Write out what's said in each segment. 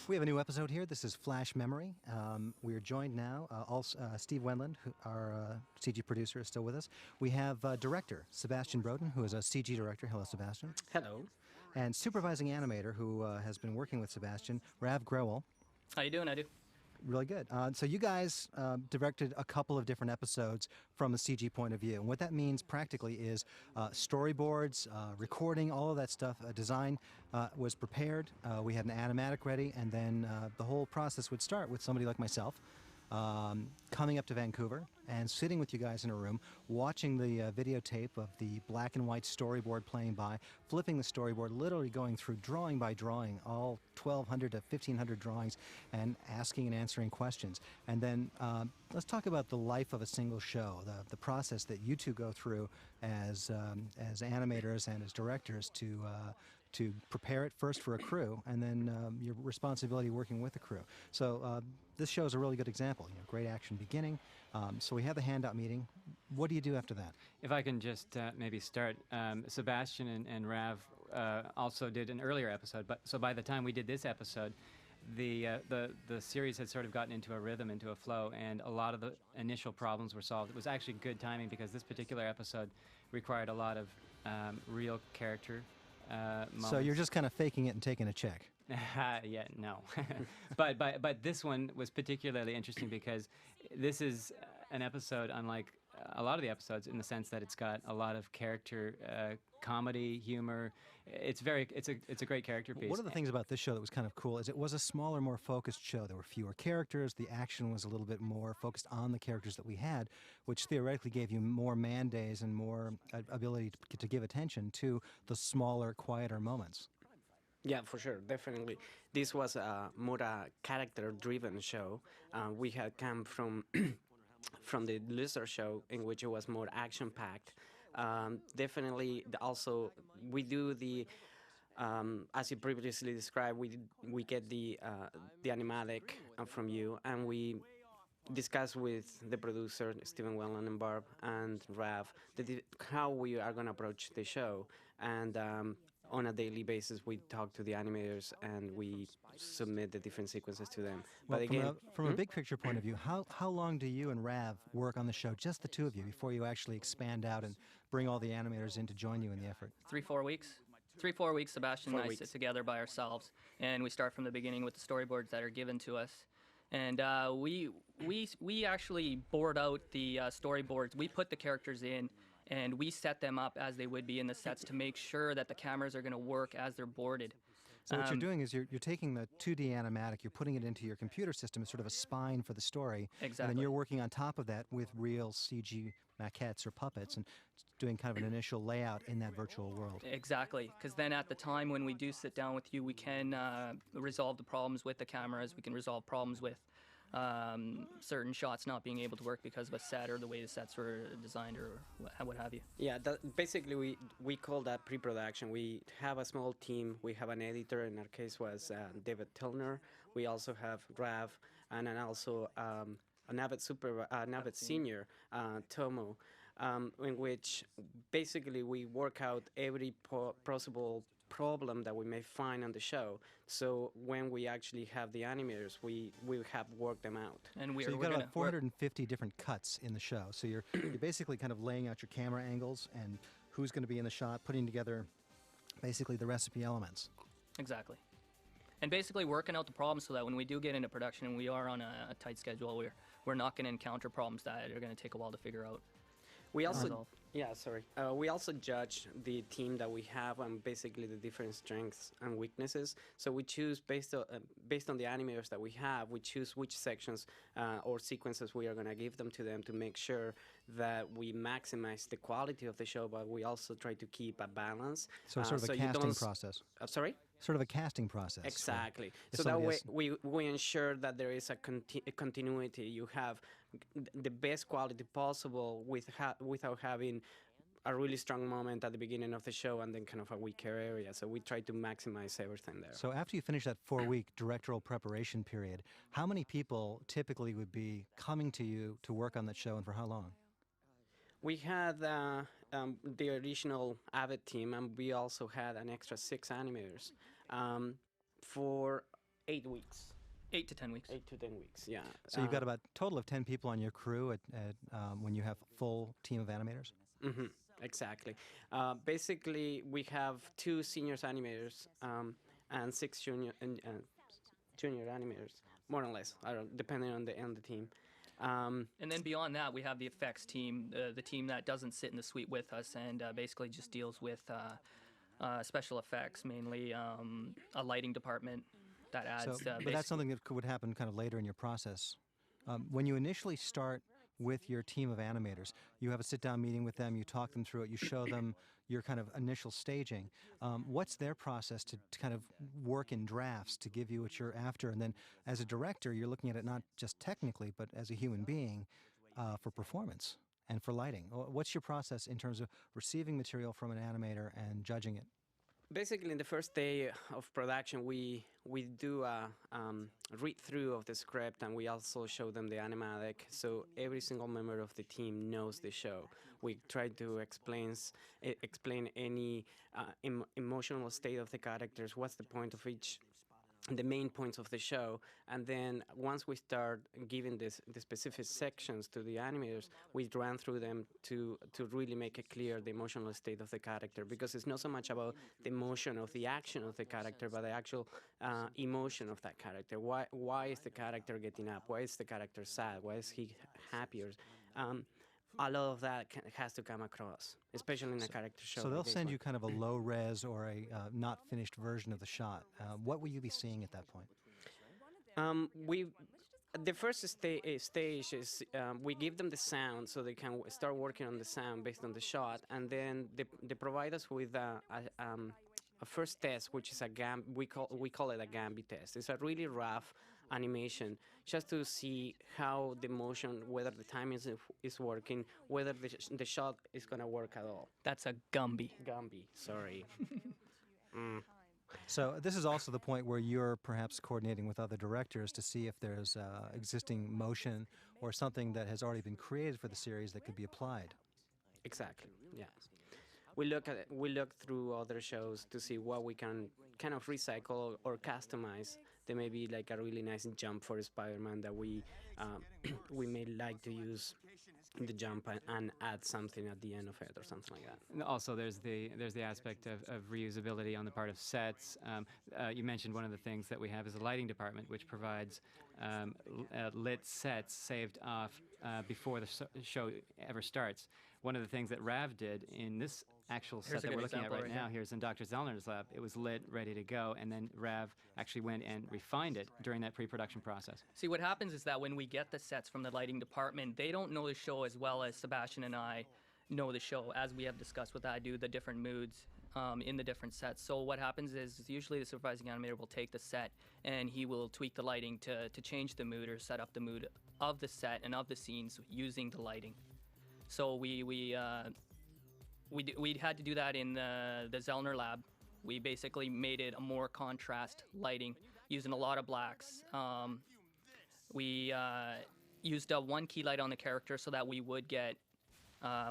We have a new episode here. This is Flash Memory. We are joined now. Steve Wendland, our CG producer, is still with us. We have director Sebastian Broden, who is a CG director. Hello, Sebastian. Hello. And supervising animator, who has been working with Sebastian, Rav Grewal. How you doing? I do. Really good. So you guys directed a couple of different episodes from a CG point of view. And what that means practically is storyboards, recording, all of that stuff, design was prepared. We had an animatic ready, and then the whole process would start with somebody like myself coming up to Vancouver and sitting with you guys in a room, watching the videotape of the black and white storyboard playing by, flipping the storyboard, literally going through drawing by drawing, all 1,200 to 1,500 drawings, and asking and answering questions. And then let's talk about the life of a single show, the process that you two go through as animators and as directors to prepare it first for a crew, and then your responsibility working with the crew. So this show is a really good example. Great action beginning. So we have the handout meeting. What do you do after that? If I can just maybe start, Sebastian and Rav also did an earlier episode, but so by the time we did this episode, the series had sort of gotten into a rhythm, into a flow, and a lot of the initial problems were solved. It was actually good timing because this particular episode required a lot of real character moments. So you're just kind of faking it and taking a check. Yeah, no. but this one was particularly interesting because this is an episode unlike a lot of the episodes in the sense that it's got a lot of character, comedy, humor. It's a great character piece. One of the things about this show that was kind of cool is it was a smaller, more focused show. There were fewer characters. The action was a little bit more focused on the characters that we had, which theoretically gave you more man days and more ability to give attention to the smaller, quieter moments. Yeah, for sure, definitely. This was more a character-driven show. We had come from from the Loser show, in which it was more action-packed. Definitely, also we do the as you previously described. We get the animatic from you, and we discuss with the producer Stephen Wendland and Barb and Rav how we are going to approach the show, and on a daily basis, we talk to the animators and we submit the different sequences to them. Well, but again, from a big picture point of view, how long do you and Rav work on the show, just the two of you, before you actually expand out and bring all the animators in to join you in the effort? 3-4 weeks. 3-4 weeks, Sebastian and I sit together by ourselves, and we start from the beginning with the storyboards that are given to us. And we actually board out the storyboards. We put the characters in, and we set them up as they would be in the sets to make sure that the cameras are going to work as they're boarded. So what you're doing is you're taking the 2D animatic, you're putting it into your computer system as sort of a spine for the story. Exactly. And then you're working on top of that with real CG maquettes or puppets and doing kind of an initial layout in that virtual world. Exactly, because then at the time when we do sit down with you, we can resolve the problems with the cameras, we can resolve problems with certain shots not being able to work because of a set or the way the sets were designed or what have you. Yeah, basically we call that pre-production. We have a small team. We have an editor. In our case was David Tilner. We also have Rav and also an avid senior, Tomo, in which basically we work out every possible problem that we may find on the show. So when we actually have the animators, we have worked them out. And so you've got about 450 different cuts in the show. So you're basically kind of laying out your camera angles and who's going to be in the shot, putting together basically the recipe elements. Exactly. And basically working out the problems so that when we do get into production and we are on a tight schedule, we're not going to encounter problems that are going to take a while to figure out. We also, we also judge the team that we have and basically the different strengths and weaknesses. So we choose based on the animators that we have. We choose which sections or sequences we are going to give them to them to make sure that we maximize the quality of the show, but we also try to keep a balance. So sort of a casting process. Sorry? Sort of a casting process. Exactly. So that way we ensure that there is a continuity. You have the best quality possible without having a really strong moment at the beginning of the show and then kind of a weaker area. So we try to maximize everything there. So after you finish that 4-week directorial preparation period, how many people typically would be coming to you to work on that show, and for how long? We had the original Avid team, and we also had an extra 6 animators. For 8 weeks. 8 to 10 weeks. 8 to 10 weeks, yeah. So you've got about a total of 10 people on your crew when you have full team of animators? Mm-hmm, exactly. Basically, we have 2 senior animators and 6 junior animators, more or less, depending on the team. And then beyond that, we have the effects team, the team that doesn't sit in the suite with us and basically just deals with special effects, mainly a lighting department that adds. But that's something that would happen kind of later in your process. When you initially start with your team of animators, you have a sit-down meeting with them, you talk them through it, you show them your kind of initial staging. What's their process to kind of work in drafts to give you what you're after? And then as a director, you're looking at it not just technically, but as a human being for performance and for lighting. What's your process in terms of receiving material from an animator and judging it? Basically, in the first day of production, we do a read-through of the script, and we also show them the animatic, so every single member of the team knows the show. We try to explain any emotional state of the characters, what's the point of the main points of the show, and then once we start giving the specific sections to the animators, we run through them to really make it clear the emotional state of the character, because it's not so much about the emotion of the action of the character, but the actual emotion of that character. Why is the character getting up? Why is the character sad? Why is he happier? A lot of that has to come across, especially in a character show. So they'll send you kind of a low-res or a not finished version of the shot. What will you be seeing at that point? The first stage is we give them the sound so they can start working on the sound based on the shot, and then they provide us with a first test, which is we call it a Gambi test. It's a really rough animation, just to see how the motion, whether the timing is working, whether the shot is going to work at all. That's a Gumby. Gambi, sorry. So this is also the point where you're perhaps coordinating with other directors to see if there's existing motion or something that has already been created for the series that could be applied. Exactly, yes. We look through other shows to see what we can kind of recycle or customize. There may be like a really nice jump for Spider-Man that we may like to use the jump and add something at the end of it or something like that. And also, there's the aspect of reusability on the part of sets. You mentioned one of the things that we have is a lighting department, which provides lit sets saved off before the show ever starts. One of the things that Rav did in this actual set that we're looking at right now, here's in Dr. Zellner's lab, it was lit, ready to go, and then Rav actually went and refined it during that pre-production process. See, what happens is that when we get the sets from the lighting department, they don't know the show as well as Sebastian and I know the show, as we have discussed with I do the different moods in the different sets. So what happens is usually the supervising animator will take the set and he will tweak the lighting to change the mood or set up the mood of the set and of the scenes using the lighting. So we had to do that in the Zellner lab. We basically made it a more contrast lighting using a lot of blacks. We used a one key light on the character so that we would get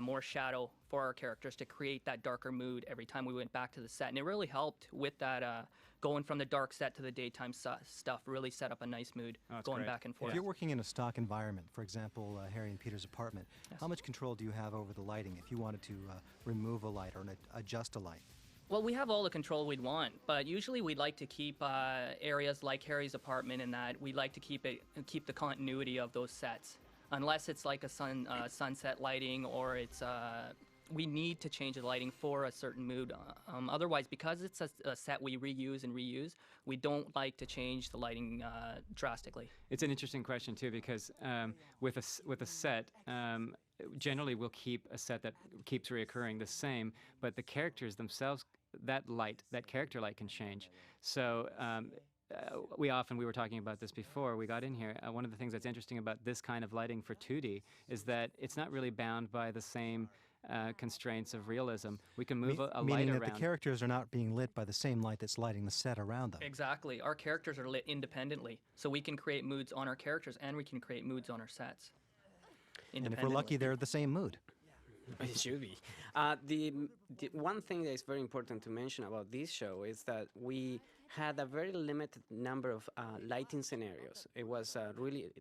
more shadow for our characters to create that darker mood every time we went back to the set. And it really helped with that going from the dark set to the daytime stuff, really set up a nice mood going great. back and forth. If you're working in a stock environment, for example, Harry and Peter's apartment, how much control do you have over the lighting if you wanted to remove a light or adjust a light? Well, we have all the control we'd want, but usually we'd like to keep areas like Harry's apartment and that we'd like to keep the continuity of those sets, unless it's like a sunset lighting or it's we need to change the lighting for a certain mood. Otherwise, because it's a set we reuse and reuse, we don't like to change the lighting drastically. It's an interesting question too, because with a set, generally we'll keep a set that keeps reoccurring the same, but the characters themselves, that character light can change. So we were talking about this before we got in here. One of the things that's interesting about this kind of lighting for 2D is that it's not really bound by the same constraints of realism. We can move a light meaning around. that the characters are not being lit by the same light that's lighting the set around them. Exactly. Our characters are lit independently, so we can create moods on our characters and we can create moods on our sets. And if we're lucky, they're the same mood. It should be. The one thing that is very important to mention about this show is that we had a very limited number of lighting scenarios. It was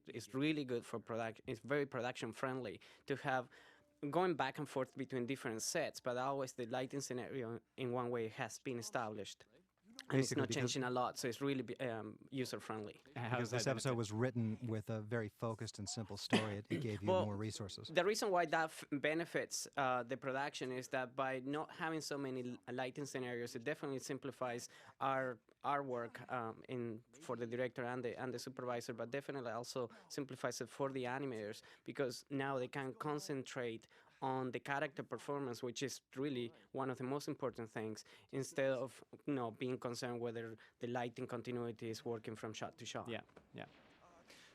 it's really good for production. It's very production friendly to have going back and forth between different sets, but always the lighting scenario in one way has been established. And it's Basically, not changing a lot, so it's really user friendly. because this episode was written with a very focused and simple story. It gave you Well, more resources. The reason why that benefits the production is that by not having so many lighting scenarios, it definitely simplifies our work for the director and the supervisor, but definitely also simplifies it for the animators because now they can concentrate on the character performance, which is really one of the most important things, instead of being concerned whether the lighting continuity is working from shot to shot. Yeah, yeah.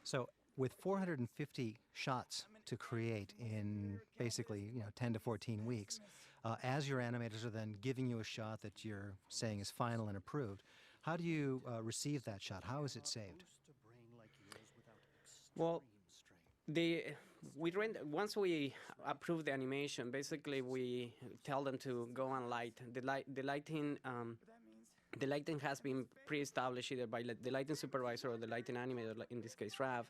So with 450 shots to create in basically 10 to 14 weeks, as your animators are then giving you a shot that you're saying is final and approved, how do you receive that shot? How is it saved? Well, once we approve the animation, basically we tell them to go and light. The lighting has been pre-established either by the lighting supervisor or the lighting animator, like in this case Rav.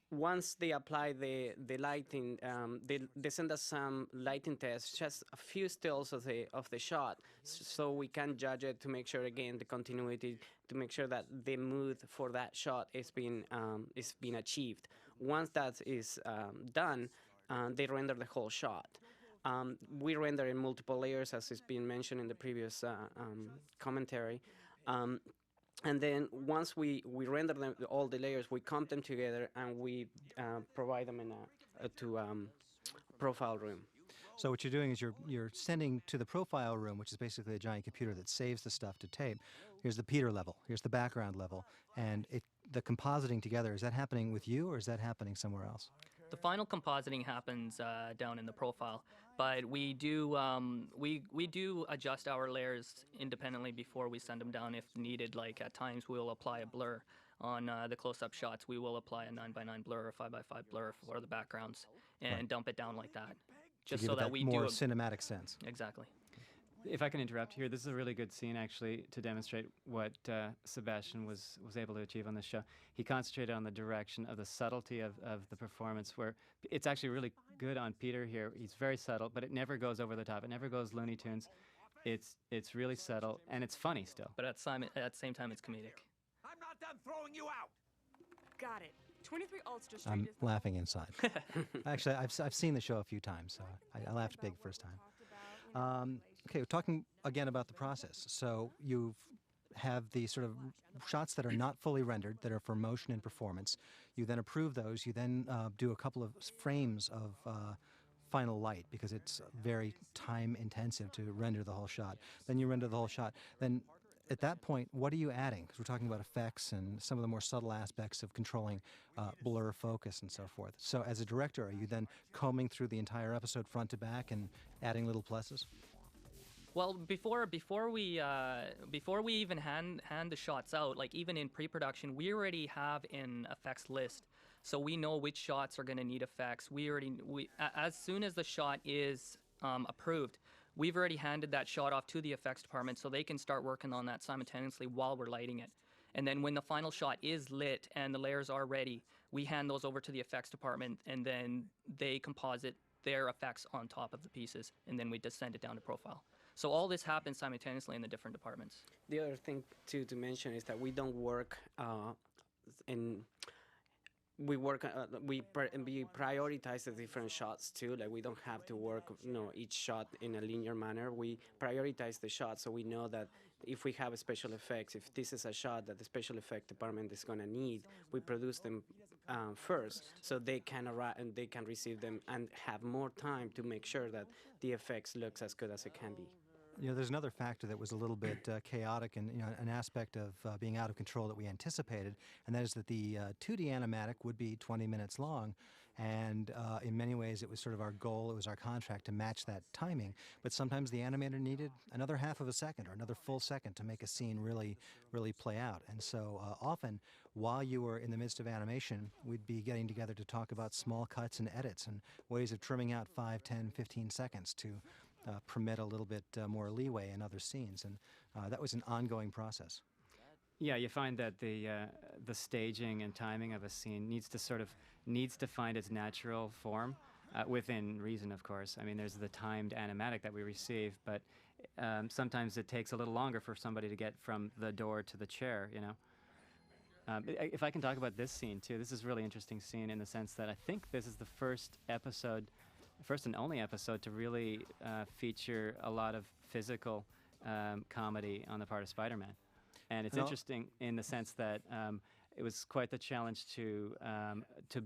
Once they apply the lighting, they send us some lighting tests, just a few stills of the shot, so we can judge it to make sure again the continuity, to make sure that the mood for that shot is being achieved. Once that is done, they render the whole shot. We render in multiple layers, as has been mentioned in the previous commentary. And then once we render them, all the layers, we comp them together and we provide them to profile room. So what you're doing is you're sending to the profile room, which is basically a giant computer that saves the stuff to tape. Here's the Peter level, here's the background level, and the compositing together, is that happening with you or is that happening somewhere else? The final compositing happens down in the profile, but we do adjust our layers independently before we send them down if needed. Like at times we'll apply a blur on the close-up shots. We will apply a 9x9 blur or 5x5 blur for the backgrounds and dump it down like that, just so that we more do cinematic sense. Exactly. If I can interrupt here, this is a really good scene actually to demonstrate what Sebastian was able to achieve on this show. He concentrated on the direction of the subtlety of the performance, where it's actually really good on Peter here. He's very subtle, but it never goes over the top. It never goes Looney Tunes. It's really subtle, and it's funny still. But at the same time, it's comedic. I'm not done throwing you out. Got it. 23 alts just I'm laughing inside. Actually, I've seen the show a few times, so I laughed big first time. Okay, we're talking again about the process. So you have the sort of shots that are not fully rendered, that are for motion and performance. You then approve those. You then do a couple of frames of final light because it's very time intensive to render the whole shot. Then you render the whole shot. Then at that point, what are you adding? Because we're talking about effects and some of the more subtle aspects of controlling blur, focus, and so forth. So as a director, are you then combing through the entire episode front to back and adding little pluses? Well, before we even hand the shots out, like even in pre-production, we already have an effects list, so we know which shots are going to need effects. As soon as the shot is approved, we've already handed that shot off to the effects department, so they can start working on that simultaneously while we're lighting it. And then when the final shot is lit and the layers are ready, we hand those over to the effects department, and then they composite their effects on top of the pieces, and then we just send it down to profile. So all this happens simultaneously in the different departments. The other thing too to mention is that we don't work we prioritize the different shots too. Like we don't have to work each shot in a linear manner. We prioritize the shots, so we know that if we have a special effects, if this is a shot that the special effect department is going to need, we produce them first, so they can arrive and they can receive them and have more time to make sure that the effects looks as good as it can be. There's another factor that was a little bit chaotic and an aspect of being out of control that we anticipated, and that is that the 2D animatic would be 20 minutes long, And in many ways, it was sort of our goal, it was our contract to match that timing. But sometimes the animator needed another half of a second or another full second to make a scene really, really play out. And so often, while you were in the midst of animation, we'd be getting together to talk about small cuts and edits and ways of trimming out 5, 10, 15 seconds to permit a little bit more leeway in other scenes. And that was an ongoing process. Yeah, you find that the staging and timing of a scene needs to find its natural form, within reason, of course. I mean, there's the timed animatic that we receive, but sometimes it takes a little longer for somebody to get from the door to the chair, you know. If I can talk about this scene too, this is a really interesting scene in the sense that I think this is the first and only episode to really feature a lot of physical comedy on the part of Spider-Man. And it's interesting in the sense that it was quite the challenge to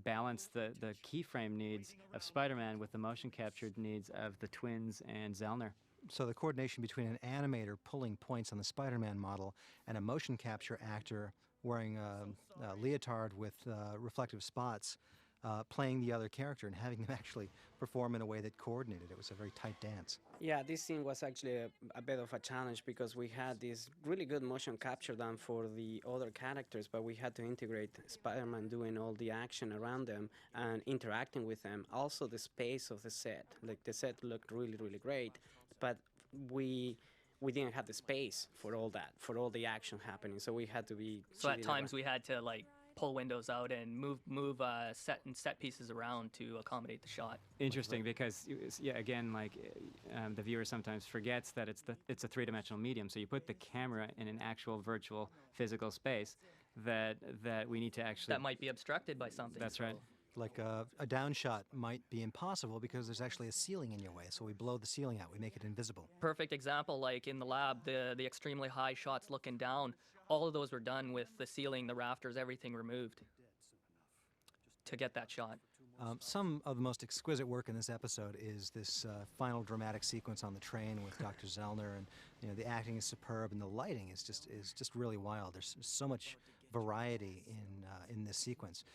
balance the keyframe needs of Spider-Man with the motion captured needs of the twins and Zellner. So the coordination between an animator pulling points on the Spider-Man model and a motion capture actor wearing a leotard with reflective spots playing the other character and having them actually perform in a way that coordinated. It was a very tight dance. Yeah, this scene was actually a bit of a challenge because we had this really good motion capture done for the other characters, but we had to integrate Spider-Man doing all the action around them and interacting with them. Also the space of the set. Like the set looked really, really great, but we didn't have the space for all that, for all the action happening, so we had to be... So at times we had to like pull windows out and move set pieces around to accommodate the shot. Interesting, because yeah, again, like the viewer sometimes forgets that it's a three-dimensional medium. So you put the camera in an actual virtual physical space that we need to actually... That might be obstructed by something. That's right. Like a down shot might be impossible because there's actually a ceiling in your way, so we blow the ceiling out, we make it invisible. Perfect example, like in the lab, the extremely high shots looking down, all of those were done with the ceiling, the rafters, everything removed to get that shot. Some of the most exquisite work in this episode is this final dramatic sequence on the train with Dr. Zellner, and you know the acting is superb, and the lighting is just really wild. There's so much variety in this sequence.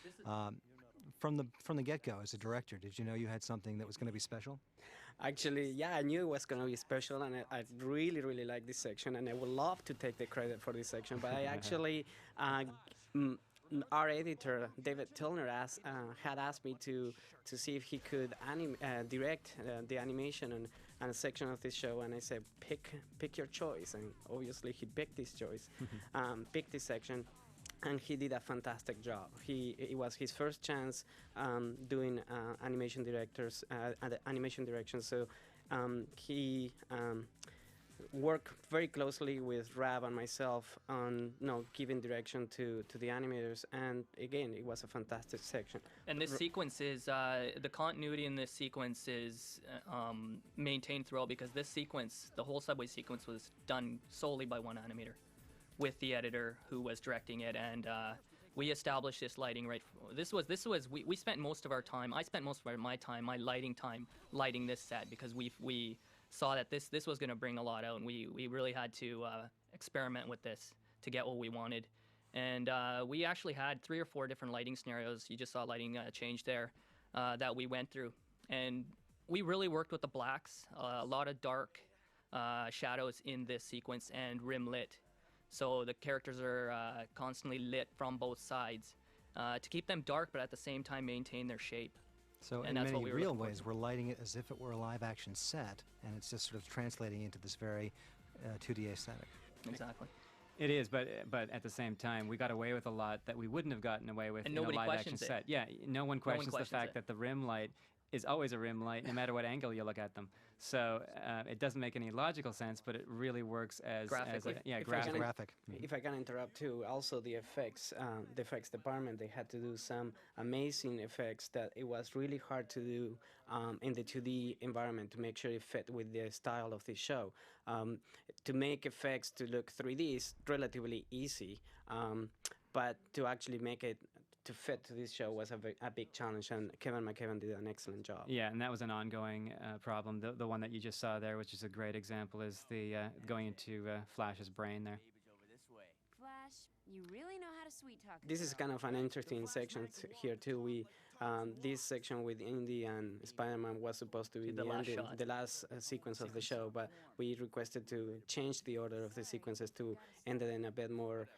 From the get-go, as a director, did you know you had something that was going to be special? Actually, yeah, I knew it was going to be special, and I really, really like this section, and I would love to take the credit for this section, but I actually, our editor, David Tilner, had asked me to see if he could direct the animation and a section of this show, and I said, pick your choice, and obviously he picked this choice, picked this section. And he did a fantastic job. It was his first chance doing animation direction. So he worked very closely with Rav and myself on giving direction to the animators. And again, it was a fantastic section. And this sequence is the continuity in this sequence is maintained throughout because this sequence, the whole subway sequence, was done solely by one animator, with the editor who was directing it, and we established this lighting right. We spent most of our time. I spent most of my lighting time lighting this set because we saw that this was going to bring a lot out, and we really had to experiment with this to get what we wanted. And we actually had 3 or 4 different lighting scenarios. You just saw lighting change there that we went through, and we really worked with the blacks. A lot of dark shadows in this sequence and rim lit. So the characters are constantly lit from both sides to keep them dark, but at the same time maintain their shape. So in many real ways, we're lighting it as if it were a live-action set, and it's just sort of translating into this very 2D aesthetic. Exactly. It is, but at the same time, we got away with a lot that we wouldn't have gotten away with in a live-action set. Yeah, no one questions the fact that the rim light is always a rim light, no matter what angle you look at them. So it doesn't make any logical sense, but it really works as graphic. If I can interrupt too, also the effects department, they had to do some amazing effects that it was really hard to do in the 2D environment to make sure it fit with the style of the show. To make effects to look 3D is relatively easy, but to actually make it to fit to this show was a big challenge, and Kevin McKevin did an excellent job. Yeah, and that was an ongoing problem. The one that you just saw there, which is a great example, is the going into Flash's brain there. Flash, you really know how to sweet talk. This is kind of an interesting section here too. This section with Indy and Spider-Man was supposed to be The last ending, shot. the last sequence of the show, but we requested to change the order of the sequences to end it in a bit more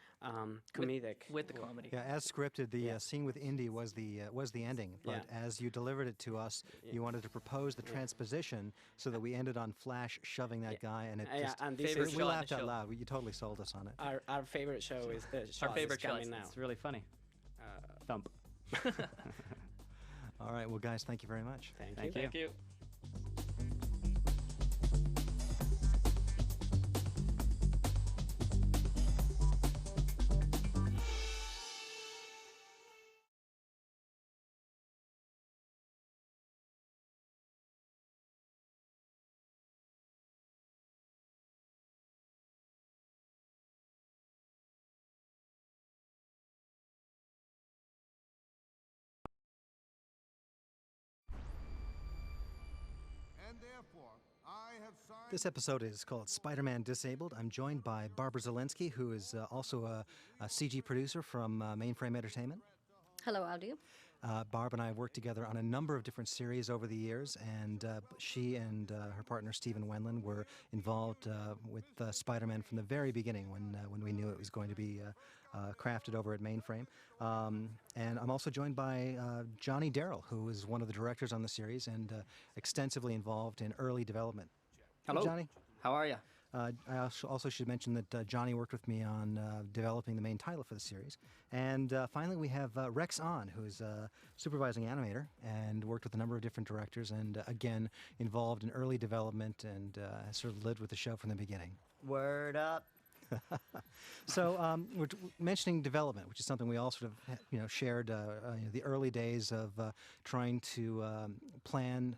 comedic. With the comedy. Yeah, as scripted, the Yeah. scene with Indy was the ending. But Yeah. as you delivered it to us, you wanted to propose the transposition so that we ended on Flash shoving that guy, and it Yeah, just and this Favorite is we shot in laughed the out show. loud. You totally sold us on it. our favorite show is shot favorite is coming shot. now. It's really funny. Thump. All right, well, guys, thank you very much. Thank Thank you. you. Thank you. And therefore, I have signed. This episode is called Spider-Man Disabled. I'm joined by Barbara Zelensky, who is also a CG producer from Mainframe Entertainment. Hello, Aldu. Barb and I have worked together on a number of different series over the years, and she and her partner Stephen Wenlin were involved with Spider-Man from the very beginning when we knew it was going to be crafted over at Mainframe. And I'm also joined by Johnny Darrell, who is one of the directors on the series and extensively involved in early development. Hello. Hey, Johnny. How are you? I also should mention that Johnny worked with me on developing the main title for the series. And finally, we have Rex On, who is a supervising animator and worked with a number of different directors and, again, involved in early development and has sort of lived with the show from the beginning. Word up. So we're mentioning development, which is something we all sort of shared the early days of trying to plan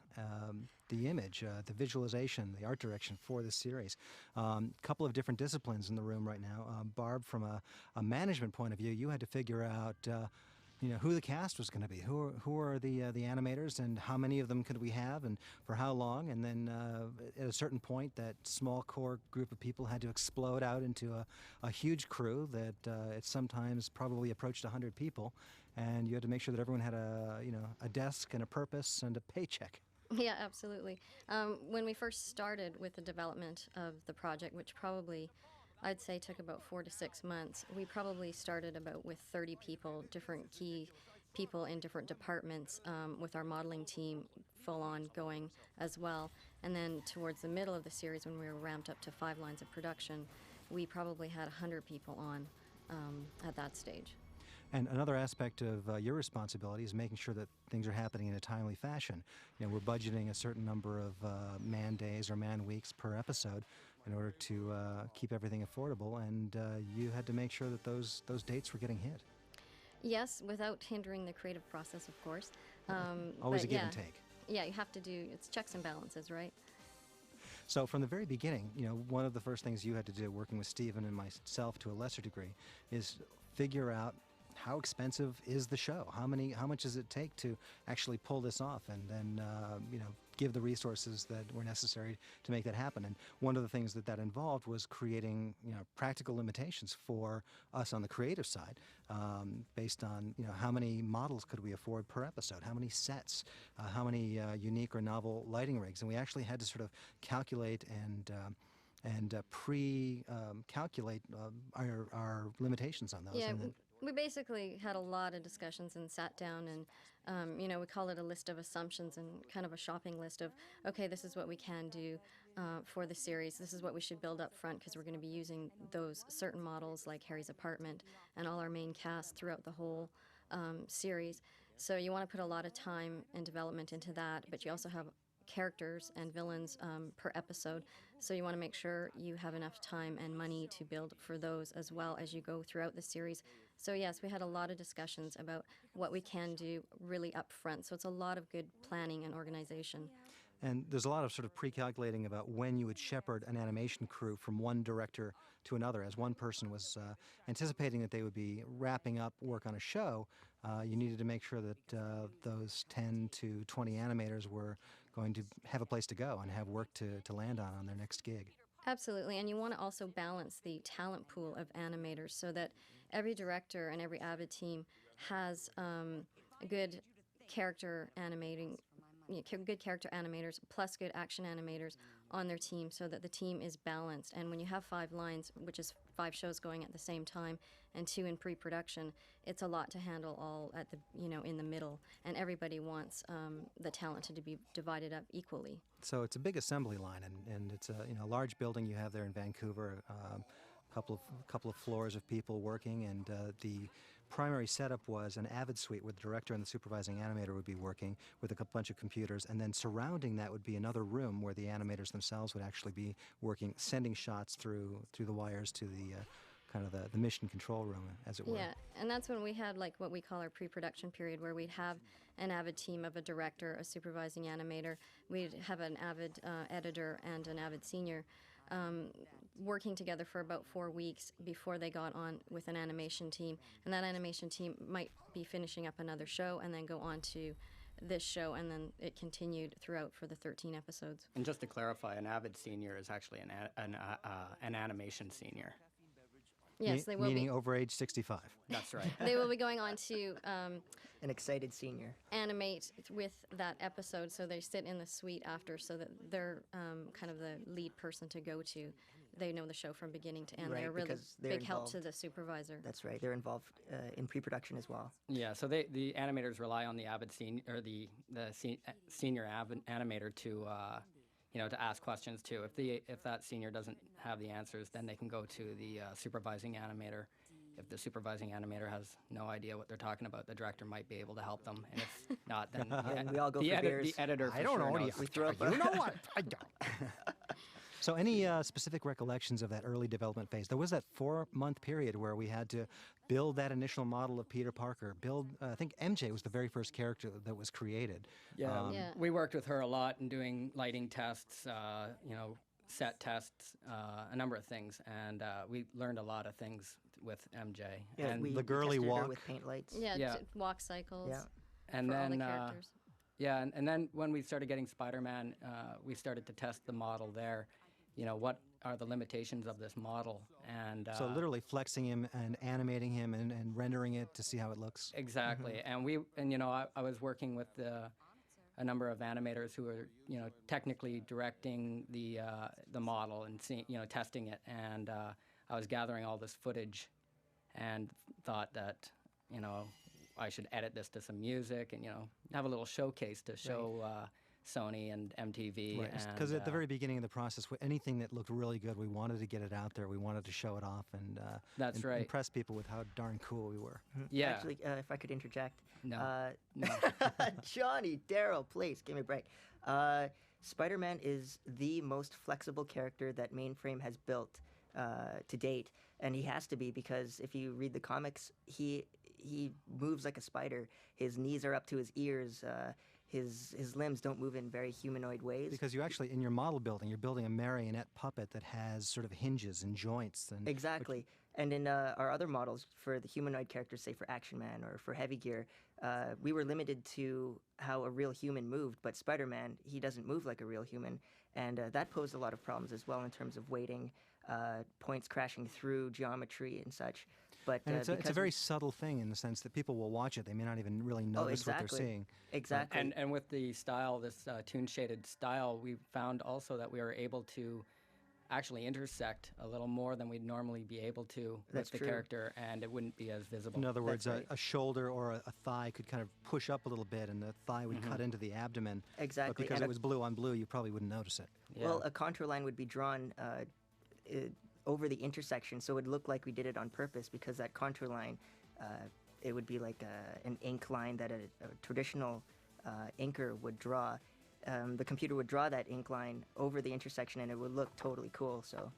the image, the visualization, the art direction for this series. A couple of different disciplines in the room right now. Barb, from a management point of view, you had to figure out who the cast was going to be, who are the animators, and how many of them could we have, and for how long. And then at a certain point, that small core group of people had to explode out into a huge crew that it sometimes probably approached 100 people, and you had to make sure that everyone had a desk and a purpose and a paycheck. Yeah, absolutely. When we first started with the development of the project, which probably I'd say took about 4 to 6 months, we probably started about with 30 people, different key people in different departments, with our modeling team full on going as well. And then towards the middle of the series, when we were ramped up to 5 lines of production, we probably had 100 people on at that stage. And another aspect of your responsibility is making sure that things are happening in a timely fashion. We're budgeting a certain number of man days or man weeks per episode in order to keep everything affordable, and you had to make sure that those dates were getting hit. Yes, without hindering the creative process, of course. Always but a give yeah, and take. Yeah, you have to do, it's checks and balances, right? So from the very beginning, one of the first things you had to do, working with Stephen and myself to a lesser degree, is figure out how expensive is the show? How much does it take to actually pull this off, and then give the resources that were necessary to make that happen? And one of the things that involved was creating practical limitations for us on the creative side, based on how many models could we afford per episode, how many sets, how many unique or novel lighting rigs, and we actually had to sort of calculate and pre-calculate our limitations on those. Yeah, And then, we basically had a lot of discussions and sat down and, we call it a list of assumptions and kind of a shopping list of, okay, this is what we can do for the series. This is what we should build up front because we're going to be using those certain models like Harry's apartment and all our main cast throughout the whole series. So you want to put a lot of time and development into that, but you also have characters and villains per episode. So you want to make sure you have enough time and money to build for those as well as you go throughout the series. So yes, we had a lot of discussions about what we can do really up front. So it's a lot of good planning and organization. And there's a lot of sort of pre-calculating about when you would shepherd an animation crew from one director to another. As one person was anticipating that they would be wrapping up work on a show, you needed to make sure that those 10 to 20 animators were going to have a place to go and have work to land on their next gig. Absolutely, and you want to also balance the talent pool of animators so that every director and every Avid team has a good character animating, good character animators plus good action animators on their team, so that the team is balanced. And when you have 5 lines, which is 5 shows going at the same time and 2 in pre-production, it's a lot to handle all at the in the middle, and everybody wants the talent to be divided up equally. So it's a big assembly line, and it's a large building you have there in Vancouver. Couple of floors of people working, and the primary setup was an Avid suite where the director and the supervising animator would be working with a bunch of computers, and then surrounding that would be another room where the animators themselves would actually be working, sending shots through the wires to the kind of the mission control room, as it were. Yeah, and that's when we had like what we call our pre-production period, where we'd have an Avid team of a director, a supervising animator, we'd have an Avid editor and an Avid senior working together for about 4 weeks before they got on with an animation team. And that animation team might be finishing up another show and then go on to this show, and then it continued throughout for the 13 episodes. And just to clarify, an Avid senior is actually an animation senior. Yes, they will meaning be. over age 65. That's right. They will be going on to An excited senior. animate with that episode, so they sit in the suite after, so that they're kind of the lead person to go to. They know the show from beginning to end. Right, They're really because they're big help to involved. the supervisor. That's right. They're involved in pre-production as well. Yeah, so the animators rely on the Avid senior or the senior Avid animator to to ask questions too. If that senior doesn't have the answers, then they can go to the supervising animator. If the supervising animator has no idea what they're talking about, the director might be able to help them. And if not, then And we all go for beers. the editor. I for don't sure know. knows. We throw up You know what? I don't. So any specific recollections of that early development phase? There was that 4-month period where we had to build that initial model of Peter Parker, I think MJ was the very first character that was created. Yeah, Yeah. we worked with her a lot in doing lighting tests, set tests, a number of things, and we learned a lot of things with MJ. Yeah, and we the girly tested her walk. with paint lights. Yeah, Yeah. walk cycles Yeah. and for all then the characters. and then when we started getting Spider-Man, we started to test the model there. What are the limitations of this model? And So literally flexing him and animating him and rendering it to see how it looks. exactly. And I was working with a number of animators who were technically directing the model and seeing testing it, and I was gathering all this footage and thought that I should edit this to some music and have a little showcase to show Sony and MTV. Because at the very beginning of the process, anything that looked really good, we wanted to get it out there. We wanted to show it off and That's right. impress people with how darn cool we were. Yeah. Actually, if I could interject. No. No. Johnny, Daryl, please, give me a break. Spider-Man is the most flexible character that Mainframe has built to date, and he has to be, because if you read the comics, he moves like a spider. His knees are up to his ears. His limbs don't move in very humanoid ways. Because you actually, in your model building, you're building a marionette puppet that has sort of hinges and joints. And Exactly. And in our other models, for the humanoid characters, say for Action Man or for Heavy Gear, we were limited to how a real human moved. But Spider-Man, he doesn't move like a real human. And that posed a lot of problems as well in terms of weighting, points crashing through geometry and such. But And it's a because very we- subtle thing in the sense that people will watch it. They may not even really notice what they're exactly. seeing. Exactly. And with the style, this tune shaded style, we found also that we were able to actually intersect a little more than we'd normally be able to That's with the true. character, and it wouldn't be as visible. In other words, right. a shoulder or a thigh could kind of push up a little bit, and the thigh would cut into the abdomen. Exactly, But because and it a- was blue on blue, you probably wouldn't notice it. Yeah. Well, a contour line would be drawn over the intersection, so it would look like we did it on purpose, because that contour line, it would be like an ink line that a traditional inker would draw. The computer would draw that ink line over the intersection, and it would look totally cool. So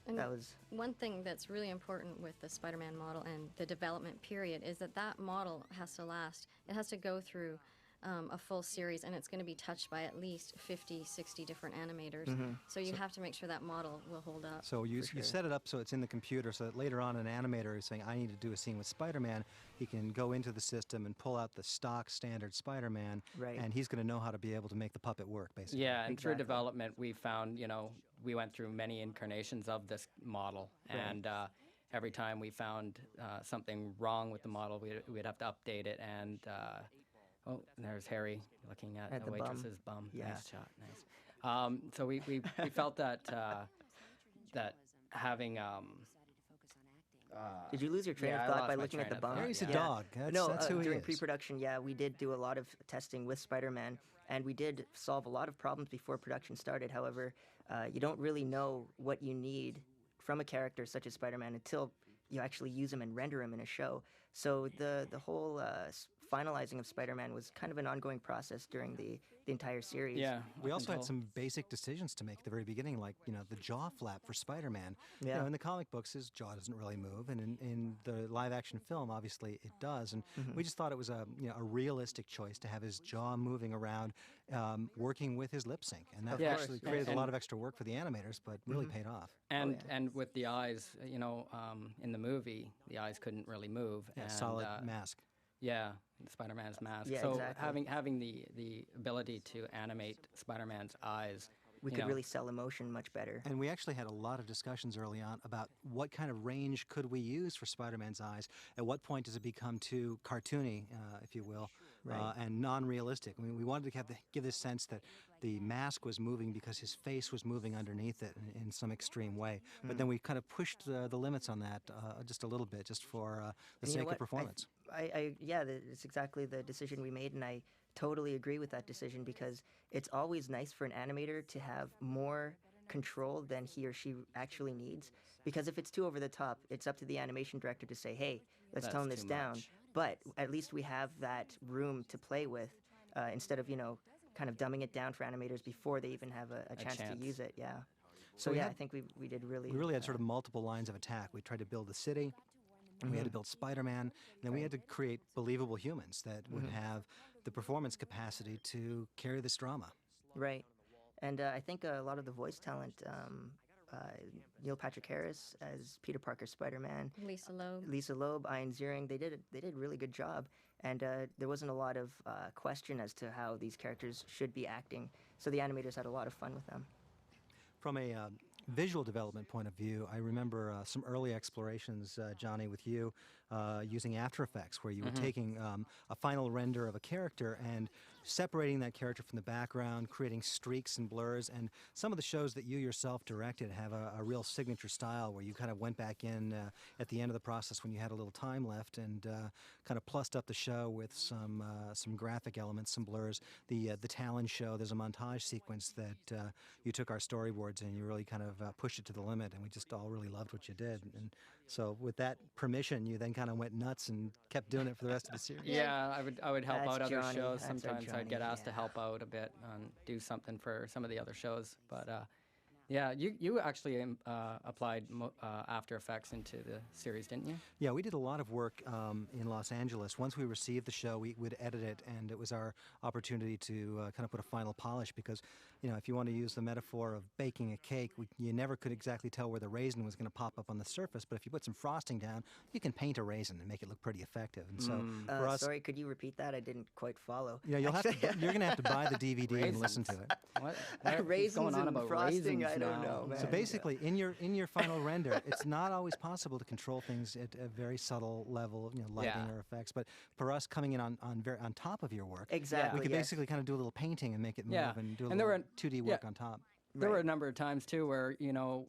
And that was one thing that's really important with the Spider-Man model and the development period is that model has to last. It has to go through a full series, and it's going to be touched by at least 50, 60 different animators. So you have to make sure that model will hold up. So you sure. set it up so it's in the computer, so that later on an animator is saying, I need to do a scene with Spider-Man. He can go into the system and pull out the stock standard Spider-Man, Right. and he's going to know how to be able to make the puppet work, basically. Yeah, and through Exactly. development, we found, we went through many incarnations of this model, and every time we found something wrong with the model, we'd have to update it and Oh, and there's Harry looking at, At the the bum. waitress's bum. Yeah. Nice shot, nice. So we felt that that having Did you lose your train yeah, of I thought lost by my looking at train the of bum? thought, Harry's a yeah. dog. That's who he during is. pre-production, yeah, we did do a lot of testing with Spider-Man, and we did solve a lot of problems before production started. However, you don't really know what you need from a character such as Spider-Man until you actually use him and render him in a show. So the whole finalizing of Spider-Man was kind of an ongoing process during the entire series. Yeah. We up also had until- some basic decisions to make at the very beginning, like, the jaw flap for Spider-Man. Yeah. In the comic books, his jaw doesn't really move, and in the live-action film, obviously, it does. And we just thought it was a realistic choice to have his jaw moving around, working with his lip sync, and that Yeah, actually and- created a and- lot of extra work for the animators, but really paid off. And yeah. and with the eyes, in the movie, the eyes couldn't really move. Yeah, and, solid mask. Yeah, Spider-Man's mask. Yeah, so exactly. having the ability to animate Spider-Man's eyes, We you could know, really sell emotion much better. And we actually had a lot of discussions early on about what kind of range could we use for Spider-Man's eyes. At what point does it become too cartoony, if you will, Right. and non-realistic? I mean, we wanted to give this sense that the mask was moving because his face was moving underneath it in some extreme way. But then we kind of pushed the limits on that just a little bit, just for the And you know sake of what? performance. It's exactly the decision we made, and I totally agree with that decision because it's always nice for an animator to have more control than he or she actually needs. Because if it's too over the top, it's up to the animation director to say, "Hey, let's That's tone this too down." much. But at least we have that room to play with instead of kind of dumbing it down for animators before they even have a chance to chance. use it. Yeah. So So we yeah, had- I think we did really. We really had sort of multiple lines of attack. We tried to build a city, and we had to build Spider-Man, and then we had to create believable humans that would have the performance capacity to carry this drama. Right. And I think a lot of the voice talent, Neil Patrick Harris as Peter Parker Spider-Man, Lisa Loeb. Lisa Loeb, Ian Ziering, they did a really good job. And there wasn't a lot of question as to how these characters should be acting. So the animators had a lot of fun with them. From a visual development point of view, I remember some early explorations, Johnny, with you using After Effects, where you were taking a final render of a character and separating that character from the background, creating streaks and blurs. And some of the shows that you yourself directed have a real signature style where you kind of went back in at the end of the process when you had a little time left and kind of plussed up the show with some graphic elements, some blurs. The Talon show, there's a montage sequence that you took our storyboards and you really kind of pushed it to the limit, and we just all really loved what you did. And so with that permission, you then kind of went nuts and kept doing it for the rest of the series. Yeah, I would help That's out other Johnny. shows. That's our Sometimes I'd get Johnny, asked to yeah. help out a bit and do something for some of the other shows. But yeah, you actually applied After Effects into the series, didn't you? Yeah, we did a lot of work in Los Angeles. Once we received the show, we would edit it, and it was our opportunity to kind of put a final polish because, if you want to use the metaphor of baking a cake, you never could exactly tell where the raisin was going to pop up on the surface, but if you put some frosting down, you can paint a raisin and make it look pretty effective. And so for us, Sorry, could you repeat that? I didn't quite follow. you're going to have to buy the DVD and listen to it. What is Raisins going on and about frosting, raisins I don't now? know, man. So basically, in your final render, it's not always possible to control things at a very subtle level, lighting Yeah. or effects. But for us coming in on top of your work, Exactly. we could yes. basically kind of do a little painting and make it move Yeah. and do a And there little were- 2D yeah. work on top. There were a Right. number of times too where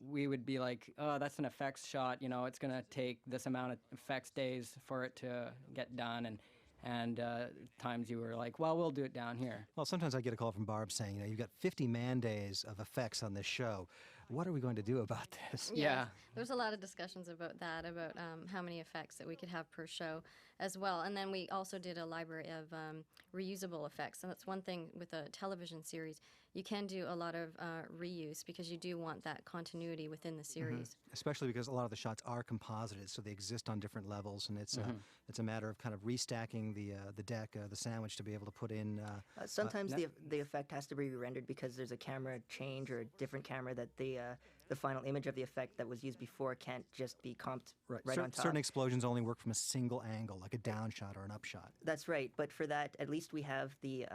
we would be like, oh, that's an effects shot. It's going to take this amount of effects days for it to get done, and times you were like, well, we'll do it down here. Well, sometimes I get a call from Barb saying, you've got 50 man days of effects on this show. What are we going to do about this? Yeah. There was a lot of discussions about that, about how many effects that we could have per show as well. And then we also did a library of reusable effects. And that's one thing with a television series. You can do a lot of reuse because you do want that continuity within the series. Especially because a lot of the shots are composited, so they exist on different levels, and it's a matter of kind of restacking the deck, the sandwich, to be able to put in. Sometimes the effect has to be rendered because there's a camera change or a different camera that the final image of the effect that was used before can't just be comped right on top. Certain explosions only work from a single angle, like a down shot or an up shot. That's right, but for that, at least we have the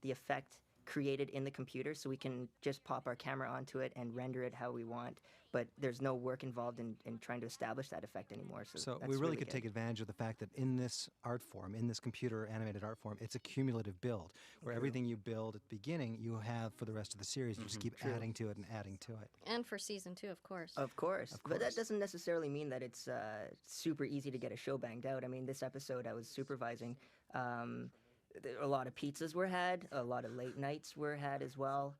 effect created in the computer, so we can just pop our camera onto it and render it how we want. But there's no work involved in trying to establish that effect anymore. So we really could take advantage of the fact that in this art form, in this computer animated art form, it's a cumulative build, where everything you build at the beginning, you have for the rest of the series. You just keep adding to it and adding to it. And for season 2, of course. Of course. But that doesn't necessarily mean that it's super easy to get a show banged out. I mean, this episode I was supervising. A lot of pizzas were had, a lot of late nights were had as well.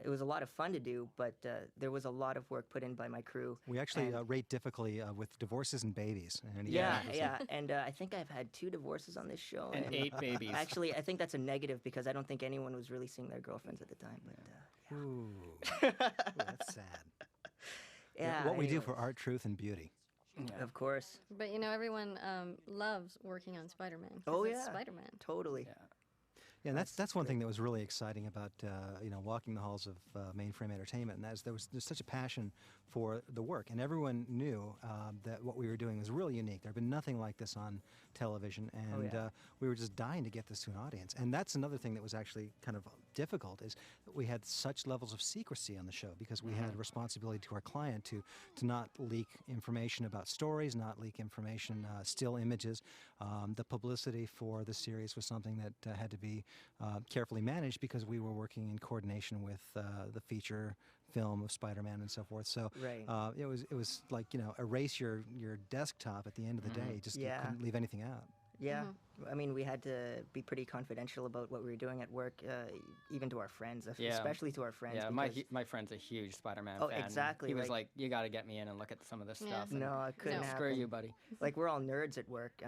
It was a lot of fun to do, but there was a lot of work put in by my crew. We actually rate difficulty with divorces and babies. And yeah. And I think I've had 2 divorces on this show. And 8 babies. Actually, I think that's a negative because I don't think anyone was really seeing their girlfriends at the time. But, Ooh, that's sad. Yeah. What we do for art, truth, and beauty. Yeah. Of course. But, you know, everyone loves working on Spider-Man. Oh, yeah. It's Spider-Man. Totally. Yeah. Yeah, and that's one thing that was really exciting about walking the halls of Mainframe Entertainment, and that is there's such a passion for the work, and everyone knew that what we were doing was really unique. There had been nothing like this on television, and we were just dying to get this to an audience. And that's another thing that was actually kind of difficult, is that we had such levels of secrecy on the show because we had a responsibility to our client to not leak information about stories, not leak information, still images. The publicity for the series was something that had to be carefully managed because we were working in coordination with the feature film of Spider-Man and so forth. So it was like, erase your desktop at the end of the day. Just you couldn't leave anything out. Yeah. I mean, we had to be pretty confidential about what we were doing at work, even to our friends, especially to our friends. Yeah, my friend's a huge Spider-Man fan. Oh, exactly. He was like, you got to get me in and look at some of this stuff. No, I couldn't happen. Screw you, buddy. Like, we're all nerds at work,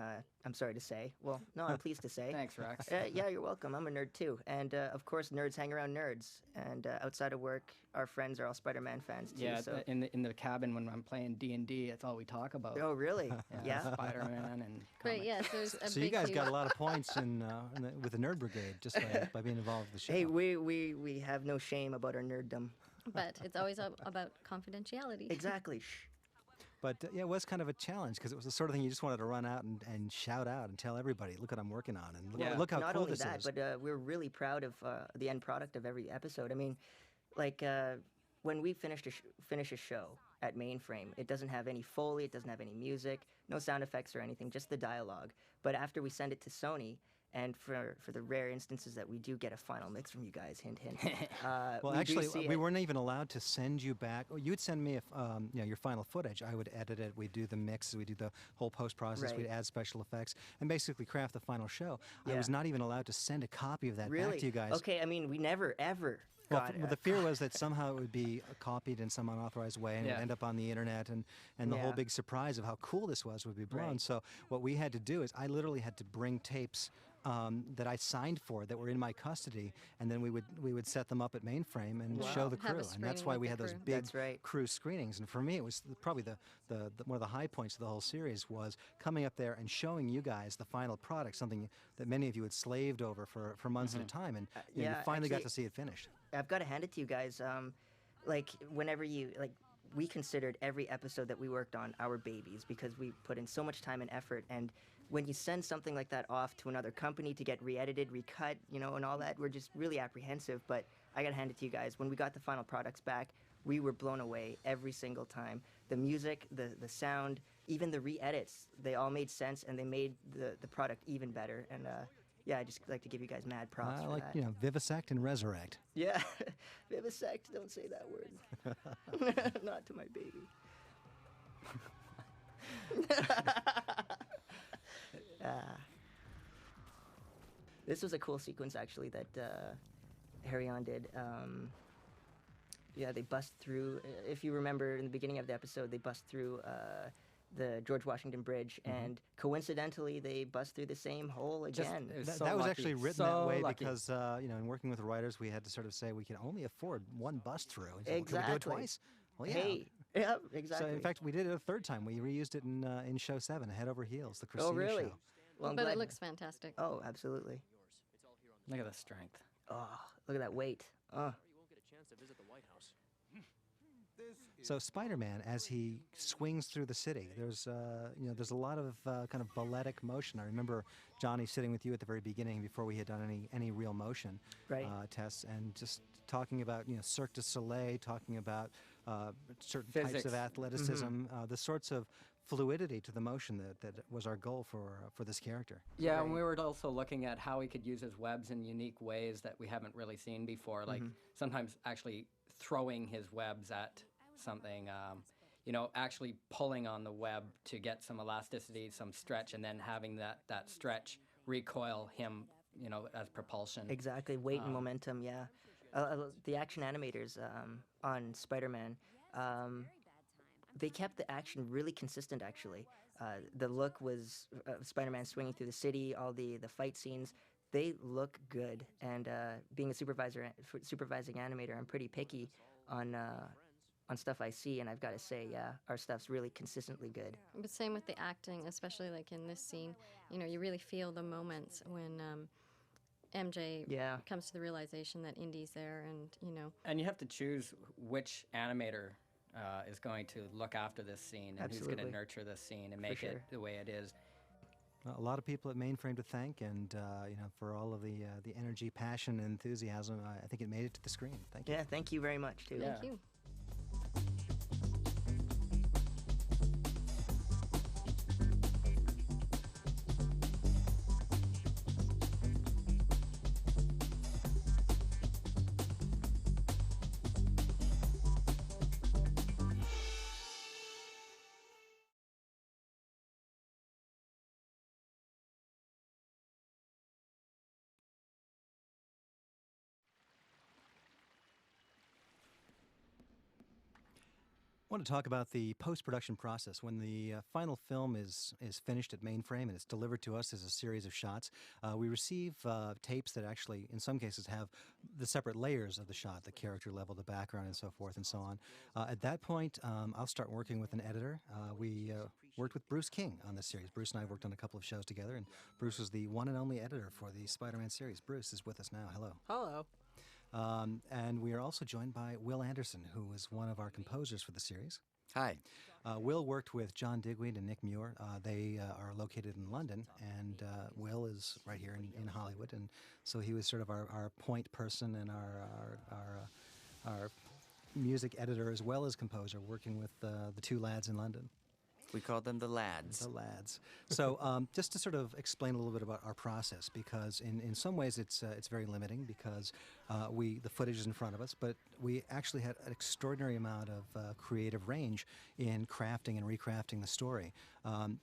I'm sorry to say. Well, no, I'm pleased to say. Thanks, Rex. Yeah, you're welcome. I'm a nerd, too. And, of course, nerds hang around nerds. And outside of work, our friends are all Spider-Man fans, too. Yeah, so. in the cabin when I'm playing D&D, that's all we talk about. Oh, really? Yeah. Spider-Man and But, yes, there's a so big you guys got a lot of points with the Nerd Brigade just by being involved with the show. Hey, we have no shame about our nerddom. But it's always about confidentiality. Exactly. Shh. But it was kind of a challenge because it was the sort of thing you just wanted to run out and shout out and tell everybody, look what I'm working on, and look how Not cool only this that, is. but we're really proud of the end product of every episode. I mean, like when we finish a show at Mainframe, it doesn't have any Foley, it doesn't have any music, no sound effects or anything, just the dialogue. But after we send it to Sony, and for the rare instances that we do get a final mix from you guys, hint, hint. Well, actually, we weren't even allowed to send you back. You would send me your final footage. I would edit it. We'd do the mix. We'd do the whole post-process. We'd add special effects and basically craft the final show. I was not even allowed to send a copy of that back to you guys. Okay, I mean, we never, ever Well, the fear was that somehow it would be copied in some unauthorized way and it would end up on the internet, and the whole big surprise of how cool this was would be blown. Right. So what we had to do is I literally had to bring tapes that I signed for that were in my custody, and then we would set them up at Mainframe and show the crew, and that's why we had those big crew screenings. And for me, it was probably the one of the high points of the whole series was coming up there and showing you guys the final product, something that many of you had slaved over for months at a time, and you finally got to see it finished. I've got to hand it to you guys. Like whenever we considered every episode that we worked on our babies because we put in so much time and effort. And when you send something like that off to another company to get re-edited, recut, and all that, we're just really apprehensive. But I got to hand it to you guys. When we got the final products back, we were blown away every single time. The music, the sound, even the re-edits, they all made sense and they made the product even better. And I just like to give you guys mad props for that. Vivisect and resurrect. Yeah, vivisect, don't say that word. Not to my baby. This was a cool sequence, actually, that Harry-On did. They bust through, if you remember in the beginning of the episode, they bust through the George Washington Bridge, and coincidentally, they bust through the same hole again. That was actually written that way because, in working with writers, we had to sort of say we can only afford one bust through. And so, exactly. Can we do it twice? Well, yeah. Hey, yeah, exactly. So, in fact, we did it a third time. We reused it in Show 7, Head Over Heels, the Christina show. Oh, really? Well, but it looks fantastic. Oh, absolutely. Look at the strength. Oh, look at that weight. You won't get a chance to visit the White House. This So Spider-Man, as he swings through the city, there's there's a lot of kind of balletic motion. I remember Johnny sitting with you at the very beginning before we had done any real motion tests, and just talking about Cirque du Soleil, talking about certain types Physics. of athleticism, the sorts of fluidity to the motion that was our goal for this character. Yeah, and we were also looking at how we could use his webs in unique ways that we haven't really seen before, like sometimes actually throwing his webs at something, actually pulling on the web to get some elasticity, some stretch, and then having that stretch recoil him, as propulsion. Exactly, weight and momentum, yeah. The action animators on Spider-Man, they kept the action really consistent, actually. The look was Spider-Man swinging through the city, all the fight scenes, they look good. And being a supervising animator, I'm pretty picky on stuff I see, and I've got to say, yeah, our stuff's really consistently good. But same with the acting, especially like in this scene. You really feel the moments when MJ comes to the realization that Indy's there, and And you have to choose which animator is going to look after this scene and who's going to nurture this scene and make it the way it is. Well, a lot of people at Mainframe to thank, and for all of the energy, passion, and enthusiasm. I think it made it to the screen. Thank you. Yeah, thank you very much too. Thank you. I want to talk about the post-production process. When the final film is finished at Mainframe and it's delivered to us as a series of shots, we receive tapes that actually, in some cases, have the separate layers of the shot, the character level, the background, and so forth and so on. At that point, I'll start working with an editor. We worked with Bruce King on this series. Bruce and I worked on a couple of shows together, and Bruce was the one and only editor for the Spider-Man series. Bruce is with us now. Hello. Hello. And we are also joined by Will Anderson, who was one of our composers for the series. Hi. Will worked with John Digweed and Nick Muir. They are located in London, and Will is right here in Hollywood, and so he was sort of our point person and our music editor as well as composer, working with the two lads in London. We call them the lads. The lads. So just to sort of explain a little bit about our process, because in some ways it's very limiting because the footage is in front of us, but we actually had an extraordinary amount of creative range in crafting and recrafting the story.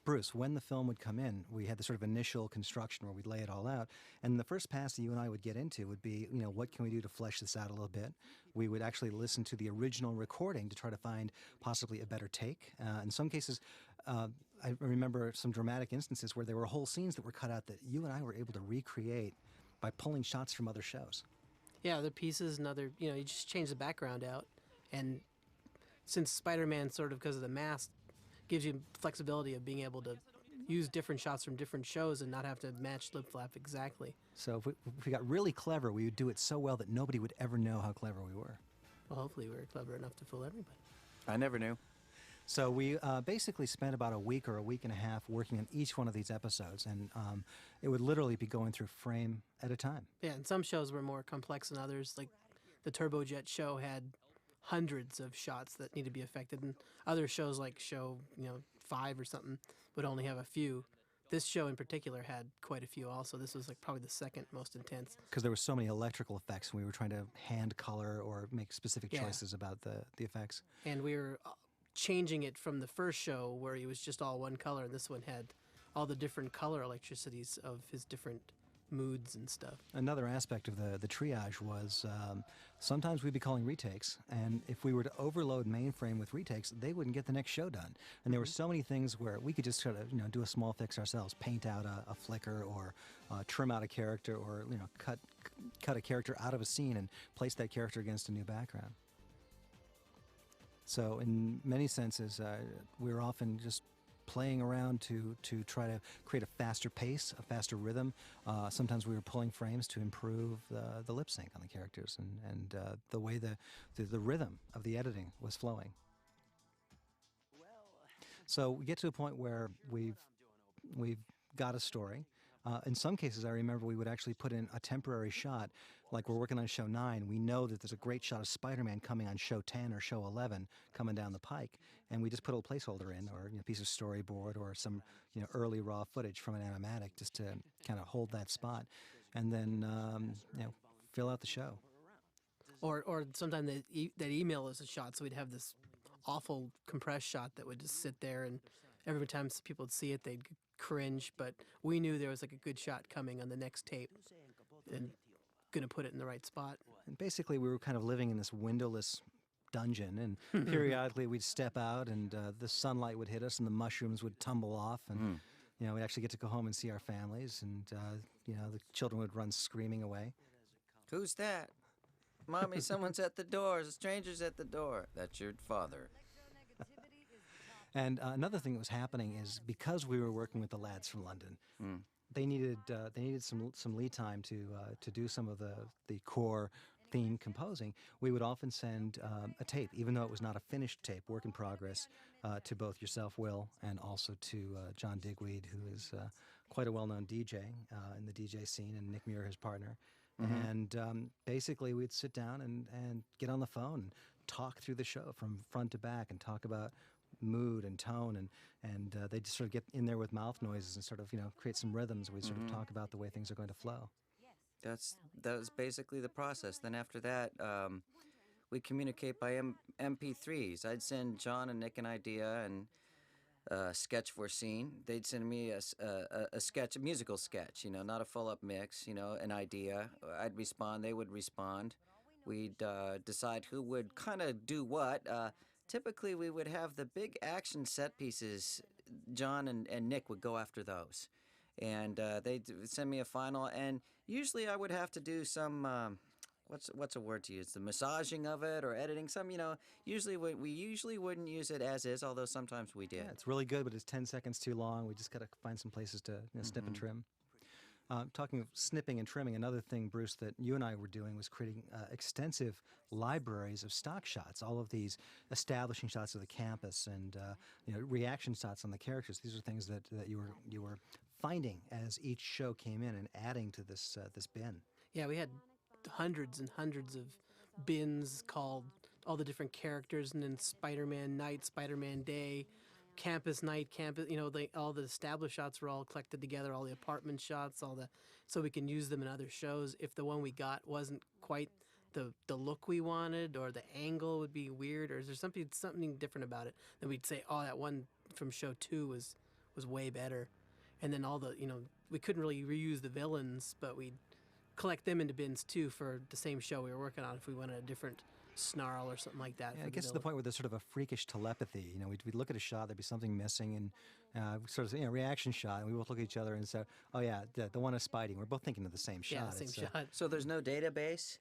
Bruce, when the film would come in, we had the sort of initial construction where we'd lay it all out, and the first pass that you and I would get into would be, what can we do to flesh this out a little bit? We would actually listen to the original recording to try to find possibly a better take. In some cases, I remember some dramatic instances where there were whole scenes that were cut out that you and I were able to recreate by pulling shots from other shows. Yeah, other pieces and other, you just change the background out. And since Spider-Man, sort of because of the mask, gives you flexibility of being able to use different shots from different shows and not have to match lip-flap exactly. So if we got really clever, we would do it so well that nobody would ever know how clever we were. Well, hopefully we were clever enough to fool everybody. I never knew. So we basically spent about a week or a week and a half working on each one of these episodes, and it would literally be going through frame at a time. Yeah, and some shows were more complex than others. Like the Turbojet show had hundreds of shots that need to be affected, and other shows like show 5 or something would only have a few. This show in particular had quite a few also. This was like probably the second most intense. Because there were so many electrical effects, and we were trying to hand color or make specific choices about the effects. And we were changing it from the first show where it was just all one color, and this one had all the different color electricities of his different moods and stuff. Another aspect of the triage was sometimes we'd be calling retakes, and if we were to overload Mainframe with retakes, they wouldn't get the next show done. And there were so many things where we could just sort of do a small fix ourselves, paint out a flicker, or trim out a character, or cut a character out of a scene and place that character against a new background. So in many senses, we were often just playing around to try to create a faster pace, a faster rhythm. Sometimes we were pulling frames to improve the lip sync on the characters and the way the rhythm of the editing was flowing. So we get to a point where we've got a story. In some cases, I remember we would actually put in a temporary shot, like we're working on show 9. We know that there's a great shot of Spider-Man coming on show 10 or show 11 coming down the pike, and we just put a little placeholder in, or a piece of storyboard, or some early raw footage from an animatic, just to kind of hold that spot, and then fill out the show. Or sometimes they'd email us a shot, so we'd have this awful compressed shot that would just sit there, and every time people would see it, they'd cringe, but we knew there was like a good shot coming on the next tape and gonna put it in the right spot. And basically we were kind of living in this windowless dungeon, and periodically we'd step out and the sunlight would hit us and the mushrooms would tumble off, and we'd actually get to go home and see our families, and the children would run screaming away. Who's that? Mommy, someone's at the door. A stranger's at the door. That's your father. And another thing that was happening is, because we were working with the lads from London, they needed some lead time to do some of the core theme composing. We would often send a tape, even though it was not a finished tape, work in progress, to both yourself, Will, and also to John Digweed, who is quite a well-known DJ in the DJ scene, and Nick Muir, his partner. And basically we'd sit down and get on the phone and talk through the show from front to back, and talk about mood and tone, and they just sort of get in there with mouth noises and sort of create some rhythms. We sort of talk about the way things are going to flow. That was basically the process. Then after that, we communicate by MP3s. I'd send John and Nick an idea and a sketch for a scene. They'd send me a sketch, a musical sketch, not a full-up mix, an idea. I'd respond, they would respond. We'd decide who would kind of do what. Typically, we would have the big action set pieces. John and Nick would go after those. And they'd send me a final. And usually I would have to do some, what's a word to use? The massaging of it or editing some, Usually we usually wouldn't use it as is, although sometimes we did. Yeah, it's really good, but it's 10 seconds too long. We just got to find some places to snip and trim. Talking of snipping and trimming, another thing, Bruce, that you and I were doing was creating extensive libraries of stock shots, all of these establishing shots of the campus and reaction shots on the characters. These are things that you were finding as each show came in and adding to this bin. Yeah, we had hundreds and hundreds of bins called all the different characters, and then Spider-Man Night, Spider-Man Day, Campus Night, Campus, all the established shots were all collected together, all the apartment shots, so we can use them in other shows. If the one we got wasn't quite the look we wanted, or the angle would be weird, or is there something different about it, then we'd say, oh, that one from show 2 was way better. And then all the, we couldn't really reuse the villains, but we'd collect them into bins too for the same show we were working on if we wanted a different snarl or something like that. Yeah, it gets to the point where there's sort of a freakish telepathy. We'd look at a shot, there'd be something missing, and sort of reaction shot, and we both look at each other and say, "Oh yeah, the one of Spidey." We're both thinking of the same shot. Yeah, same shot. So there's no database.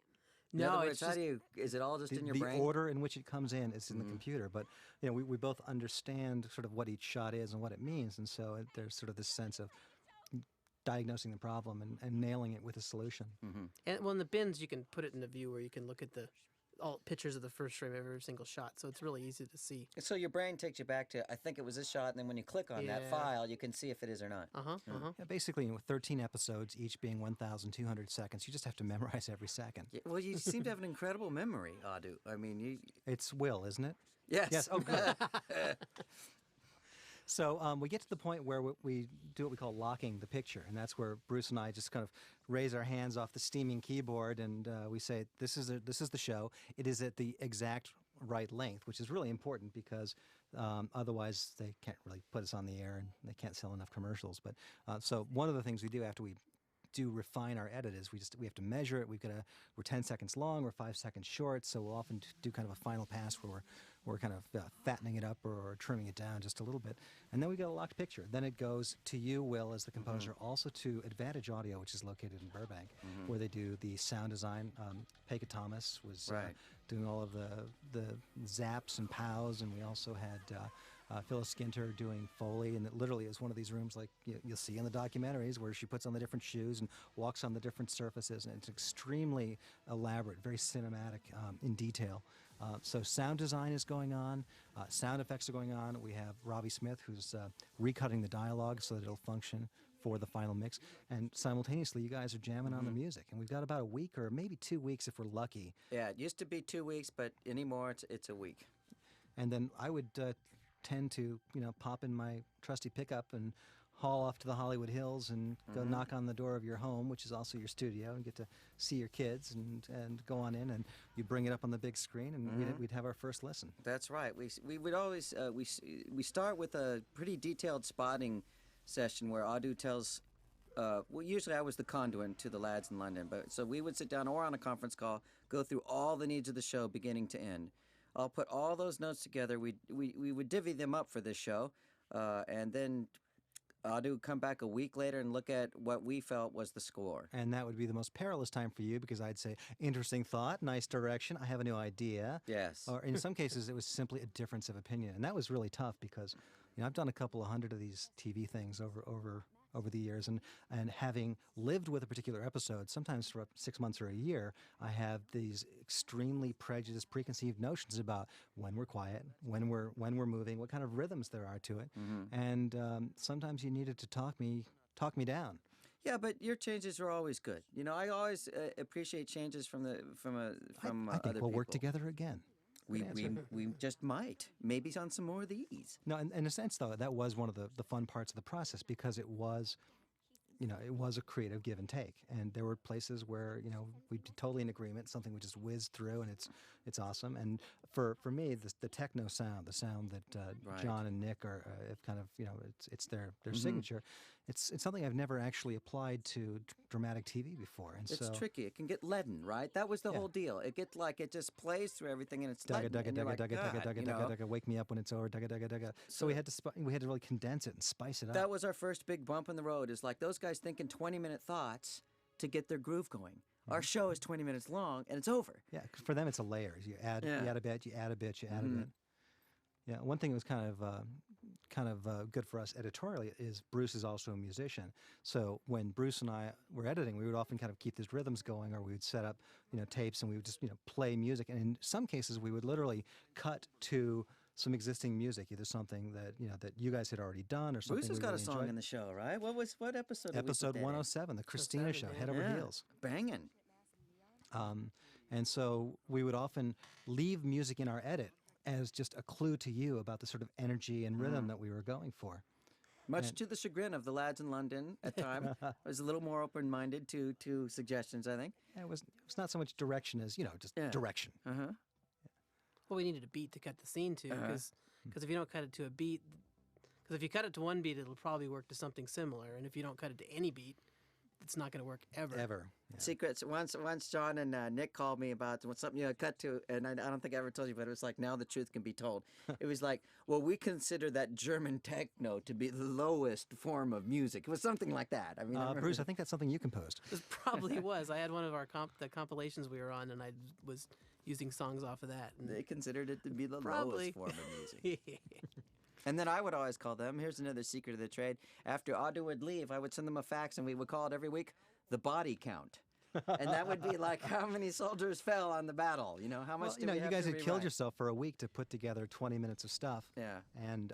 In No, other it's words, just is it all just in your brain? The order in which it comes in is in the computer, but we both understand sort of what each shot is and what it means, and so there's sort of this sense of diagnosing the problem and nailing it with a solution. And in the bins, you can put it in a view where you can look at all pictures of the first frame of every single shot, so it's really easy to see. So your brain takes you back to, I think it was this shot, and then when you click on that file, you can see if it is or not. Yeah, basically, with 13 episodes, each being 1,200 seconds, you just have to memorize every second. Yeah, well, you seem to have an incredible memory, Adu. I mean, It's Will, isn't it? Yes. Yes. Oh, good. So we get to the point where we do what we call locking the picture, and that's where Bruce and I just kind of raise our hands off the steaming keyboard, and we say, this is the show. It is at the exact right length, which is really important because otherwise they can't really put us on the air and they can't sell enough commercials. But so one of the things we do after we do refine our edit is we have to measure it. We're 10 seconds long, we're 5 seconds short, so we'll often do kind of a final pass where we're kind of fattening it up or trimming it down just a little bit. And then we get a locked picture. Then it goes to you, Will, as the composer, also to Advantage Audio, which is located in Burbank, where they do the sound design. Pekka Thomas was doing all of the zaps and pows, and we also had Phyllis Skinter doing Foley, and it literally is one of these rooms like you'll see in the documentaries where she puts on the different shoes and walks on the different surfaces, and it's extremely elaborate, very cinematic in detail. So sound design is going on, sound effects are going on. We have Robbie Smith, who's recutting the dialogue so that it'll function for the final mix, and simultaneously you guys are jamming on the music, and we've got about a week or maybe 2 weeks if we're lucky. Yeah, it used to be 2 weeks, but anymore it's a week. And then I would tend to, pop in my trusty pickup and haul off to the Hollywood Hills and go knock on the door of your home, which is also your studio, and get to see your kids and go on in, and you bring it up on the big screen, and we'd have our first listen. That's right. We would always we start with a pretty detailed spotting session where Adu tells. Well, usually I was the conduit to the lads in London, but so we would sit down or on a conference call, go through all the needs of the show, beginning to end. I'll put all those notes together. We would divvy them up for this show, and then Adu would come back a week later and look at what we felt was the score. And that would be the most perilous time for you, because I'd say, interesting thought, nice direction, I have a new idea. Yes. Or in some cases, it was simply a difference of opinion. And that was really tough because, I've done a couple of hundred of these TV things over the years, and having lived with a particular episode, sometimes for 6 months or a year, I have these extremely prejudiced, preconceived notions about when we're quiet, when we're moving, what kind of rhythms there are to it, and sometimes you needed to talk me down. Yeah, but your changes are always good. I always appreciate changes from I think other people. We'll work together again. We just might. Maybe on some more of these. No, in a sense, though, that was one of the fun parts of the process, because it was, it was a creative give and take. And there were places where, we'd be totally in agreement, something would just whiz through, and it's awesome. And for me, the techno sound, the sound that John and Nick are have kind of, it's their signature. It's something I've never actually applied to dramatic TV before, and it's tricky. It can get leaden, right? That was the whole deal. It gets like it just plays through everything, and it's leaden. Wake me up when it's over. So we had to really condense it and spice it up. That was our first big bump in the road. Is like those guys thinking 20-minute thoughts to get their groove going. Our show is 20 minutes long, and it's over. Yeah, for them it's a layers. You add a bit, you add a bit, you add a bit. Yeah, one thing that was kind of good for us editorially is Bruce is also a musician. So when Bruce and I were editing, we would often kind of keep these rhythms going, or we would set up, tapes, and we would just, play music. And in some cases, we would literally cut to some existing music, either something that that you guys had already done, or something. Bruce has got really a song enjoyed. in the show, right? What episode? Episode 107, the Christina Show, Head Over Heels. Banging. And so we would often leave music in our edit as just a clue to you about the sort of energy and rhythm that we were going for. Much to the chagrin of the lads in London at times. I was a little more open-minded to suggestions, I think. Yeah, it was not so much direction as, just direction. Well, we needed a beat to cut the scene to, because if you don't cut it to a beat, because if you cut it to one beat, it'll probably work to something similar, and if you don't cut it to any beat, it's not going to work ever. Yeah. Secrets. Once John and Nick called me about something you had cut to, and I don't think I ever told you, but it was like, now the truth can be told. It was like, well, we consider that German techno to be the lowest form of music. It was something like that. I mean, Bruce, I think that's something you composed. It probably was. I had one of our the compilations we were on, and I was using songs off of that. And they considered it to be the lowest form of music. And then I would always call them, here's another secret of the trade, after Adu would leave, I would send them a fax, and we would call it every week, the body count. And that would be like how many soldiers fell on the battle, how much you guys had killed yourself for a week to put together 20 minutes of stuff. Yeah. And,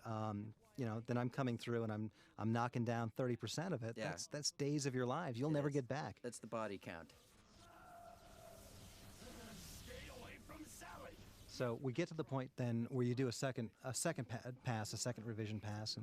then I'm coming through and I'm knocking down 30% of it. Yeah. That's days of your lives. You'll never get back. That's the body count. So we get to the point then where you do a second pass, a second revision pass,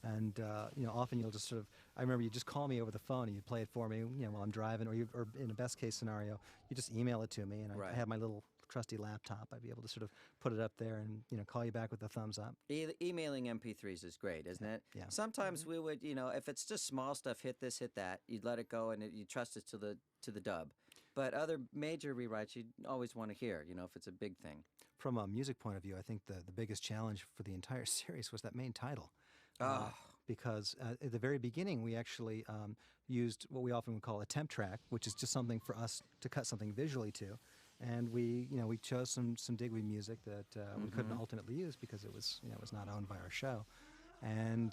and often you'll just sort of, I remember you just call me over the phone and you play it for me, while I'm driving, or in a best case scenario, you just email it to me, and I have my little trusty laptop. I'd be able to sort of put it up there and call you back with a thumbs up. Emailing MP3s is great, isn't it? Yeah. Sometimes we would, if it's just small stuff, hit this, hit that, you'd let it go and you trust it to the dub. But other major rewrites, you'd always want to hear, if it's a big thing. from a music point of view, I think the biggest challenge for the entire series was that main title. Because at the very beginning, we actually used what we often would call a temp track, which is just something for us to cut something visually to. And we chose some Digweed music that we couldn't ultimately use because it was not owned by our show. And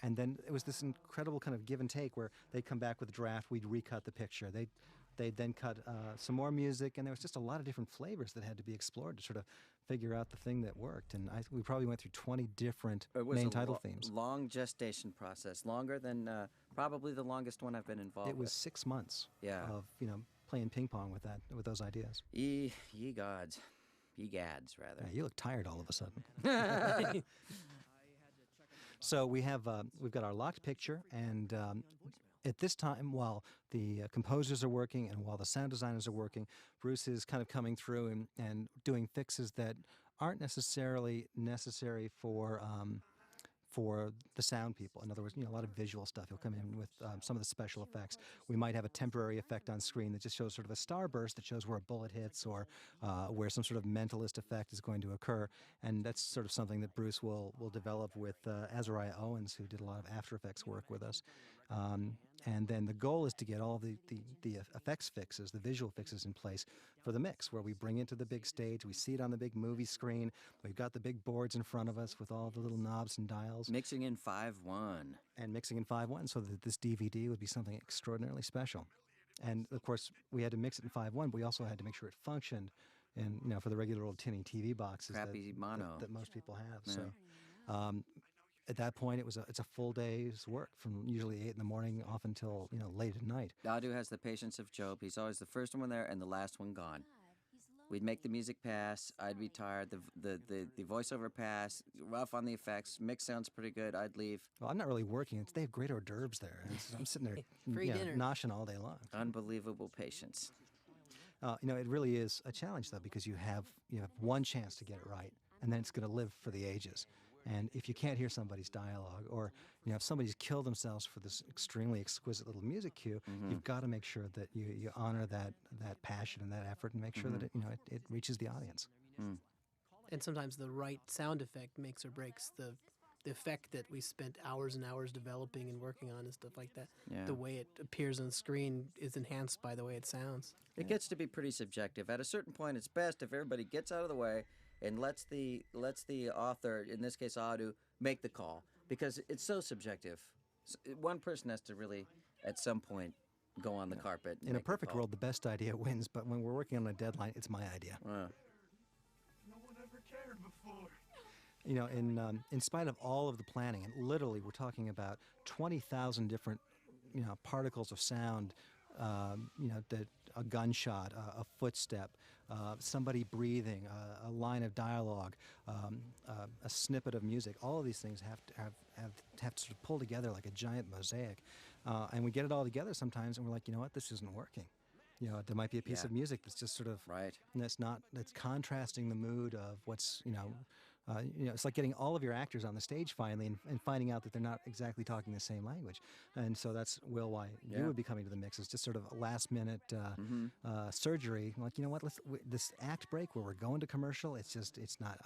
then it was this incredible kind of give and take where they'd come back with a draft, we'd recut the picture. They'd then cut some more music, and there was just a lot of different flavors that had to be explored to sort of figure out the thing that worked. And we probably went through 20 different main title themes. Long gestation process, longer than probably the longest one I've been involved with. It was 6 months of playing ping pong with those ideas. Ye gods. Ye gads, rather. Yeah, you look tired all of a sudden. So we've got our locked picture, and at this time, while the composers are working and while the sound designers are working, Bruce is kind of coming through and doing fixes that aren't necessarily necessary for the sound people. In other words, a lot of visual stuff. He'll come in with some of the special effects. We might have a temporary effect on screen that just shows sort of a starburst that shows where a bullet hits or where some sort of mentalist effect is going to occur. And that's sort of something that Bruce will develop with Azariah Owens, who did a lot of After Effects work with us. And then the goal is to get all the effects fixes, the visual fixes in place for the mix, where we bring it to the big stage, we see it on the big movie screen, we've got the big boards in front of us with all the little knobs and dials. Mixing in 5.1. And mixing in 5.1 so that this DVD would be something extraordinarily special. And, of course, we had to mix it in 5.1, but we also had to make sure it functioned in, for the regular old tinny TV boxes that most people have. Yeah. So at that point, it's a full day's work from usually 8 in the morning off until late at night. Dadu has the patience of Job. He's always the first one there and the last one gone. We'd make the music pass. I'd be tired. The voiceover pass. Rough on the effects. Mix sounds pretty good. I'd leave. Well, I'm not really working. They have great hors d'oeuvres there. I'm sitting there noshing all day long. Unbelievable patience. It really is a challenge though, because you have one chance to get it right, and then it's going to live for the ages. And if you can't hear somebody's dialogue, or if somebody's killed themselves for this extremely exquisite little music cue, you've got to make sure that you honor that passion and that effort, and make sure that it reaches the audience. And sometimes the right sound effect makes or breaks the effect that we spent hours and hours developing and working on and stuff like that. Yeah. The way it appears on the screen is enhanced by the way it sounds. It gets to be pretty subjective. At a certain point, it's best if everybody gets out of the way and lets the author, in this case Adu, make the call, because it's so subjective. One person has to really, at some point, go on the carpet. In a perfect world, the best idea wins, but when we're working on a deadline, it's my idea. No one ever cared before. In spite of all of the planning, and literally we're talking about 20,000 different, particles of sound, a gunshot, a footstep, somebody breathing, a line of dialogue, a snippet of music. All of these things have to sort of pull together like a giant mosaic, and we get it all together sometimes, and we're like, you know what, this isn't working. There might be a piece of music that's just sort of that's contrasting the mood of what's it's like getting all of your actors on the stage finally and finding out that they're not exactly talking the same language. And so that's, Will, why you would be coming to the mix. It's just sort of a last-minute surgery. Like, what, this act break where we're going to commercial, it's not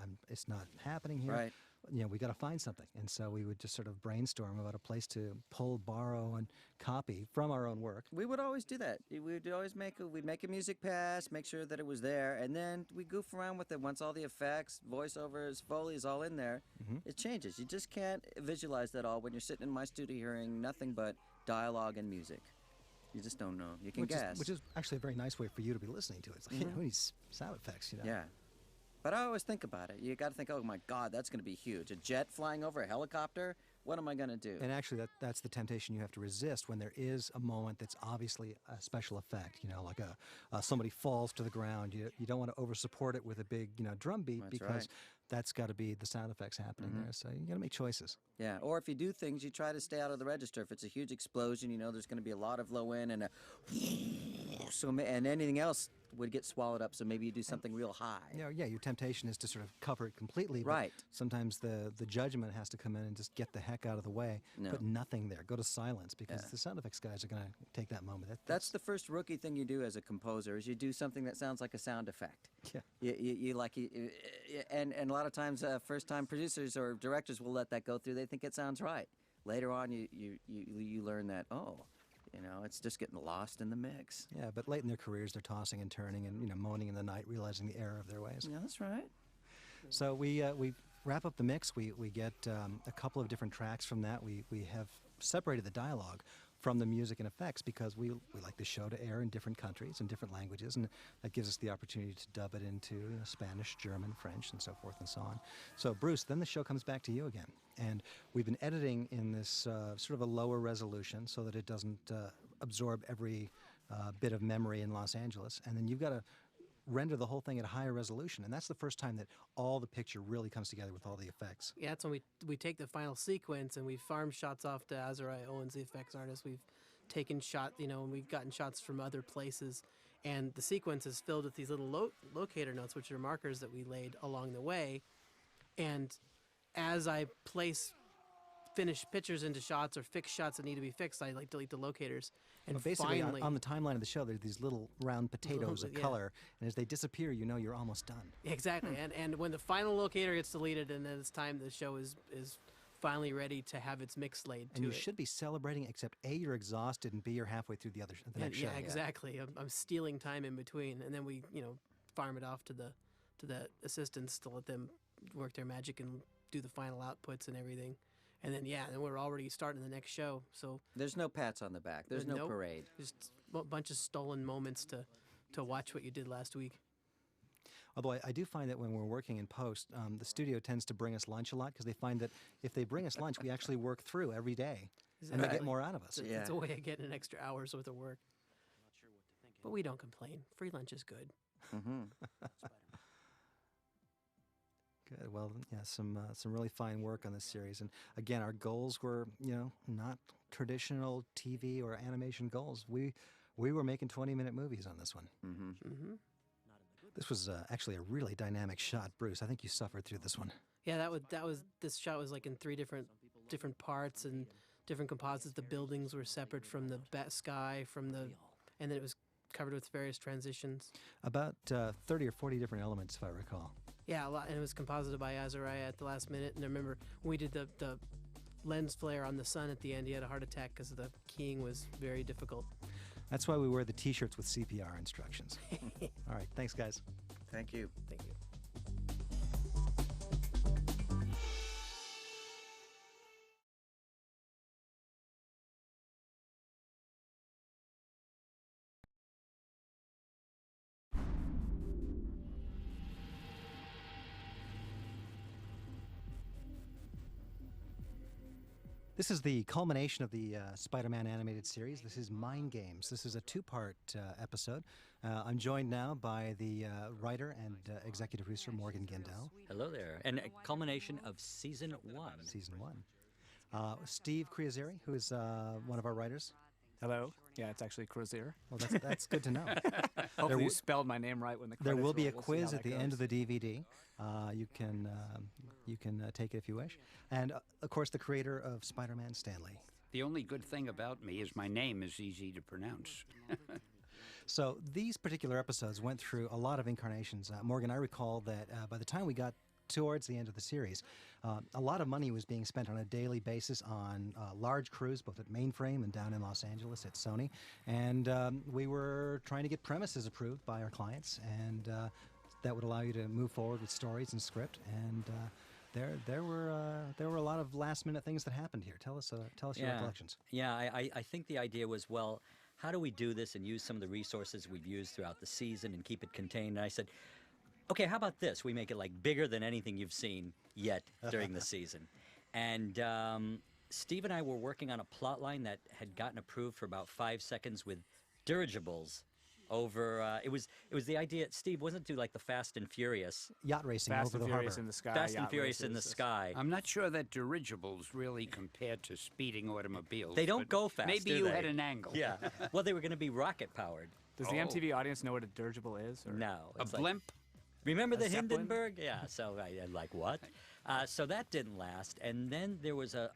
happening here. Right. We got to find something. And so we would just sort of brainstorm about a place to pull, borrow, and copy from our own work. We would always do that. We'd always make a music pass, make sure that it was there, and then we goof around with it. Once all the effects, voiceovers, Foley is all in there, it changes. You just can't visualize that all when you're sitting in my studio hearing nothing but dialogue and music. You just don't know. You can guess. Which is actually a very nice way for you to be listening to it. It's like, who needs sound effects, Yeah. But I always think about it. You got to think, oh my God, that's going to be huge. A jet flying over a helicopter? What am I going to do? And actually, that's the temptation you have to resist when there is a moment that's obviously a special effect. Like somebody falls to the ground. You don't want to over support it with a big drum beat, because that's got to be the sound effects happening there. So you got to make choices. Yeah. Or if you do things, you try to stay out of the register. If it's a huge explosion, there's going to be a lot of low end and a and anything else would get swallowed up. So maybe you do something real high. Yeah, your temptation is to sort of cover it completely. But Right. sometimes the judgment has to come in and just get the heck out of the way. No. Put nothing there. Go to silence because the sound effects guys are going to take that moment. That's the first rookie thing you do as a composer is you do something that sounds like a sound effect. Yeah. And a lot of times first-time producers or directors will let that go through. They think it sounds right. Later on, you learn that, it's just getting lost in the mix. Yeah, but late in their careers, they're tossing and turning and moaning in the night, realizing the error of their ways. Yeah, that's right. So we wrap up the mix. We get a couple of different tracks from that. We have separated the dialogue from the music and effects because we like the show to air in different countries and different languages, and that gives us the opportunity to dub it into Spanish, German, French, and so forth and so on. So Bruce, then the show comes back to you again, and we've been editing in this sort of a lower resolution so that it doesn't absorb every bit of memory in Los Angeles, and then you've got to render the whole thing at a higher resolution, and that's the first time that all the picture really comes together with all the effects. Yeah, that's when we take the final sequence and we farm shots off to Azariah Owens, the effects artist. We've taken and we've gotten shots from other places, and the sequence is filled with these little locator notes, which are markers that we laid along the way. And as I place finished pictures into shots or fix shots that need to be fixed, I delete the locators. And well, basically, finally, on the timeline of the show, there's these little round potatoes of color, and as they disappear, you're almost done. Exactly, and when the final locator gets deleted, and then it's time the show is finally ready to have its mix laid to it. And you should be celebrating, except A, you're exhausted, and B, you're halfway through the next show. Yeah, exactly. I'm stealing time in between, and then we farm it off to the assistants to let them work their magic and do the final outputs and everything. And then, then we're already starting the next show. So there's no pats on the back. There's no parade. Just a bunch of stolen moments to watch what you did last week. Although I do find that when we're working in post, the studio tends to bring us lunch a lot because they find that if they bring us lunch, we actually work through every day, and they get more out of us. It's a way of getting an extra hour's worth of work. But we don't complain. Free lunch is good. Mm-hmm. Good. Well, yeah, some really fine work on this series, and again, our goals were, not traditional TV or animation goals. We were making 20-minute movies on this one. Mm-hmm. Mm-hmm. This was actually a really dynamic shot, Bruce. I think you suffered through this one. Yeah, this shot was like in three different parts and different composites. The buildings were separate from the sky, and then it was covered with various transitions. About 30 or 40 different elements, if I recall. Yeah, a lot, and it was composited by Azariah at the last minute. And I remember when we did the lens flare on the sun at the end, he had a heart attack because the keying was very difficult. That's why we wear the T-shirts with CPR instructions. All right, thanks, guys. Thank you. Thank you. This is the culmination of the Spider-Man animated series. This is Mind Games. This is a two-part episode. I'm joined now by the writer and executive producer, Morgan Gindel. Hello there. And a culmination of Season 1. Season 1. Steve Criazeri, who is one of our writers. Hello. Yeah, it's actually Crozier. Well, that's good to know. Hopefully you spelled my name right when the credits There will be a roll. quiz at the end of the DVD. You can take it if you wish. And, of course, the creator of Spider-Man, Stan Lee. The only good thing about me is my name is easy to pronounce. So these particular episodes went through a lot of incarnations. Morgan, I recall that by the time we got towards the end of the series, a lot of money was being spent on a daily basis on large crews, both at Mainframe and down in Los Angeles at Sony. And we were trying to get premises approved by our clients, and that would allow you to move forward with stories and script. And there were a lot of last-minute things that happened here. Tell us your recollections. Yeah, I think the idea was, well, how do we do this and use some of the resources we've used throughout the season and keep it contained? And I said, okay, how about this? We make it like bigger than anything you've seen yet during the season. And Steve and I were working on a plot line that had gotten approved for about 5 seconds with dirigibles over, it was the idea, Steve, wasn't it like the Fast and Furious? Yacht racing Fast over and the Furious harbor. in the sky. Fast and yacht Furious in the races. sky. I'm not sure that dirigibles really compare to speeding automobiles. They don't but go fast, Maybe do you they? had an angle. Yeah. Well, they were going to be rocket powered. Does the MTV audience know what a dirigible is? Or? No. A blimp? Remember the Zeppelin? Hindenburg? Yeah, so I'm like, what? So that didn't last. And then there was a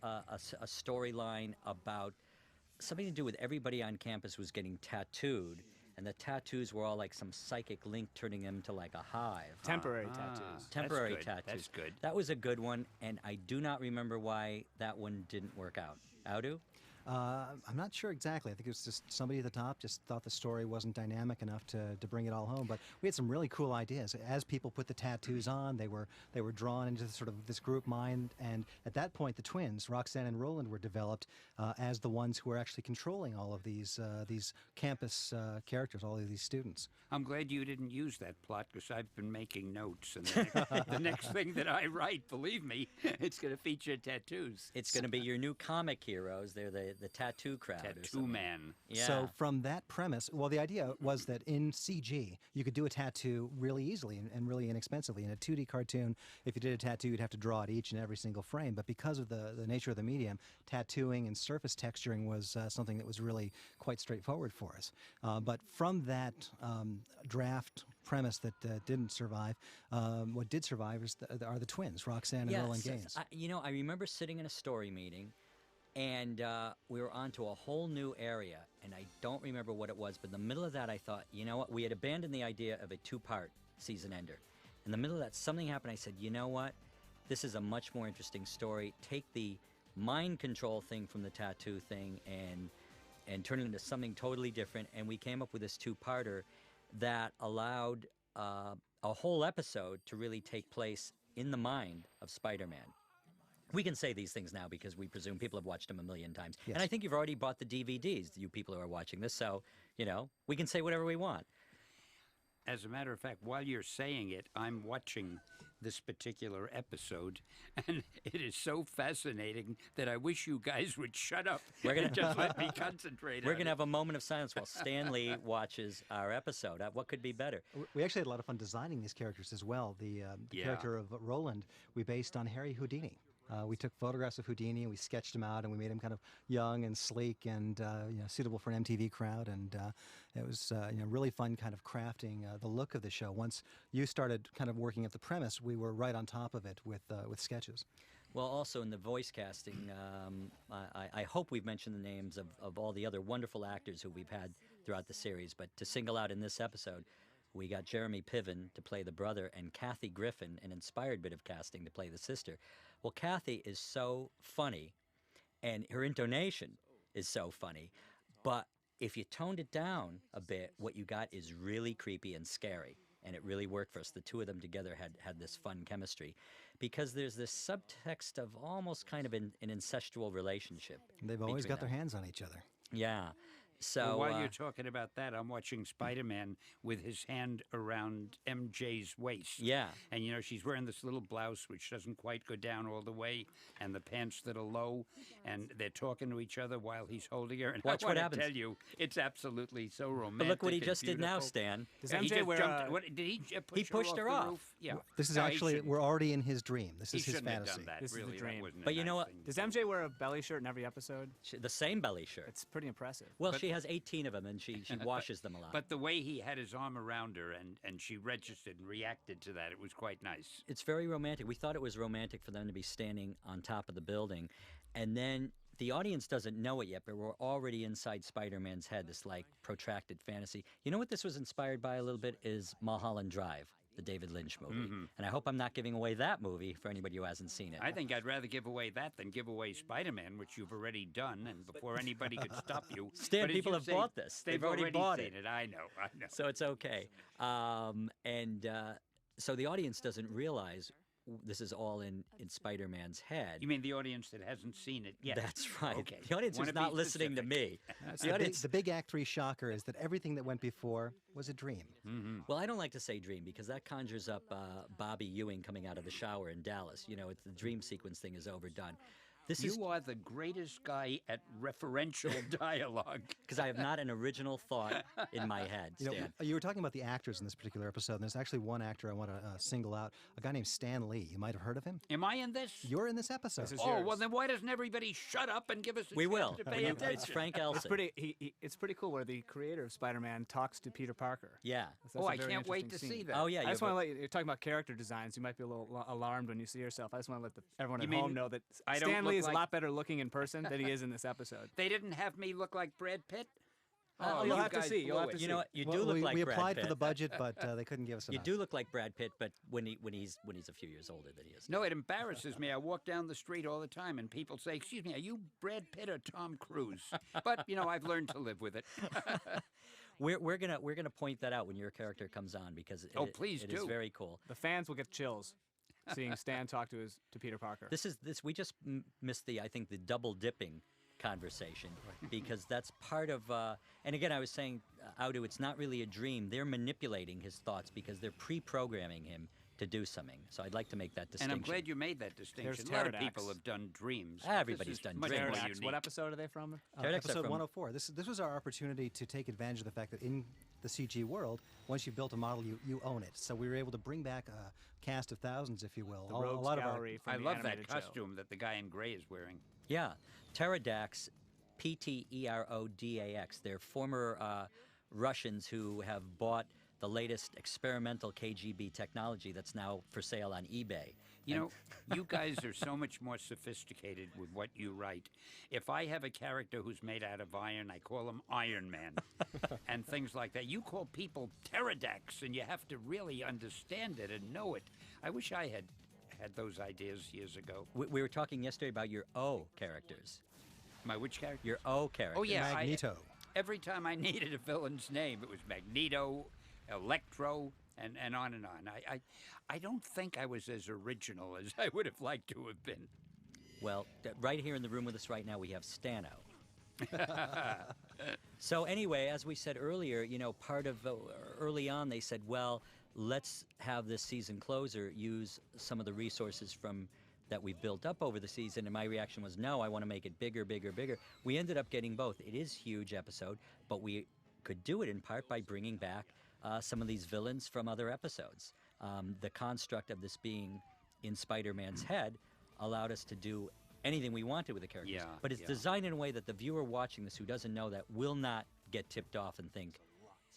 storyline about something to do with everybody on campus was getting tattooed. And the tattoos were all like some psychic link turning them to like a hive. Temporary tattoos. Temporary That's good. tattoos. That's good. That was a good one, and I do not remember why that one didn't work out. Audu? I'm not sure exactly. I think it was just somebody at the top just thought the story wasn't dynamic enough to bring it all home. But we had some really cool ideas. As people put the tattoos on, they were drawn into sort of this group mind. And at that point, the twins, Roxanne and Roland, were developed as the ones who were actually controlling all of these campus characters, all of these students. I'm glad you didn't use that plot because I've been making notes. And the next thing that I write, believe me, it's going to feature tattoos. It's going to be your new comic heroes. They're the tattoo crowd. Tattoo man. Yeah. So from that premise, well, the idea was that in CG, you could do a tattoo really easily and really inexpensively. In a 2D cartoon, if you did a tattoo, you'd have to draw it each and every single frame. But because of the nature of the medium, tattooing and surface texturing was something that was really quite straightforward for us. But from that draft premise that didn't survive, what did survive are the twins, Roxanne and Roland Gaines. I remember sitting in a story meeting, and we were onto a whole new area, and I don't remember what it was, but in the middle of that I thought, you know what, we had abandoned the idea of a two-part season ender. In the middle of that, something happened. I said, you know what, this is a much more interesting story. Take the mind control thing from the tattoo thing and turn it into something totally different, and we came up with this two-parter that allowed a whole episode to really take place in the mind of Spider-Man. We can say these things now because we presume people have watched them a million times. Yes. And I think you've already bought the DVDs, you people who are watching this, so, we can say whatever we want. As a matter of fact, while you're saying it, I'm watching this particular episode, and it is so fascinating that I wish you guys would shut up and just let me concentrate. We're going to have a moment of silence while Stan Lee watches our episode. What could be better? We actually had a lot of fun designing these characters as well. The character of Roland we based on Harry Houdini. We took photographs of Houdini and we sketched him out, and we made him kind of young and sleek and suitable for an MTV crowd. And it was really fun kind of crafting the look of the show. Once you started kind of working at the premise, we were right on top of it with sketches. Well, also in the voice casting, I hope we've mentioned the names of all the other wonderful actors who we've had throughout the series. But to single out in this episode, we got Jeremy Piven to play the brother and Kathy Griffin, an inspired bit of casting, to play the sister. Well, Kathy is so funny, and her intonation is so funny, but if you toned it down a bit, what you got is really creepy and scary, and it really worked for us. The two of them together had this fun chemistry, because there's this subtext of almost kind of an incestual relationship. They've always got their hands on each other. Yeah. So well, while you're talking about that, I'm watching Spider-Man with his hand around MJ's waist. Yeah. And, she's wearing this little blouse which doesn't quite go down all the way, and the pants that are low, and they're talking to each other while he's holding her. And Watch I what want happens. to tell you, it's absolutely so romantic. But look what he and just did now, beautiful. Stan. Does He MJ just wear jumped, did he push He pushed her the off. roof? Yeah. This is No, he actually, shouldn't. we're already in his dream. This He is his shouldn't have fantasy. done that. This is the Really, dream. that wasn't a But you know nice what? thing. Does MJ wear a belly shirt in every episode? The same belly shirt. It's pretty impressive. Well, she has 18 of them, and she washes them a lot. But the way he had his arm around her and she registered and reacted to that, it was quite nice. It's very romantic. We thought it was romantic for them to be standing on top of the building. And then the audience doesn't know it yet, but we're already inside Spider-Man's head, this like protracted fantasy. You know what this was inspired by a little bit is Mulholland Drive, the David Lynch movie. Mm-hmm. And I hope I'm not giving away that movie for anybody who hasn't seen it. I think I'd rather give away that than give away Spider-Man, which you've already done, and before anybody could stop you. Stan, But as people you have say, bought this. They've already bought seen it. I know. So it's okay. So the audience doesn't realize this is all in Spider-Man's head. You mean the audience that hasn't seen it yet? That's right. Okay. The audience Wanna is be not listening to me. The big Act 3 shocker is that everything that went before was a dream. Mm-hmm. Well, I don't like to say dream because that conjures up Bobby Ewing coming out of the shower in Dallas. The dream sequence thing is overdone. You are the greatest guy at referential dialogue. Because I have not an original thought in my head, Stan. You were talking about the actors in this particular episode, and there's actually one actor I want to single out, a guy named Stan Lee. You might have heard of him. Am I in this? You're in this episode. Well, then why doesn't everybody shut up and give us a We chance will. to pay attention? It's Frank Elson. It's pretty cool where the creator of Spider-Man talks to Peter Parker. Yeah. That's I can't wait to see that. Oh, yeah. I just want to let you, you're talking about character designs. You might be a little alarmed when you see yourself. I just want to let everyone at home know that Stan Lee is a lot better looking in person than he is in this episode. They didn't have me look like Brad Pitt? You'll have to see. You'll have to see. You know what? You do look like Brad Pitt. We applied for the budget, but they couldn't give us enough. You do look like Brad Pitt, but when he's a few years older than he is. No, it embarrasses me. I walk down the street all the time, and people say, "Excuse me, are you Brad Pitt or Tom Cruise?" But I've learned to live with it. We're gonna point that out when your character comes on because please it do. is very cool. The fans will get chills seeing Stan talk to Peter Parker. We just missed the double dipping conversation because that's part of and again I was saying Audu, it's not really a dream. They're manipulating his thoughts because they're pre-programming him to do something. So I'd like to make that distinction. And I'm glad you made that distinction. A lot of people have done dreams. Everybody's done dreams. What episode are they from? Episode 104. This was our opportunity to take advantage of the fact that in the CG world, once you built a model, you own it. So we were able to bring back a cast of thousands, if you will. The Rogues Gallery from I the love that animated costume show. that the guy in gray is wearing. Yeah. Pterodax, Pterodax. They're former Russians who have bought the latest experimental KGB technology that's now for sale on eBay. You guys are so much more sophisticated with what you write. If I have a character who's made out of iron, I call him Iron Man and things like that. You call people pterodax, and you have to really understand it and know it. I wish I had those ideas years ago. We were talking yesterday about your O characters. My which character? Your O character. Oh, yeah. Magneto. Every time I needed a villain's name, it was Magneto, Electro, and on and on. I don't think I was as original as I would have liked to have been. Well, right here in the room with us right now, we have Stano. So anyway, as we said earlier, part of early on they said, well, let's have this season closer use some of the resources that we've built up over the season, and my reaction was, no, I want to make it bigger, bigger, bigger. We ended up getting both. It is a huge episode, but we could do it in part by bringing back some of these villains from other episodes. The construct of this being in Spider-Man's head allowed us to do anything we wanted with the characters. Yeah, but it's designed in a way that the viewer watching this who doesn't know that will not get tipped off and think,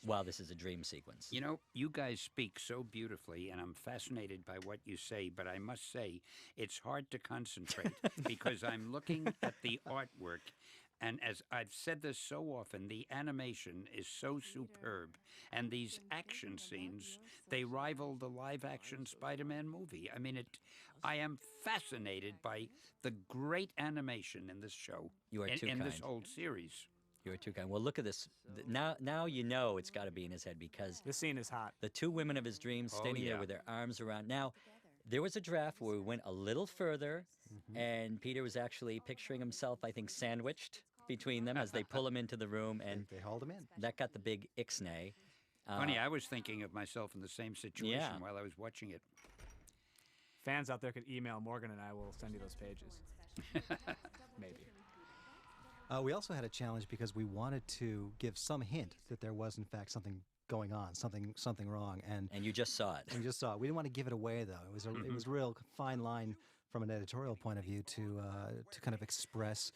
wow, this is a dream sequence. You guys speak so beautifully, and I'm fascinated by what you say, but I must say, it's hard to concentrate because I'm looking at the artwork, and as I've said this so often, the animation is so superb, and these action scenes, they rival the live-action Spider-Man movie. I mean, I am fascinated by the great animation in this show. You are too in kind. this whole series. You're too kind. Well, look at this. Now you know it's got to be in his head because this scene is hot. The two women of his dreams standing there with their arms around. Now, there was a draft where we went a little further, and Peter was actually picturing himself, I think, sandwiched between them as they pull him into the room, and they hauled him in. That got the big ixnay. Funny, I was thinking of myself in the same situation while I was watching it. Fans out there could email Morgan, and I will send you those pages. Maybe. We also had a challenge because we wanted to give some hint that there was, in fact, something going on, something wrong, and you just saw it. And you just saw it. We didn't want to give it away, though. It was a real fine line from an editorial point of view to kind of express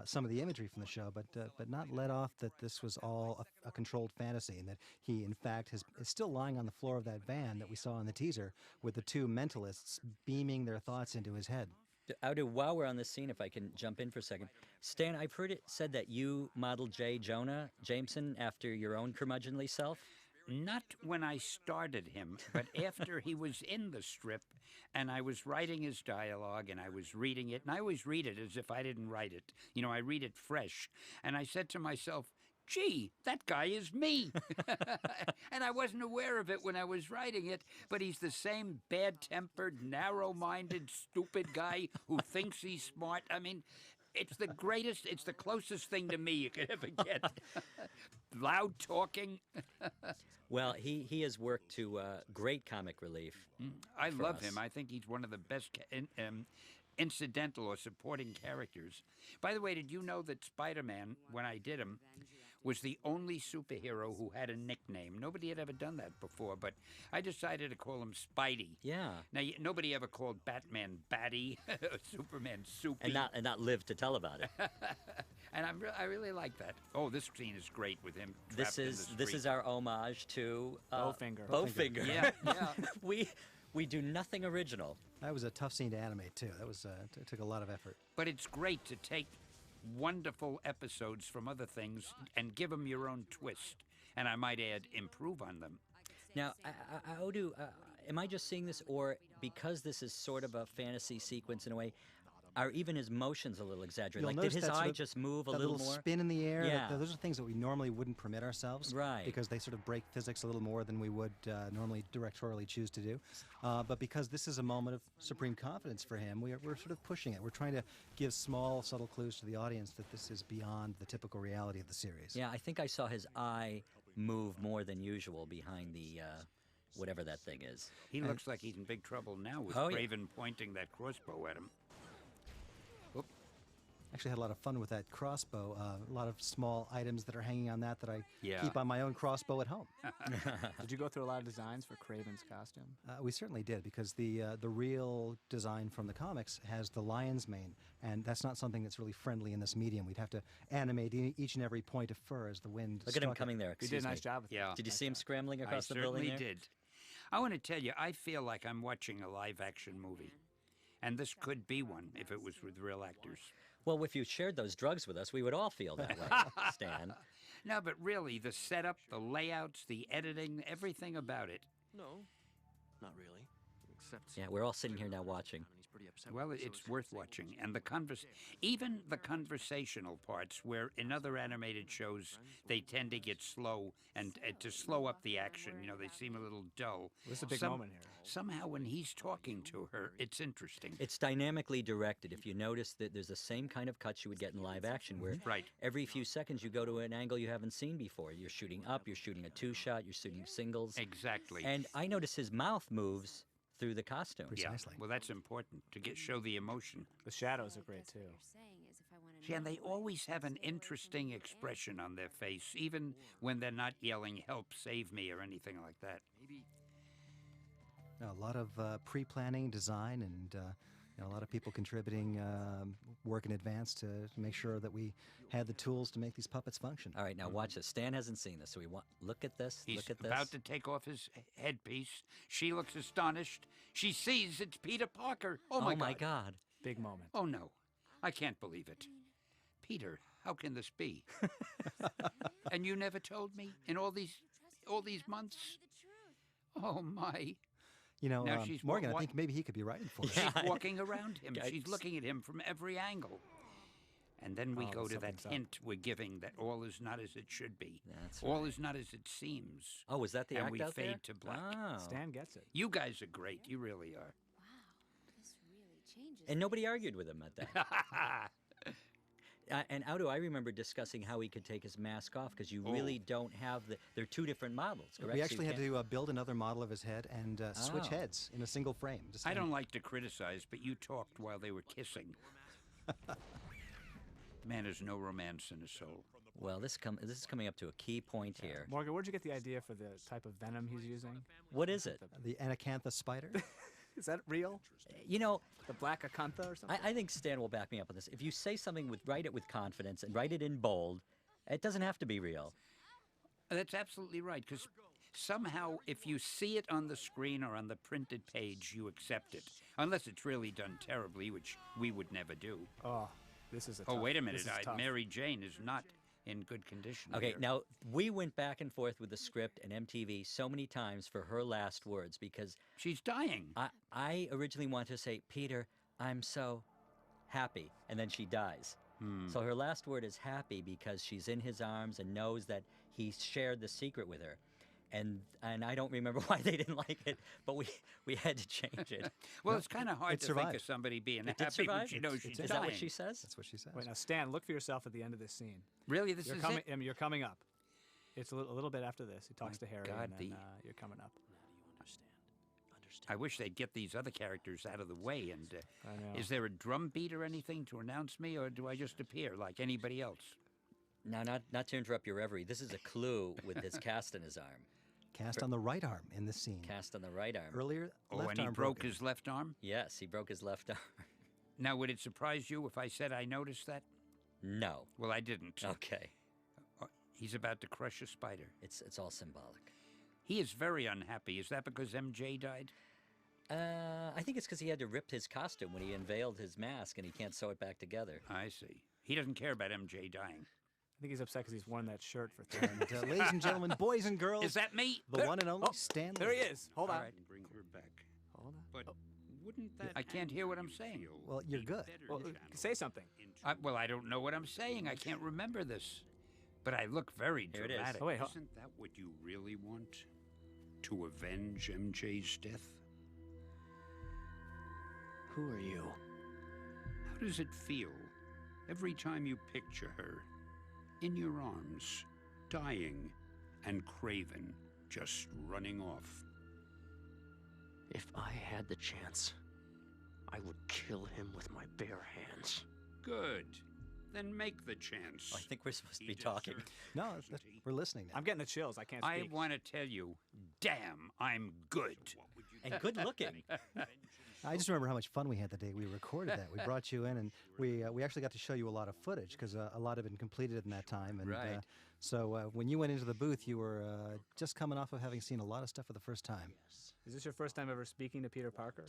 some of the imagery from the show, but not let off that this was all a controlled fantasy, and that he, in fact, is still lying on the floor of that van that we saw in the teaser with the two mentalists beaming their thoughts into his head. Audu, while we're on this scene, if I can jump in for a second. Stan, I've heard it said that you modeled J. Jonah Jameson after your own curmudgeonly self? Not when I started him, but after he was in the strip, and I was writing his dialogue, and I was reading it, and I always read it as if I didn't write it. I read it fresh. And I said to myself, gee, that guy is me. And I wasn't aware of it when I was writing it, but he's the same bad-tempered, narrow-minded, stupid guy who thinks he's smart. I mean, it's the greatest, it's the closest thing to me you could ever get. Loud talking. Well, he has worked to great comic relief. I love him. I think he's one of the best incidental or supporting characters. By the way, did you know that Spider-Man, when I did him, was the only superhero who had a nickname? Nobody had ever done that before, but I decided to call him Spidey. Yeah. Now, nobody ever called Batman Batty, or Superman Soupy. And not live to tell about it. And I really like that. Oh, this scene is great with him trapped in the street. This is our homage to Bowfinger. Bowfinger. Yeah, yeah. we do nothing original. That was a tough scene to animate too. That was it took a lot of effort. But it's great to take wonderful episodes from other things and give them your own twist. And I might add, improve on them. Now, Odu, am I just seeing this, or because this is sort of a fantasy sequence in a way, are even his motions a little exaggerated? You'll Like, did notice his that eye sort of- just move a that little little more? spin in the air. Yeah. Those are things that we normally wouldn't permit ourselves. Right. Because they sort of break physics a little more than we would normally directorially choose to do. But because this is a moment of supreme confidence for him, we're sort of pushing it. We're trying to give small, subtle clues to the audience that this is beyond the typical reality of the series. Yeah, I think I saw his eye move more than usual behind the whatever that thing is. He looks like he's in big trouble now with Oh, yeah. Craven pointing that crossbow at him. Actually had a lot of fun with that crossbow. A lot of small items that are hanging on that I Yeah. keep on my own crossbow at home. Did you go through a lot of designs for Craven's costume? We certainly did, because the real design from the comics has the lion's mane, and that's not something that's really friendly in this medium. We'd have to animate each and every point of fur as the wind Look at him struck it. coming there. You did a Excuse nice me. job with Yeah. Did you see him scrambling across I the building certainly there? did. I want to tell you, I feel like I'm watching a live-action movie. And this could be one if it was with real actors. Well, if you shared those drugs with us, we would all feel that way, Stan. No, but really, the setup, the layouts, the editing, everything about it. No, not really. Except Yeah, we're all sitting here now watching. he's pretty upset. Well, with me, so it's worth watching. And the even the conversational parts, where in other animated shows they tend to get slow and to slow up the action. You know, they seem a little dull. This is a big moment here. Somehow, when he's talking to her, it's interesting. It's dynamically directed. If you notice that there's the same kind of cuts you would get in live action, where Right. every few seconds you go to an angle you haven't seen before. You're shooting up, you're shooting a two-shot, you're shooting singles. Exactly. And I notice his mouth moves through the costume. Precisely. Yeah. Well, that's important to show the emotion. The shadows are great too. See, and they always have an interesting expression on their face, even when they're not yelling, "Help, save me," or anything like that. A lot of pre-planning, design, and a lot of people contributing work in advance to make sure that we had the tools to make these puppets function. All right, now watch this. Stan hasn't seen this, so look at this. He's Look at this. about to take off his headpiece. She looks astonished. She sees it's Peter Parker. Oh my God. Big moment. Oh no, I can't believe it. Peter, how can this be? And you never told me in all these months? Oh my. You know, Now she's Morgan, wa- I think maybe he could be writing for us. She's walking around him. Yeah, She's looking at him from every angle. And then we go to that something's up. hint we're giving that all is not as it should be. That's All is not as it seems. Oh, was that the and act we out fade there? to black. Oh. Stan gets it. You guys are great. You really are. And nobody argued with him at that. And Audu, I remember discussing how he could take his mask off, because you really don't have they're two different models, correct? We So actually you had to build another model of his head and switch Oh. heads in a single frame. I don't like to criticize, but you talked while they were kissing. Man has no romance in his soul. Well, this is coming up to a key point here. Morgan, where'd you get the idea for the type of venom he's using? What is it? The Anacantha spider? Is that real? You know, The black acantha or something? I think Stan will back me up on this. If you say something write it with confidence and write it in bold, it doesn't have to be real. That's absolutely right, because somehow if you see it on the screen or on the printed page, you accept it. Unless it's really done terribly, which we would never do. Oh, this is a Oh, tough- wait a this minute. is tough. Mary Jane is not in good condition. Okay, here. now we went back and forth with the script and MTV so many times for her last words, because she's dying. I originally wanted to say, Peter, I'm so happy, and then she dies. So her last word is happy, because she's in his arms and knows that he shared the secret with her. And I don't remember why they didn't like it, but we had to change it. Well, it's kind of hard to think of somebody being It did happy when survive? she knows she's Is dying. that what she says? That's what she says. Wait, now Stan, look for yourself at the end of this scene. Really, this you're is coming. it? I mean, you're coming up. It's a little bit after this. He talks to Harry, God, and then you're coming up. I wish they'd get these other characters out of the way. And I know. is there a drum beat or anything to announce me, or do I just appear like anybody else? Now, not to interrupt your reverie, this is a clue with this cast on his arm. Cast on the right arm in this scene. Cast on the right arm. Earlier, Oh, left and he arm broke broken. his left arm? Yes, he broke his left arm. Now, would it surprise you if I said I noticed that? No. Well, I didn't. Okay. He's about to crush a spider. It's all symbolic. He is very unhappy. Is that because MJ died? I think it's because he had to rip his costume when he unveiled his mask and he can't sew it back together. I see. He doesn't care about MJ dying. I think he's upset because he's worn that shirt for 3 minutes. Ladies and gentlemen, boys and girls. Is that me? The one and only Stan There he Lee. is. Hold on. All right, bring her back. Hold on. But wouldn't that... I can't hear what I'm saying. Well, you're good. Well, say something. Well, I don't know what I'm saying. I can't remember this. But I look very Here it is. dramatic. Oh, wait, Isn't that what you really want? To avenge MJ's death? Who are you? How does it feel every time you picture her in your arms, dying, and Craven just running off? If I had the chance, I would kill him with my bare hands. Good. Then make the chance. I think we're supposed to be talking. No, we're listening now. I'm getting the chills. I can't I speak. want to tell you, damn, I'm good. And good looking. I just remember how much fun we had the day we recorded that. We brought you in, and we actually got to show you a lot of footage because a lot had been completed in that time. And Right. So when you went into the booth, you were just coming off of having seen a lot of stuff for the first time. Is this your first time ever speaking to Peter Parker?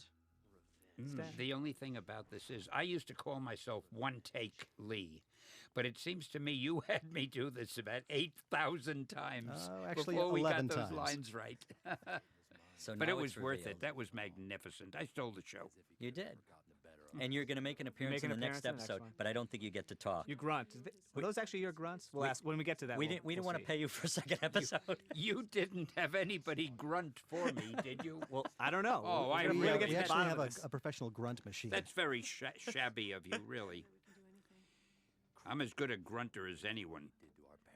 Stan? The only thing about this is I used to call myself One Take Lee, but it seems to me you had me do this about 8,000 times actually, before we got 11 those times. lines right. So But now it it's was worth revealed. it. That was magnificent. I stole the show. You did. And you're going to make an appearance make an in the next appearance in the next episode, one. but I don't think you get to talk. You grunt. Are those actually your grunts? We'll ask when we get to that. We we'll- didn't we'll want to see. pay you for a second episode. You didn't have anybody grunt for me, did you? Well, I don't know. Oh, We're I gonna We, really really get to we the actually bottom have of this. a professional grunt machine. That's very shabby of you, really. I'm as good a grunter as anyone,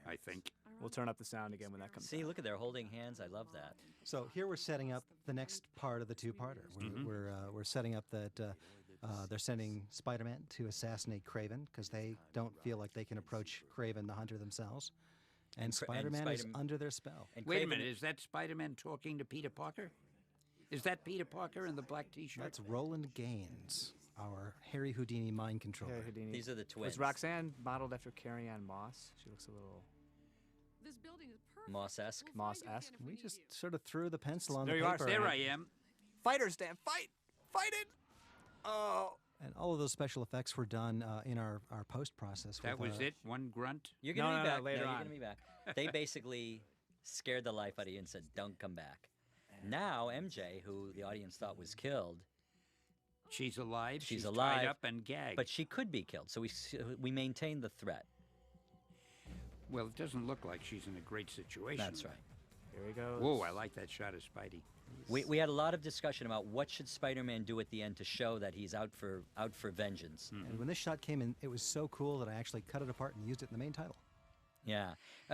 I think. We'll turn up the sound again when that comes. See, look at they're holding hands. I love that. So here we're setting up the next part of the two-parter. We're setting up that they're sending Spider-Man to assassinate Craven because they don't feel like they can approach Craven the Hunter themselves, and Spider-Man is under their spell. And Wait a Kraven- minute, is that Spider-Man talking to Peter Parker? Is that Peter Parker in the black T-shirt? That's Roland Gaines, our Harry Houdini mind controller. Harry Houdini. These are the twins. Was Roxanne modeled after Carrie-Anne Moss? She looks a little This building is perfect. Moss-esque. Moss-esque. We just sort of threw the pencil on There the you are, paper. There and- I am. Fighter, Stan! Fight! Fight it! Oh. And all of those special effects were done in our post process. That with, was it? One grunt? You're going to No, be no, back. later You're on. going to be back. They basically scared the life out of you and said, don't come back. Now, MJ, who the audience thought was killed, She's alive. She's She's alive, tied up and gagged. but she could be killed. So we maintain the threat. Well, it doesn't look like she's in a great situation. That's right. Here he goes. Whoa, I like that shot of Spidey. We had a lot of discussion about what should Spider-Man do at the end to show that he's out for vengeance. And when this shot came in, it was so cool that I actually cut it apart and used it in the main title. Yeah,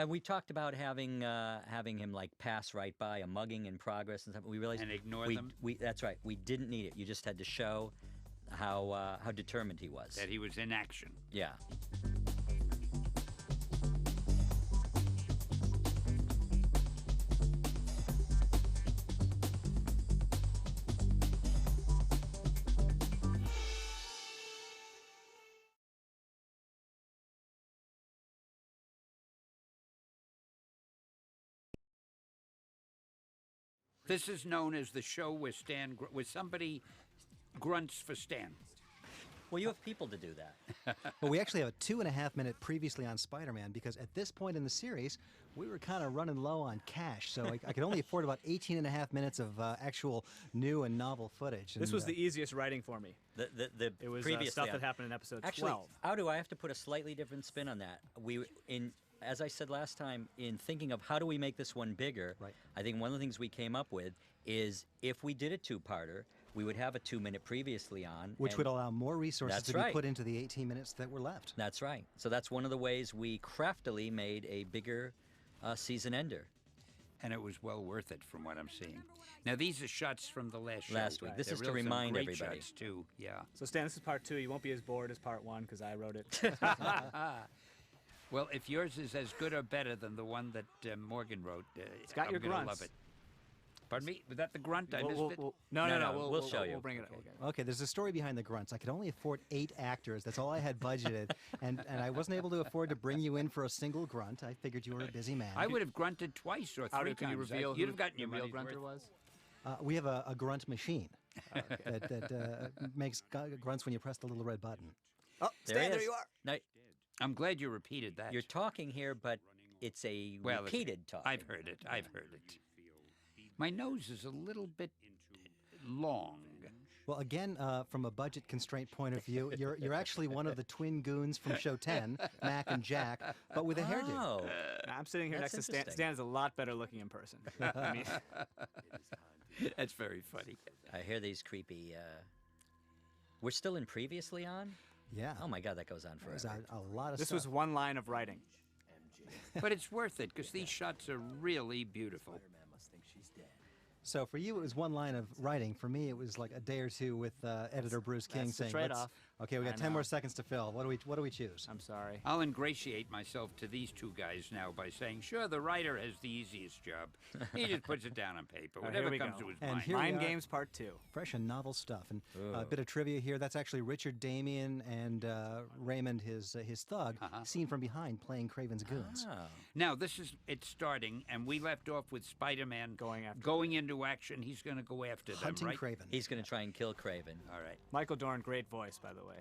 we talked about having him like pass right by a mugging in progress and stuff. We realized And ignore we, them? That's right. We didn't need it. You just had to show how determined he was. That he was in action. Yeah. This is known as the show where where somebody grunts for Stan. Well, you have people to do that. Well, we actually have a 2.5-minute previously on Spider-Man because at this point in the series, we were kind of running low on cash, so I could only afford about 18.5 minutes of actual new and novel footage. This and, was the easiest writing for me. It was previously stuff on- that happened in episode Actually, 12. Audu, I have to put a slightly different spin on that. As I said last time, in thinking of how do we make this one bigger, Right. I think one of the things we came up with is if we did a two-parter, we would have a 2-minute previously on. which and- would allow more resources That's to be right. put into the 18 minutes that were left. That's right. So that's one of the ways we craftily made a bigger season ender. And it was well worth it from what I'm seeing. Now, these are shots from the last show. Last week. This They're is to really some remind great everybody. Shots too. Yeah. So, Stan, this is part 2. You won't be as bored as part 1 because I wrote it. Well, if yours is as good or better than the one that Morgan wrote, it's got I'm your gonna grunts. love it. Pardon me? Was that the grunt? I missed it? No. We'll show you. We'll bring it up. Okay, there's a story behind the grunts. I could only afford 8 actors. That's all I had budgeted. and I wasn't able to afford to bring you in for a single grunt. I figured you were a busy man. I would have grunted twice or 3 times. Can you reveal You'd have gotten your the real money's grunter worth. was? We have a grunt machine Okay. that makes grunts when you press the little red button. Oh, Stan, there is. you are. Now, I'm glad you repeated that. you're talking here, but it's a repeated talk. I've heard it. I've heard it. My nose is a little bit long. Well, again, from a budget constraint point of view, you're actually one of the twin goons from Show 10, Mac and Jack, but with a hairdo. Oh. I'm sitting here That's next to Stan. interesting. Stan is a lot better looking in person. I mean, That's very funny. I hear these creepy. We're still in previously on? Yeah. Oh my God, that goes on There's forever. a lot of this stuff. was one line of writing. But it's worth it because these shots are really beautiful. So for you, it was one line of writing. For me, it was like a day or two with editor Bruce King That's the saying, trade-off. "Okay, we got I 10 more know. seconds to fill. What do we choose?" I'm sorry. I'll ingratiate myself to these two guys now by saying, sure, the writer has the easiest job. He just puts it down on paper, All right, whatever here we comes go. to his And mind. here we Mind are. Games Part 2. Fresh and novel stuff. And a Ooh. bit of trivia here. That's actually Richard Damien and Raymond, his thug, seen from behind playing Craven's goons. Oh. Now, it's starting, and we left off with Spider-Man going into action. He's going to go after them, Hunting right? Craven. He's going to try and kill Craven. All right. Michael Dorn, great voice, by the way.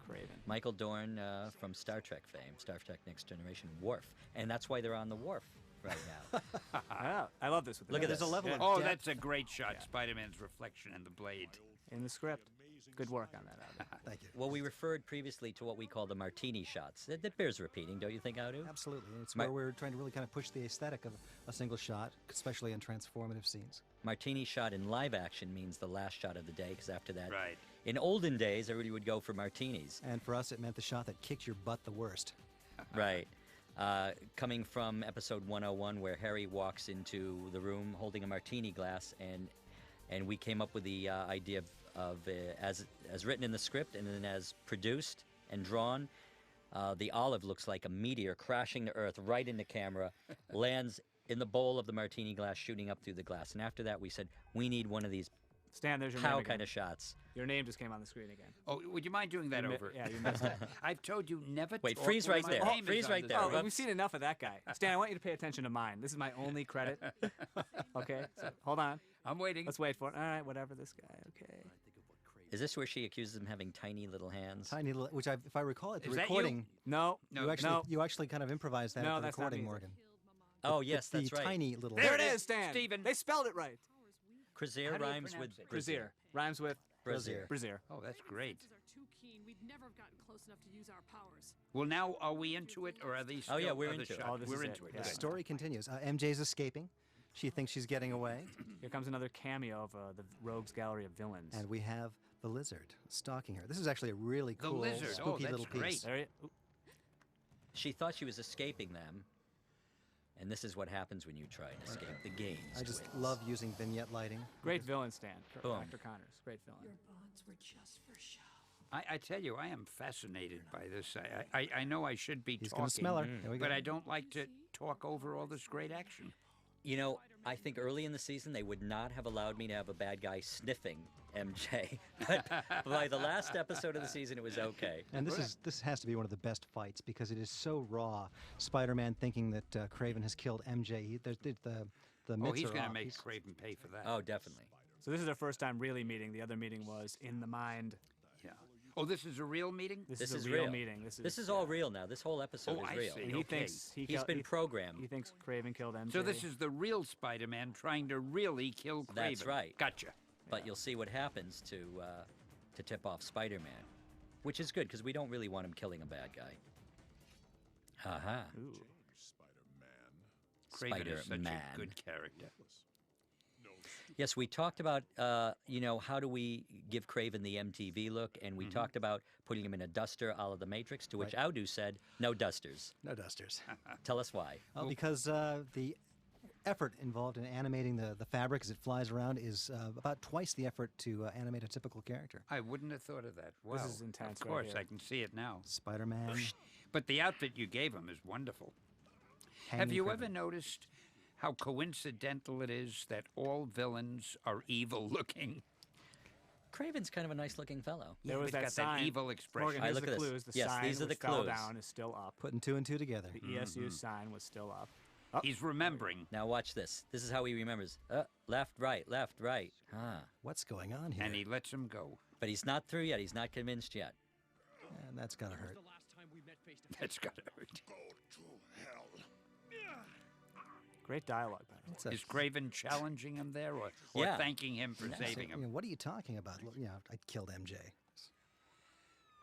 Craven. Michael Dorn from Star Trek fame, Star Trek Next Generation, Worf. And that's why they're on the wharf right now. I love this. With the Look at there's this. a level of Oh, depth that's a great shot. Spider-Man's reflection and the blade. in the script. Good work on that, Audi. Thank you. Well, we referred previously to what we call the martini shots. That bears repeating, don't you think, Audu? Absolutely. It's Mar- where we're trying to really kind of push the aesthetic of a single shot, especially in transformative scenes. Martini shot in live action means the last shot of the day, because after that, Right. in olden days, everybody would go for martinis. And for us, it meant the shot that kicked your butt the worst. Right. Coming from episode 101, where Harry walks into the room holding a martini glass, and we came up with the idea of as written in the script and then as produced and drawn, the olive looks like a meteor crashing to Earth right into camera, lands in the bowl of the martini glass, shooting up through the glass. And after that, we said, we need one of these Stan, there's your name POW again. kind of shots. Your name just came on the screen again. Oh, would you mind doing that You mi- over? yeah, you missed it. I've told you never. Wait, talk freeze when right my there. name is Freeze on right the there. screen. Oh, we've seen enough of that guy. Stan, I want you to pay attention to mine. This is my only credit. Okay, so hold on. I'm waiting. Let's wait for it. All right, whatever this guy. Okay. Is this where she accuses him having tiny little hands? Tiny little, which if I recall at the Is that you? recording, No, you actually kind of improvised that No, at the that's not recording, me. Morgan. Oh, yes, the that's right. tiny little. There it is, Stan. Stephen. They spelled it right. Krazier How do you rhymes with pronounce it? Brazier rhymes with Brazier. Brazier. Oh, that's great. Are too keen. We'd never have gotten close enough to use our powers. Well, now are we into it, or are these? Oh, yeah, still we're other into it. shots? Oh, this we're is into it, it. yeah. The Good. story continues. MJ's escaping. She thinks she's getting away, Here comes another cameo of the Rogues Gallery of Villains. and we have the lizard stalking her. This is actually a really The cool, lizard. Oh, spooky that's little piece. great. There you, She thought she was escaping them, and this is what happens when you try and escape the games. I just twins. love using vignette lighting. great villain, Stan. Boom. Dr. Connors, great villain. Bonds were just for show. I tell you, I am fascinated by this. I know I should be He's talking, gonna smell her. There we go. but I don't like to talk over all this great action. You know, I think early in the season they would not have allowed me to have a bad guy sniffing MJ, but by the last episode of the season, it was okay. And this has to be one of the best fights because it is so raw. Spider-Man thinking that Craven has killed MJ. The Oh, mitts he's are going to off. make He's- Craven pay for that. Oh, definitely. So this is their first time really meeting. The other meeting was in the mind. Yeah. Oh, this is a real meeting? This This is is a real real. mean. This is all real now. This whole episode Oh, is I real. see. And he Okay. thinks He's been programmed. He thinks Craven killed MJ. So this is the real Spider-Man trying to really kill Craven. That's right. Gotcha. But you'll see what happens to tip off Spider-Man, which is good because we don't really want him killing a bad guy. Haha. Ooh. Craven is such Spider-Man. a good character. Yes, we talked about, how do we give Craven the MTV look, and we talked about putting him in a duster a la The Matrix, to which Audu said, no dusters. No dusters. Tell us why. Because the effort involved in animating the fabric as it flies around is about twice the effort to animate a typical character. I wouldn't have thought of that. Wow. This is intense. Of course, right here. I can see it now. Spider-Man. But the outfit you gave him is wonderful. Have you ever noticed how coincidental it is that all villains are evil-looking? Craven's kind of a nice-looking fellow. There was that sign. That evil expression. Morgan, here's look the at this. clues. The Yes, sign these are which the fell clues. down is still up. Putting 2 and 2 together. The ESU sign was still up. Oh. He's remembering. Now watch this. This is how he remembers. Left, right, left, right. What's going on here? And he lets him go. But he's not through yet. He's not convinced yet. And that's gotta hurt. That's gotta hurt. Great dialogue. Is Craven challenging him there, or thanking him for saving him? You know, what are you talking about? Look, I killed MJ.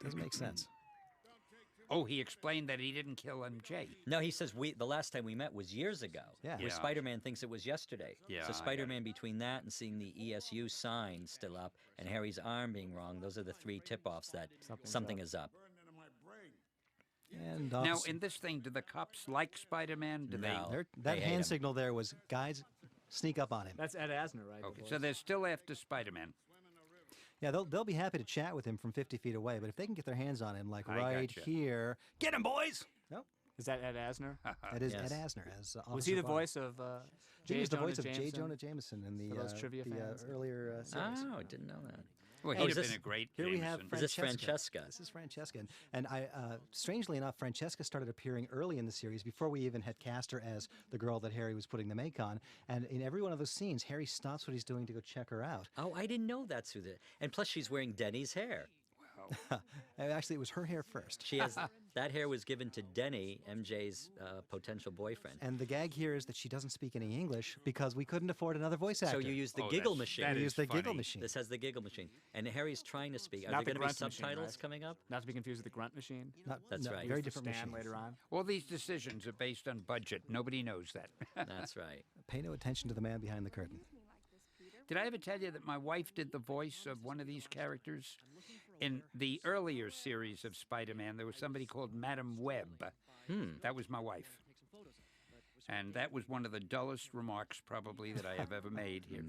Doesn't make sense. Oh, he explained that he didn't kill MJ. No, he says the last time we met was years ago. Yeah. Where Spider-Man thinks it was yesterday. Yeah, So Spider-Man, between that and seeing the ESU sign still up and Harry's arm being wrong, those are the 3 tip-offs that something is up. And now, in this thing, do the cops like Spider-Man? Do No. that hand signal there was, guys, sneak up on him. That's Ed Asner, right? Okay, so they're still after Spider-Man. Yeah, they'll be happy to chat with him from 50 feet away, but if they can get their hands on him, like I right gotcha. here, get him, boys! No, Is that Ed Asner? that is Yes. Ed Asner as Officer Was he the Bond. voice of He was the voice of Jameson? J. Jonah Jameson in the For those trivia fans? earlier series. Oh, I didn't know that. Well, Oh, he'd is have this- been a great Here we have Jameson. Is this Francesca. Francesca? This is Francesca. And I, strangely enough, Francesca started appearing early in the series before we even had cast her as the girl that Harry was putting the make on. And in every one of those scenes, Harry stops what he's doing to go check her out. Oh, I didn't know that's who the... And plus, she's wearing Denny's hair. Actually, it was her hair first. She has... That hair was given to Denny, MJ's potential boyfriend. And the gag here is that she doesn't speak any English because we couldn't afford another voice actor. So you use the Oh, giggle that's- machine. that We is used the giggle funny. machine. This has the giggle machine. And Harry's trying to speak. Are Not there the going to be grunt machine, subtitles right? coming up? Not to be confused with the grunt machine. That's no, right. Very For different Stan machines. later on. All these decisions are based on budget. Nobody knows that. That's right. Pay no attention to the man behind the curtain. Did I ever tell you that my wife did the voice of one of these characters? In the earlier series of Spider-Man, there was somebody called Madam Webb. That was my wife. And that was one of the dullest remarks, probably, that I have ever made here.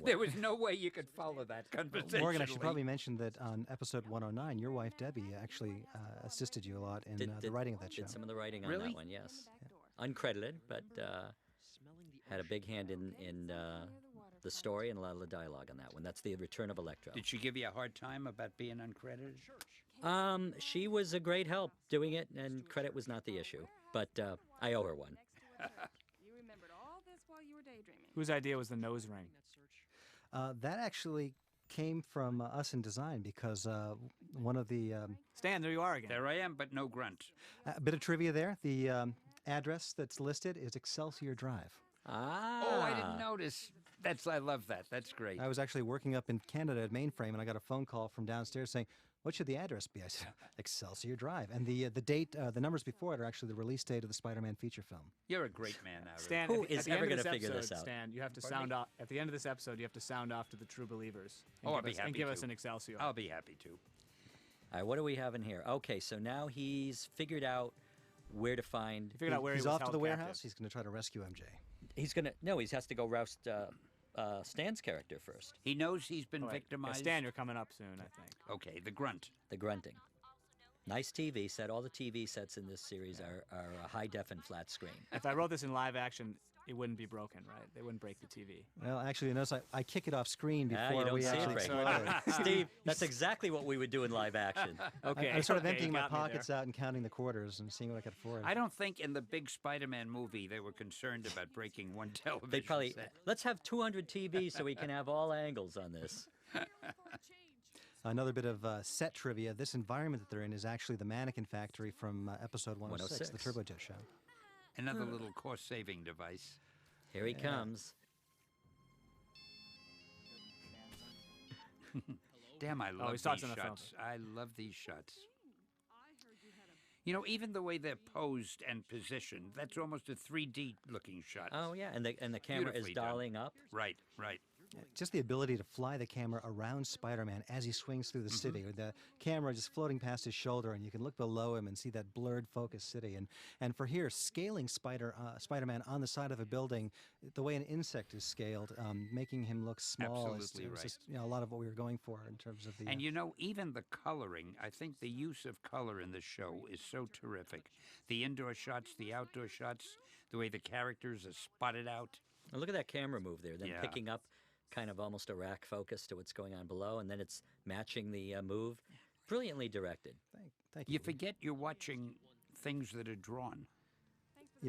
There was no way you could follow that conversation. Morgan, I should probably mention that on episode 109, your wife, Debbie, actually assisted you a lot in the writing of that show. Did some of the writing on Really? that one, yes. Uncredited, but had a big hand in the story and a lot of the dialogue on that one. That's the Return of Electro. Did she give you a hard time about being uncredited? She was a great help doing it, and credit was not the issue. But I owe her one. You remembered all this while you were daydreaming. Whose idea was the nose ring? That actually came from us in design because one of the... Stan, there you are again. There I am, but no grunt. A bit of trivia there. The address that's listed is Excelsior Drive. Oh, I didn't notice. I love that. That's great. I was actually working up in Canada at Mainframe, and I got a phone call from downstairs saying, "What should the address be?" I said, "Excelsior Drive." And the date, the numbers before it are actually the release date of the Spider-Man feature film. You're a great man, Aaron. Stan, Who at is the end ever of gonna this figure this episode, out? Stan, you have to Pardon sound me? off. At the end of this episode, you have to sound off to the true believers. Oh, I'll be happy And give us to. an Excelsior. I'll be happy to. All right, what do we have in here? Okay, so now he's figured out where to find... Figured out where He's he was off to held the captive. warehouse. He's going to try to rescue MJ. He's going to... No, he has to go roust Stan's character first. He knows he's been Oh, wait. Yeah, victimized. Stan, you're coming up soon, I think. Okay, the grunt. The grunting. Nice TV set. All the TV sets in this series are a high-def and flat screen. If I wrote this in live action, it wouldn't be broken, right? They wouldn't break the TV. Well, actually, notice I kick it off screen Ah, before you don't we see it actually break. explode it. Steve, that's exactly what we would do in live action. Okay. I'm sort of okay, emptying you my got me there. pockets out and counting the quarters and seeing what I could afford. I don't think in the big Spider-Man movie they were concerned about breaking one television They probably... set. Let's have 200 TVs so we can have all angles on this. Another bit of set trivia. This environment that they're in is actually the mannequin factory from episode 106, the 106. Turbojet show. Another little cost-saving device. Here he comes. Damn, I love he these starts in the film. shots. I love these shots. You know, even the way they're posed and positioned, that's almost a 3D looking shot. Oh, yeah, and the camera is Beautifully done. dialing up. Right, right. Just the ability to fly the camera around Spider-Man as he swings through the city, with the camera just floating past his shoulder, and you can look below him and see that blurred focus city. And for here, scaling Spider-Man on the side of a building, the way an insect is scaled, making him look small. Absolutely right. Just, a lot of what we were going for in terms of the. And even the coloring, I think the use of color in the show is so terrific. The indoor shots, the outdoor shots, the way the characters are spotted out. And look at that camera move there, then picking up kind of almost a rack focus to what's going on below, and then it's matching the move. Brilliantly directed. Thank you. You forget you're watching things that are drawn.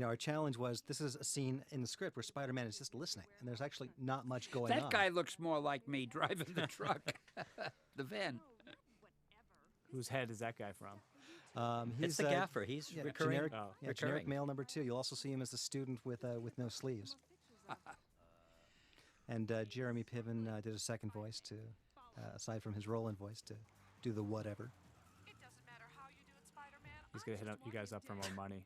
Our challenge was, this is a scene in the script where Spider-Man is just listening, and there's actually not much going on. That guy looks more like me driving the truck, the van. Whose head is that guy from? He's it's the gaffer. He's recurring. Generic male number 2. You'll also see him as the student with no sleeves. And Jeremy Piven did a second voice to, aside from his Roland voice, to do the whatever. He's gonna hit you guys up for more money.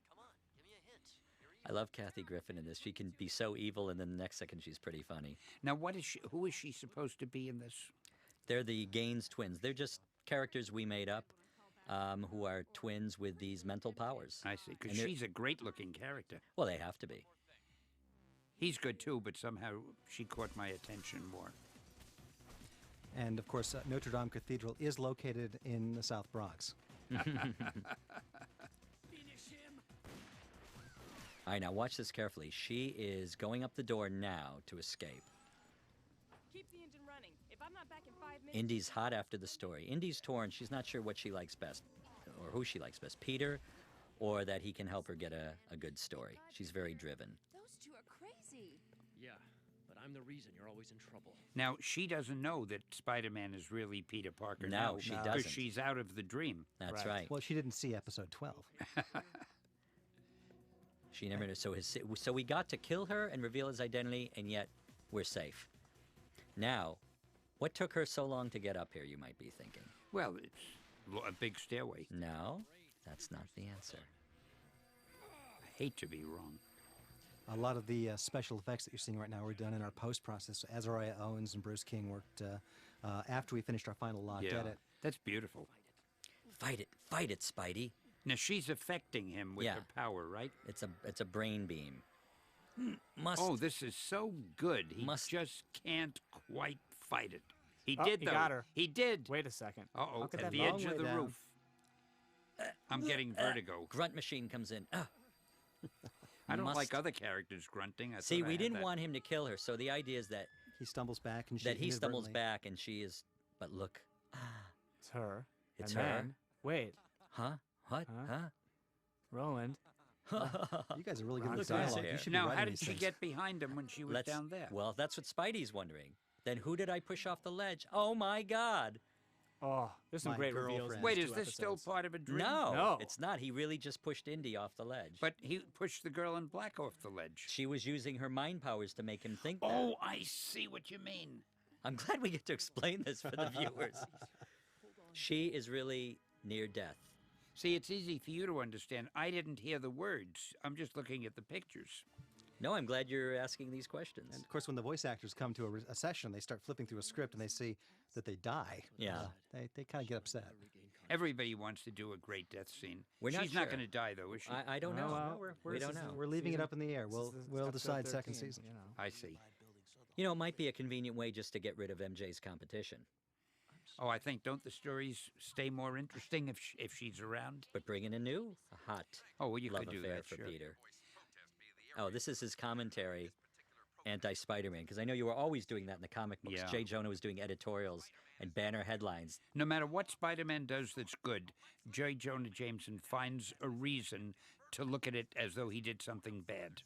I love Kathy Griffin in this. She can be so evil, and then the next second she's pretty funny. Now, who is she supposed to be in this? They're the Gaines twins. They're just characters we made up, who are twins with these mental powers. I see, because she's a great-looking character. Well, they have to be. He's good, too, but somehow she caught my attention more. And, of course, Notre Dame Cathedral is located in the South Bronx. All right, now watch this carefully. She is going up the door now to escape. Keep the engine running. If I'm not back in 5 minutes... Indy's hot after the story. Indy's torn. She's not sure what she likes best, or who she likes best, Peter, or that he can help her get a good story. She's very driven. Those two are crazy. Yeah, but I'm the reason you're always in trouble. Now, she doesn't know that Spider-Man is really Peter Parker. No, she doesn't. Because she's out of the dream. That's right. Well, she didn't see episode 12. She never knew. So we got to kill her and reveal his identity, and yet we're safe. Now, what took her so long to get up here, you might be thinking? Well, it's a big stairway. No, that's not the answer. I hate to be wrong. A lot of the special effects that you're seeing right now were done in our post-process. Azariah Owens and Bruce King worked after we finished our final locked edit. That's beautiful. Fight it, Spidey. Now, she's affecting him with her power, right? It's a brain beam. Oh, this is so good. He just can't quite fight it. He did, though. He got her. He did. Wait a second. Uh-oh, at the edge of the roof. I'm getting vertigo. Grunt machine comes in. I don't like other characters grunting. See, we didn't want him to kill her, so the idea is that he stumbles back and he stumbles back and she is. But look, it's her. It's and her. Then, wait. Huh? What? Huh? Roland. You guys are really good at Look dialogue. You should be Now, writing how did these she things. get behind him when she was down there? Well, that's what Spidey's wondering. Then who did I push off the ledge? Oh my God! Oh, there's some great reveals. Wait, is this still part of a dream? No, it's not. He really just pushed Indy off the ledge. But he pushed the girl in black off the ledge. She was using her mind powers to make him think that. Oh, I see what you mean. I'm glad we get to explain this for the viewers. She is really near death. See, it's easy for you to understand. I didn't hear the words. I'm just looking at the pictures. No, I'm glad you're asking these questions. And of course, when the voice actors come to a session, they start flipping through a script and they see that they die. Yeah. They kind of get upset. Everybody wants to do a great death scene. She's not going to die, though, is she? I don't know. No, we don't know. We're leaving it up in the air. We'll decide 13, second season. You know. I see. You know, it might be a convenient way just to get rid of MJ's competition. Oh, I think, don't the stories stay more interesting if she's around? But bring in a new hot you love could do affair that, for sure. Peter. Oh, this is his commentary, anti-Spider-Man, because I know you were always doing that in the comic books. Yeah. J. Jonah was doing editorials and banner headlines. No matter what Spider-Man does that's good, J. Jonah Jameson finds a reason to look at it as though he did something bad.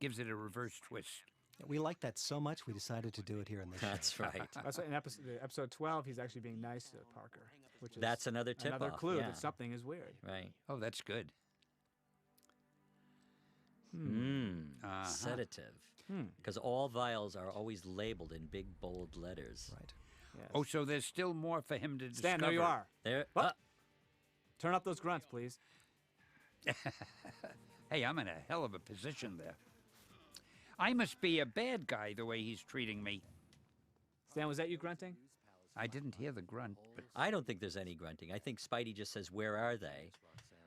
Gives it a reverse twist. We liked that so much, we decided to do it here in this show. That's right. That's what in episode 12, he's actually being nice to Parker, which is That's another tip-off, another clue yeah. that something is weird. Right. Oh, that's good. Sedative. Because all vials are always labeled in big, bold letters. Right. Yes. Oh, so there's still more for him to discover. Stan, there you are. There. Turn up those grunts, please. Hey, I'm in a hell of a position there. I must be a bad guy the way he's treating me. Stan, was that you grunting? I didn't hear the grunt, but I don't think there's any grunting. I think Spidey just says, "Where are they?"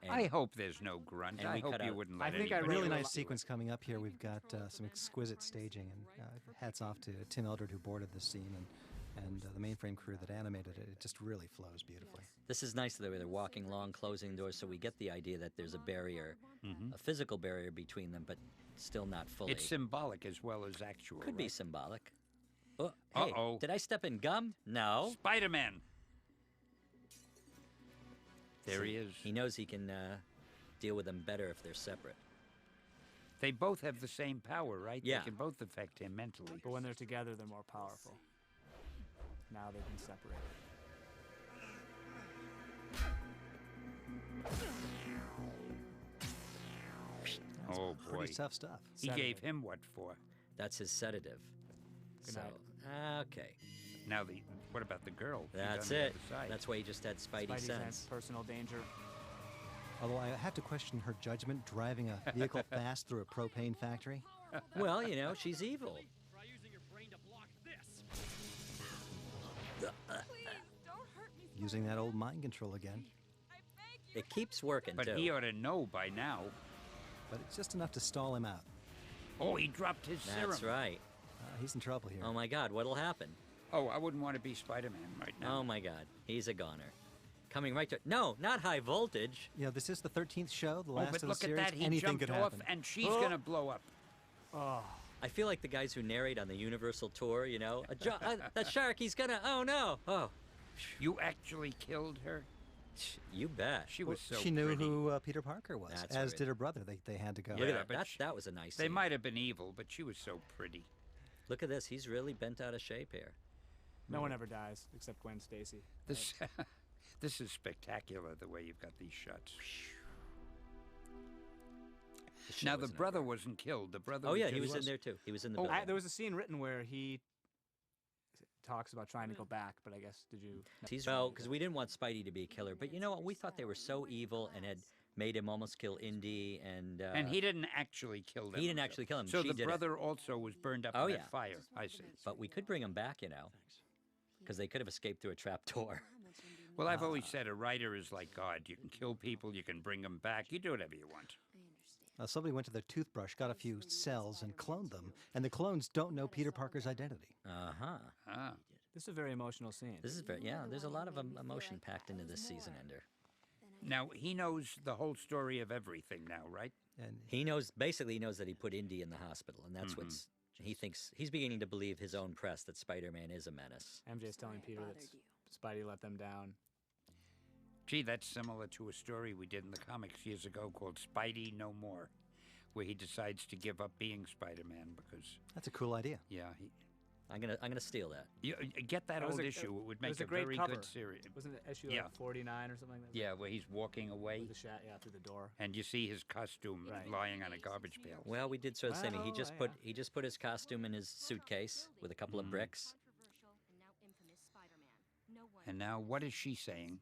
And I hope there's no grunt. I hope you wouldn't let A really nice sequence coming up here. We've got some exquisite staging, and hats off to Tim Eldred who boarded this scene, and the mainframe crew that animated it. It just really flows beautifully. This is nice the way they're walking along, closing doors, so we get the idea that there's a barrier, a physical barrier between them, but still not fully. It's symbolic as well as actual. Could be symbolic. Oh, hey, did I step in gum? No. Spider-Man. There he is. He knows he can deal with them better if they're separate. They both have the same power, right? Yeah. They can both affect him mentally. But when they're together, they're more powerful. Now they've been separated. Oh, boy. Pretty tough stuff. He gave him what for? That's his sedative. Good so, night. Okay. Now, what about the girl? She's That's on the it. other side. That's why he just had Spidey sense. Personal danger. Although I have to question her judgment driving a vehicle fast through a propane factory. Well, you know, she's evil. Using that old mind control again. It keeps working, But too. he ought to know by now. But it's just enough to stall him out. Oh, he dropped his serum. That's right. He's in trouble here. Oh, my God, what'll happen? Oh, I wouldn't want to be Spider-Man right now. Oh, my God. He's a goner. Coming right to... No, not high voltage. You know, this is the 13th show, the Oh, last but of the look series. at that. He Anything jumped could off, happen. and she's going to blow up. Oh. I feel like the guys who narrate on the Universal tour, you know. That shark, he's gonna... Oh, no. Oh. You actually killed her? You bet. She was so She knew pretty. who Peter Parker was, That's as right. did her brother. They had to go. Look Yeah, at that. That was a nice They scene. might have been evil, but she was so pretty. Look at this. He's really bent out of shape here. No one ever dies except Gwen Stacy. This, this is spectacular, the way you've got these shots. Now, the brother wasn't killed. The brother Oh, was yeah, just- he was in there, too. He was in the building. There was a scene written where he talks about trying to go back, but I guess, did you... Well, because we didn't want Spidey to be a killer, but you know what? We thought they were so evil and had made him almost kill Indy, and he didn't actually kill them. He didn't actually kill him. So She the did it. brother also was burned up Oh, in yeah. that fire. I see. But we could bring him back, you know, because they could have escaped through a trap door. Well, I've always said a writer is like God. You can kill people, you can bring them back, you do whatever you want. Somebody went to their toothbrush, got a few cells, and cloned them. And the clones don't know Peter Parker's identity. Uh-huh. Ah. This is a very emotional scene. This is very, yeah, there's a lot of emotion packed into this season ender. Now, he knows the whole story of everything now, right? And he knows, basically he knows that he put Indy in the hospital, and that's what's, he thinks, he's beginning to believe his own press that Spider-Man is a menace. MJ's telling Peter that Spidey let them down. Gee, that's similar to a story we did in the comics years ago called Spidey No More, where he decides to give up being Spider-Man because... That's a cool idea. Yeah. I'm gonna steal that. You, get that was old a- issue. It would it make was a great very cover. good series. Wasn't it issue Yeah. like 49 or something like that? Yeah, where he's walking away. With the shot, through the door. And you see his costume lying on a garbage pail. Well, we did sort of the same thing. He Well, just yeah. put he just put his costume in his suitcase with a couple of bricks. And now, what is she saying?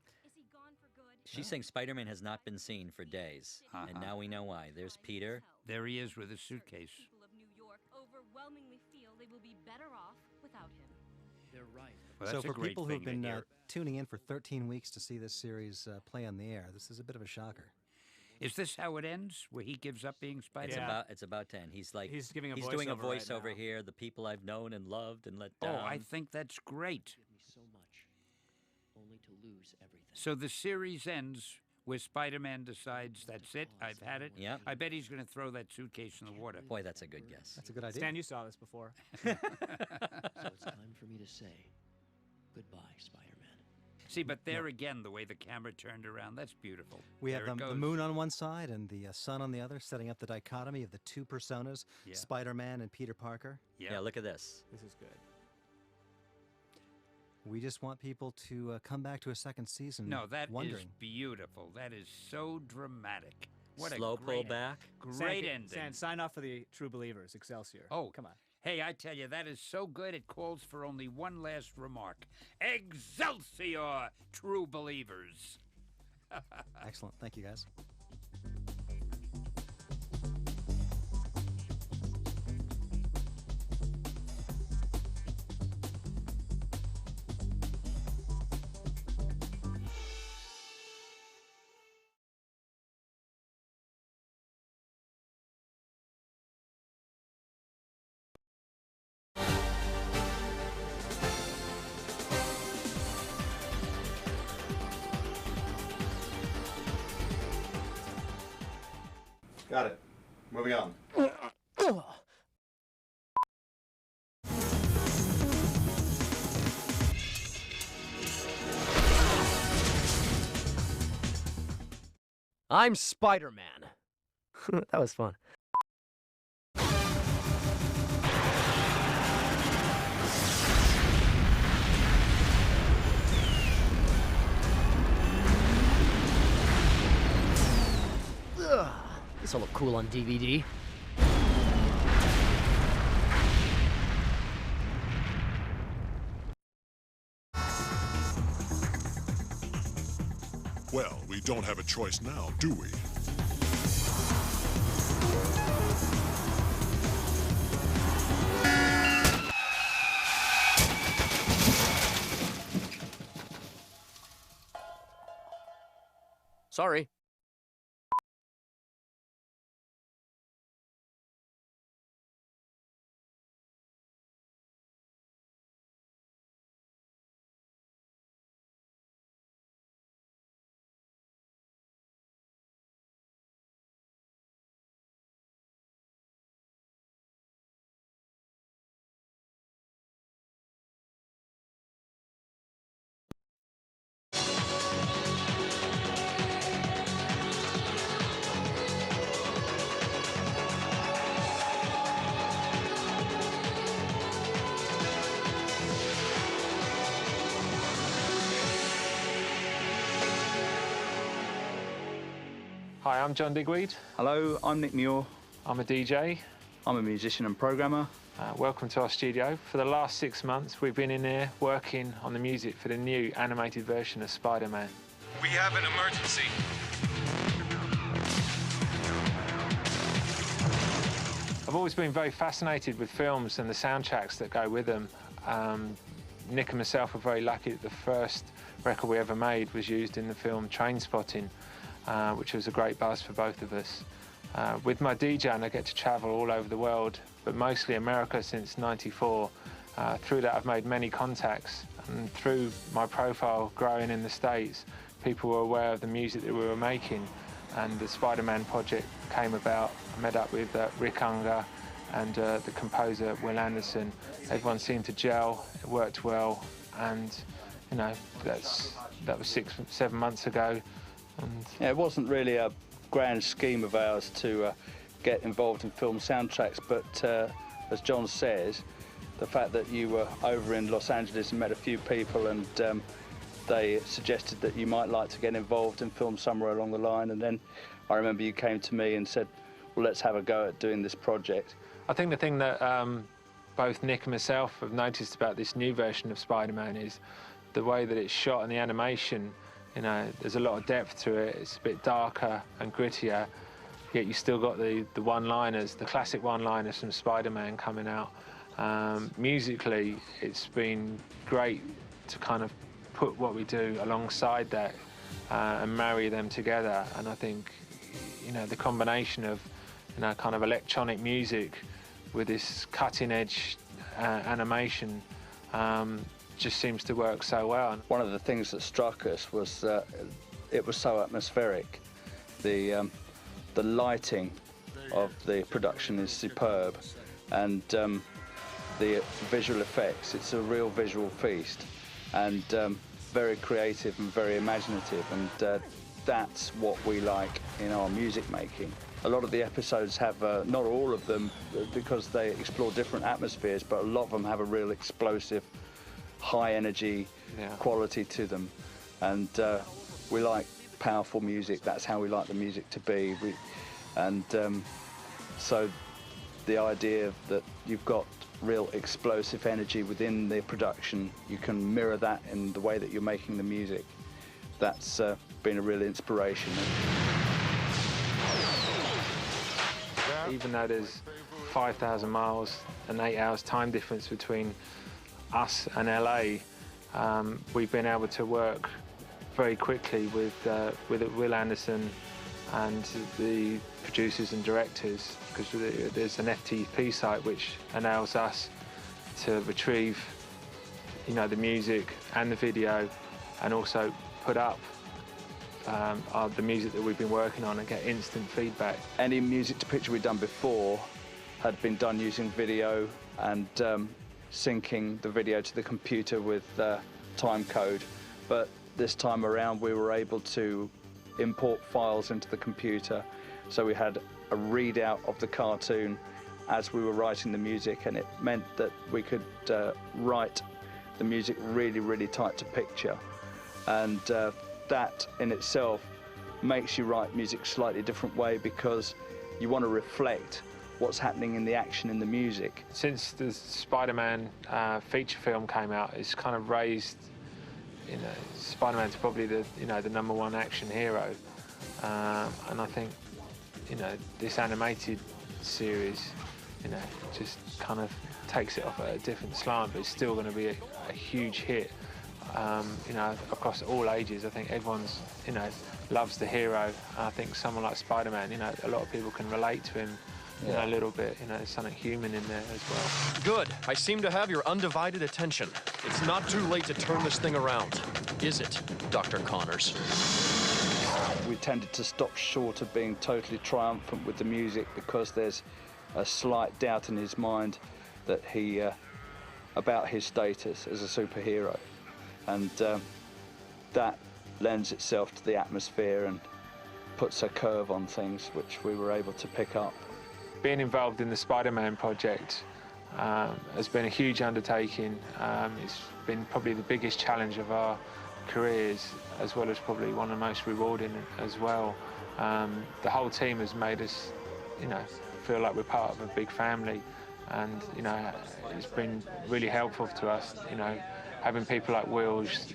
She's saying Spider-Man has not been seen for days, and now we know why. There's Peter. There he is with his suitcase. People of New York overwhelmingly feel they will be better off without him. They're right. Well, So that's a for great people thing who've to been hear. tuning in for 13 weeks to see this series play on the air, this is a bit of a shocker. Is this how it ends, where he gives up being Spider-Man? It's about 10. He's like He's giving a he's doing a voiceover right voiceover now. here. The people I've known and loved and let down. Oh, I think that's great. Give me so much, only to lose everything. So the series ends where Spider-Man decides, that's it, I've had it. Yep. I bet he's going to throw that suitcase in the water. Boy, that's a good guess. That's a good idea. Stan, you saw this before. So it's time for me to say goodbye, Spider-Man. See, but there again, the way the camera turned around, that's beautiful. We have There it the goes. moon on one side and the sun on the other, setting up the dichotomy of the two personas, Yeah. Spider-Man and Peter Parker. Yeah, look at this. This is good. We just want people to come back to a second season No, that is wondering. beautiful. That is so dramatic. What Slow a great, pullback. Great ending. Stan, sign off for the true believers, Excelsior. Oh, come on. Hey, I tell you, that is so good it calls for only one last remark. Excelsior, true believers. Excellent. Thank you, guys. Got it. Moving on. I'm Spider-Man. That was fun. Ugh, this'll look cool on DVD. Well, we don't have a choice now, do we? Sorry. Hi, I'm John Digweed. Hello, I'm Nick Muir. I'm a DJ. I'm a musician and programmer. Welcome to our studio. For the last 6 months, we've been in here working on the music for the new animated version of Spider-Man. We have an emergency. I've always been very fascinated with films and the soundtracks that go with them. Nick and myself are very lucky that the first record we ever made was used in the film Trainspotting, which was a great buzz for both of us. With my DJing, I get to travel all over the world, but mostly America since '94. Through that, I've made many contacts, and through my profile growing in the States, people were aware of the music that we were making, and the Spider-Man project came about. I met up with Rick Unger and the composer Will Anderson. Everyone seemed to gel, it worked well, and you know, that was 6-7 months ago. And yeah, it wasn't really a grand scheme of ours to get involved in film soundtracks, but as John says, the fact that you were over in Los Angeles and met a few people, and they suggested that you might like to get involved in film somewhere along the line, and then I remember you came to me and said, well, let's have a go at doing this project. I think the thing that both Nick and myself have noticed about this new version of Spider-Man is the way that it's shot and the animation. You know, there's a lot of depth to it. It's a bit darker and grittier, yet you still got the one-liners, the classic one-liners from Spider-Man coming out. Musically, it's been great to kind of put what we do alongside that and marry them together. And I think, you know, the combination of, you know, kind of electronic music with this cutting-edge animation just seems to work so well. One of the things that struck us was that it was so atmospheric. The lighting of the production is superb, and the visual effects, it's a real visual feast, and very creative and very imaginative, and that's what we like in our music making. A lot of the episodes have, not all of them, because they explore different atmospheres, but a lot of them have a real explosive, high energy quality to them, and we like powerful music. That's how we like the music to be. So the idea that you've got real explosive energy within the production, you can mirror that in the way that you're making the music. That's been a real inspiration. Even though there's 5,000 miles and 8 hours time difference between us and LA, we've been able to work very quickly with Will Anderson and the producers and directors, because there's an FTP site which enables us to retrieve, you know, the music and the video, and also put up the music that we've been working on and get instant feedback. Any music to picture we'd done before had been done using video and syncing the video to the computer with time code, but this time around we were able to import files into the computer, so we had a readout of the cartoon as we were writing the music, and it meant that we could write the music really tight to picture, and that in itself makes you write music slightly different way, because you want to reflect what's happening in the action in the music. Since the Spider-Man feature film came out, it's kind of raised, Spider-Man's probably the #1 action hero, and I think this animated series just kind of takes it off at a different slant, but it's still going to be a huge hit across all ages. I think everyone's loves the hero. I think someone like Spider-Man, a lot of people can relate to him a little bit. There's something human in there as well. Good. I seem to have your undivided attention. It's not too late to turn this thing around, is it, Dr. Connors? We tended to stop short of being totally triumphant with the music, because there's a slight doubt in his mind that about his status as a superhero, and that lends itself to the atmosphere and puts a curve on things, which we were able to pick up. Being involved in the Spider-Man project has been a huge undertaking. It's been probably the biggest challenge of our careers, as well as probably one of the most rewarding as well. The whole team has made us, feel like we're part of a big family, and it's been really helpful to us. Having people like Wills,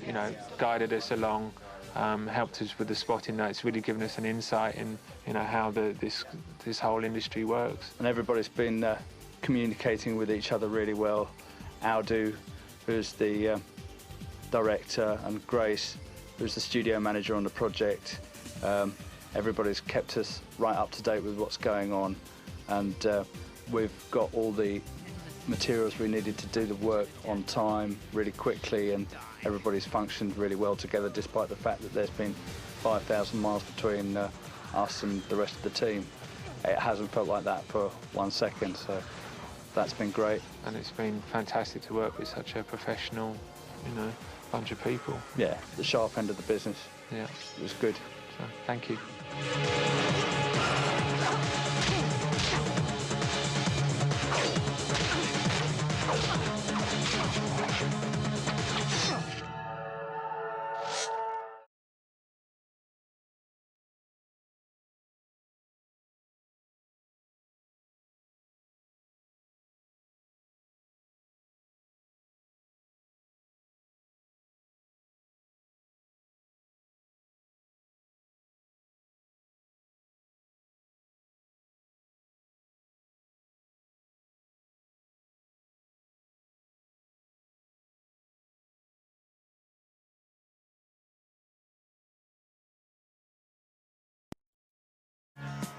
guided us along, helped us with the spotting notes, really given us an insight in, how this whole industry works. And everybody's been communicating with each other really well. Aldu, who's the director, and Grace, who's the studio manager on the project. Everybody's kept us right up to date with what's going on, and we've got all the materials we needed to do the work on time really quickly, and everybody's functioned really well together, despite the fact that there's been 5,000 miles between us and the rest of the team. It hasn't felt like that for 1 second, so that's been great. And it's been fantastic to work with such a professional, bunch of people. Yeah, the sharp end of the business. Yeah. It was good. So, thank you.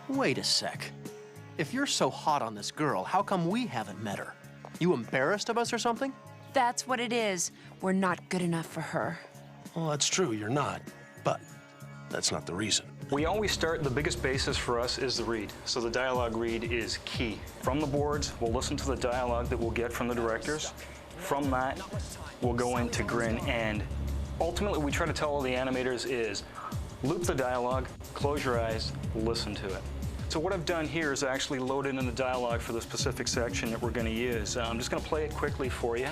Wait a sec. If you're so hot on this girl, how come we haven't met her? You embarrassed of us or something? That's what it is. We're not good enough for her. Well, that's true, you're not. But that's not the reason. We always start, the biggest basis for us is the read. So the dialogue read is key. From the boards, we'll listen to the dialogue that we'll get from the directors. From that, we'll go into Grin, and ultimately we try to tell all the animators is loop the dialogue, close your eyes, listen to it. So what I've done here is actually loaded in the dialogue for the specific section that we're going to use. I'm just going to play it quickly for you.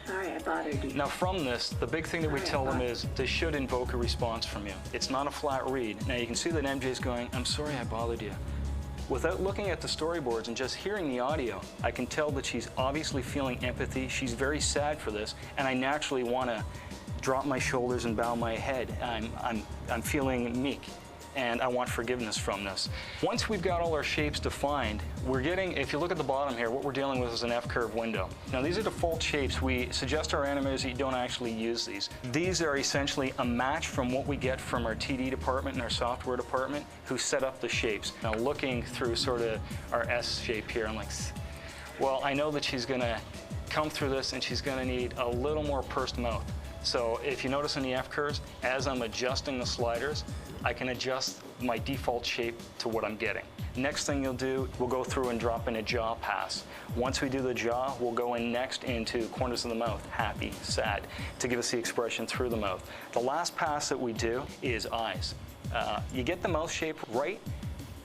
Sorry I bothered you. Now from this, the big thing that we tell them is they should invoke a response from you. It's not a flat read. Now you can see that MJ's going, I'm sorry I bothered you. Without looking at the storyboards and just hearing the audio, I can tell that she's obviously feeling empathy. She's very sad for this, and I naturally want to drop my shoulders and bow my head. I'm feeling meek, and I want forgiveness from this. Once we've got all our shapes defined, we're getting, if you look at the bottom here, what we're dealing with is an F-curve window. Now these are default shapes. We suggest to our animators that you don't actually use these. These are essentially a match from what we get from our TD department and our software department, who set up the shapes. Now looking through sort of our S shape here, I'm like, well, I know that she's gonna come through this and she's gonna need a little more pursed mouth. So if you notice in the F-curves, as I'm adjusting the sliders, I can adjust my default shape to what I'm getting. Next thing you'll do, we'll go through and drop in a jaw pass. Once we do the jaw, we'll go in next into corners of the mouth, happy, sad, to give us the expression through the mouth. The last pass that we do is eyes. You get the mouth shape right,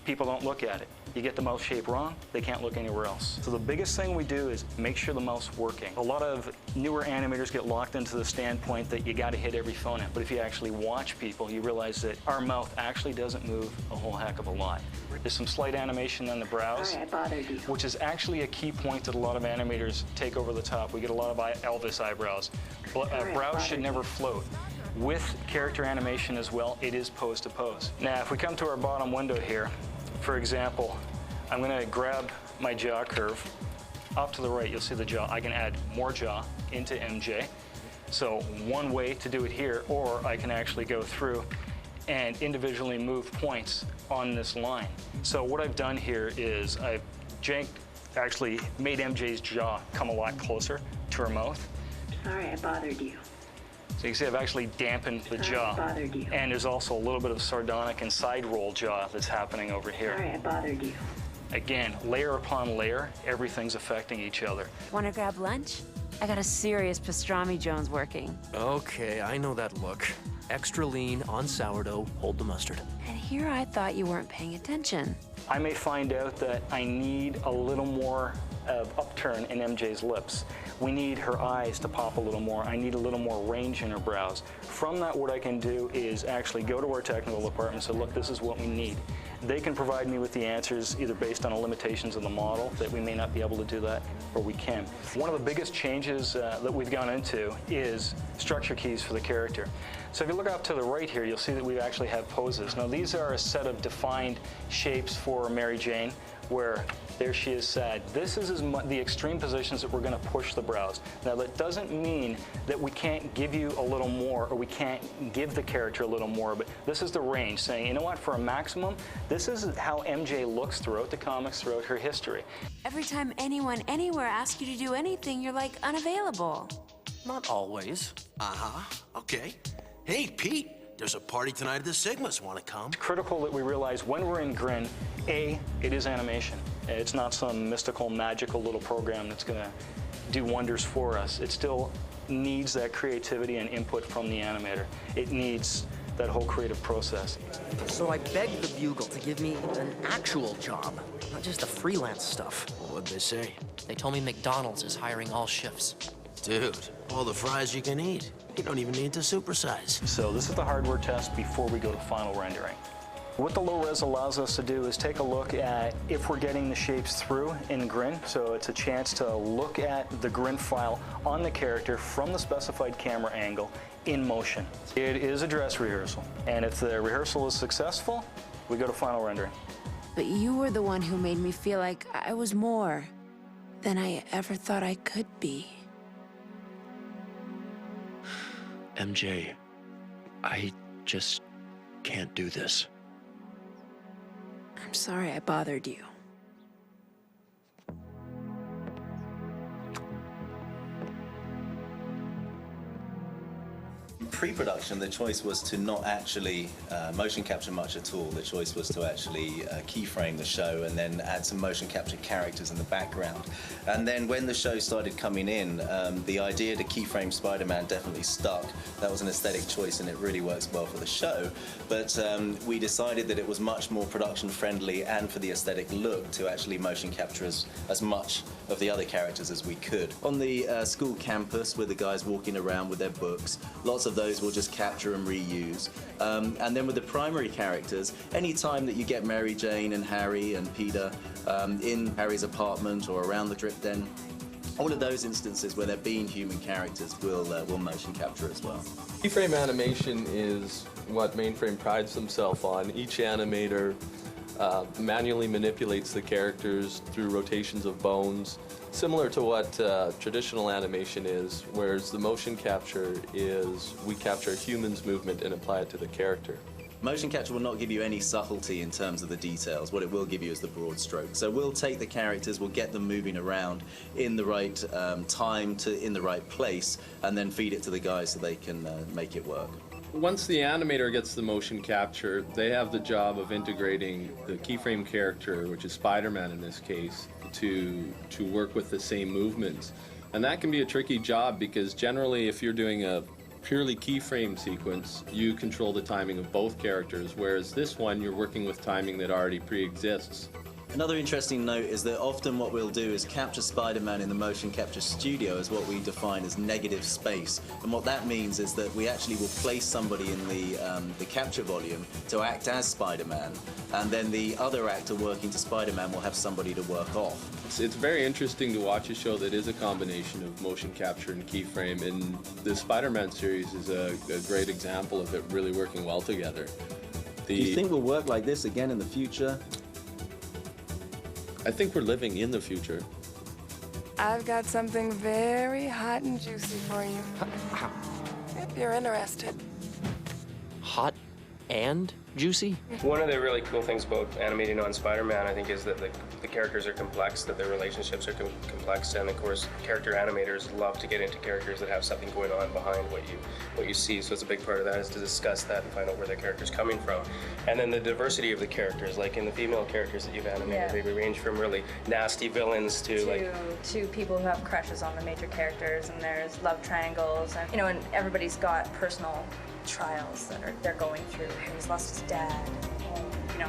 people don't look at it. You get the mouth shape wrong, they can't look anywhere else. So the biggest thing we do is make sure the mouth's working. A lot of newer animators get locked into the standpoint that you gotta hit every phone in. But if you actually watch people, you realize that our mouth actually doesn't move a whole heck of a lot. There's some slight animation on the brows, Sorry, I bothered you. which is actually a key point that a lot of animators take over the top. We get a lot of Elvis eyebrows. Brows should never float. With character animation as well, it is pose to pose. Now, if we come to our bottom window here, for example, I'm going to grab my jaw curve. Off to the right, you'll see the jaw. I can add more jaw into MJ. So one way to do it here, or I can actually go through and individually move points on this line. So what I've done here is I've actually made MJ's jaw come a lot closer to her mouth. Sorry, I bothered you. So you can see I've actually dampened the jaw. Bothered you. And there's also a little bit of sardonic and side roll jaw that's happening over here. Sorry, I bothered you. Again, layer upon layer, everything's affecting each other. Want to grab lunch? I got a serious pastrami Jones working. Okay, I know that look. Extra lean, on sourdough, hold the mustard. And here I thought you weren't paying attention. I may find out that I need a little more of upturn in MJ's lips. We need her eyes to pop a little more. I need a little more range in her brows. From that, what I can do is actually go to our technical department and say, look, this is what we need. They can provide me with the answers either based on the limitations of the model, that we may not be able to do that, or we can. One of the biggest changes that we've gone into is structure keys for the character. So if you look up to the right here, you'll see that we actually have poses. Now these are a set of defined shapes for Mary Jane, where there she is sad. This is the extreme positions that we're going to push the brows. Now that doesn't mean that we can't give you a little more, or we can't give the character a little more, but this is the range, saying, you know what, for a maximum, this is how MJ looks throughout the comics, throughout her history. Every time anyone anywhere asks you to do anything, you're like unavailable. Not always. Okay. Hey, Pete, there's a party tonight at the Sigmas. Want to come? It's critical that we realize when we're in Grin, A, it is animation. It's not some mystical, magical little program that's going to do wonders for us. It still needs that creativity and input from the animator. It needs that whole creative process. So I begged the Bugle to give me an actual job, not just the freelance stuff. What'd they say? They told me McDonald's is hiring all shifts. Dude, all the fries you can eat. You don't even need to supersize. So this is the hardware test before we go to final rendering. What the low res allows us to do is take a look at if we're getting the shapes through in Grin. So it's a chance to look at the Grin file on the character from the specified camera angle in motion. It is a dress rehearsal, and if the rehearsal is successful, we go to final rendering. But you were the one who made me feel like I was more than I ever thought I could be. MJ, I just can't do this. I'm sorry I bothered you. Pre-production, the choice was to not actually motion capture much at all. The choice was to actually keyframe the show and then add some motion capture characters in the background. And then when the show started coming in, the idea to keyframe Spider-Man definitely stuck. That was an aesthetic choice and it really works well for the show. But we decided that it was much more production friendly and for the aesthetic look to actually motion capture as much of the other characters as we could. On the school campus with the guys walking around with their books, lots of those we'll just capture and reuse. And then with the primary characters, any time that you get Mary Jane and Harry and Peter in Harry's apartment or around the drip den, all of those instances where they're being human characters will motion capture as well. Keyframe animation is what Mainframe prides himself on. Each animator manually manipulates the characters through rotations of bones, similar to what traditional animation is, whereas the motion capture is we capture a human's movement and apply it to the character. Motion capture will not give you any subtlety in terms of the details. What it will give you is the broad stroke. So we'll take the characters, we'll get them moving around in the right time, in the right place, and then feed it to the guys so they can make it work. Once the animator gets the motion capture, they have the job of integrating the keyframe character, which is Spider-Man in this case, to work with the same movements. And that can be a tricky job because generally if you're doing a purely keyframe sequence, you control the timing of both characters, whereas this one, you're working with timing that already pre-exists. Another interesting note is that often what we'll do is capture Spider-Man in the motion capture studio as what we define as negative space. And what that means is that we actually will place somebody in the capture volume to act as Spider-Man, and then the other actor working to Spider-Man will have somebody to work off. It's very interesting to watch a show that is a combination of motion capture and keyframe, and the Spider-Man series is a great example of it really working well together. Do you think we'll work like this again in the future? I think we're living in the future. I've got something very hot and juicy for you. If you're interested. Hot and juicy? One of the really cool things about animating on Spider-Man, I think, is that the characters are complex, that their relationships are complex, and of course, character animators love to get into characters that have something going on behind what you see. So it's a big part of that is to discuss that and find out where the character's coming from. And then the diversity of the characters, like in the female characters that you've animated, they range from really nasty villains to people who have crushes on the major characters, and there's love triangles, and and everybody's got personal trials that they're going through. He's lost his dad,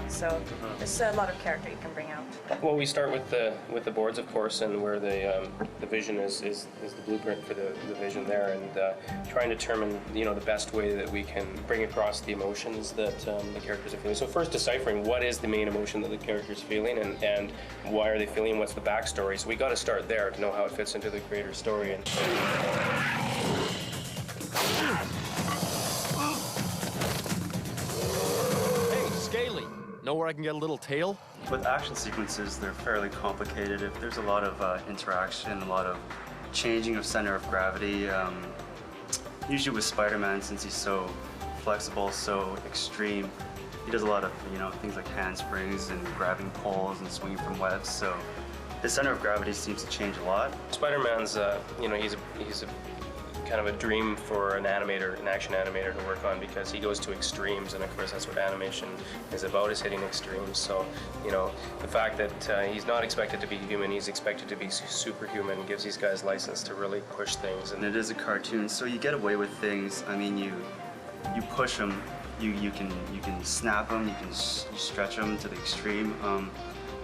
so there's a lot of character you can bring out. Well, we start with the boards, of course, and where the vision is the blueprint for the vision there, and trying to determine the best way that we can bring across the emotions that the characters are feeling. So first, deciphering what is the main emotion that the character's feeling, and why are they feeling? What's the backstory? So we got to start there to know how it fits into the creator's story. Know where I can get a little tail? With action sequences, they're fairly complicated. If there's a lot of interaction, a lot of changing of center of gravity. Usually with Spider-Man, since he's so flexible, so extreme, he does a lot of things like handsprings and grabbing poles and swinging from webs. So his center of gravity seems to change a lot. Spider-Man's he's a kind of a dream for an action animator to work on, because he goes to extremes, and of course that's what animation is about, is hitting extremes. So the fact that he's not expected to be human, he's expected to be superhuman, gives these guys license to really push things. And it is a cartoon, so you get away with things. I mean, you push them, you can snap them, you can stretch them to the extreme.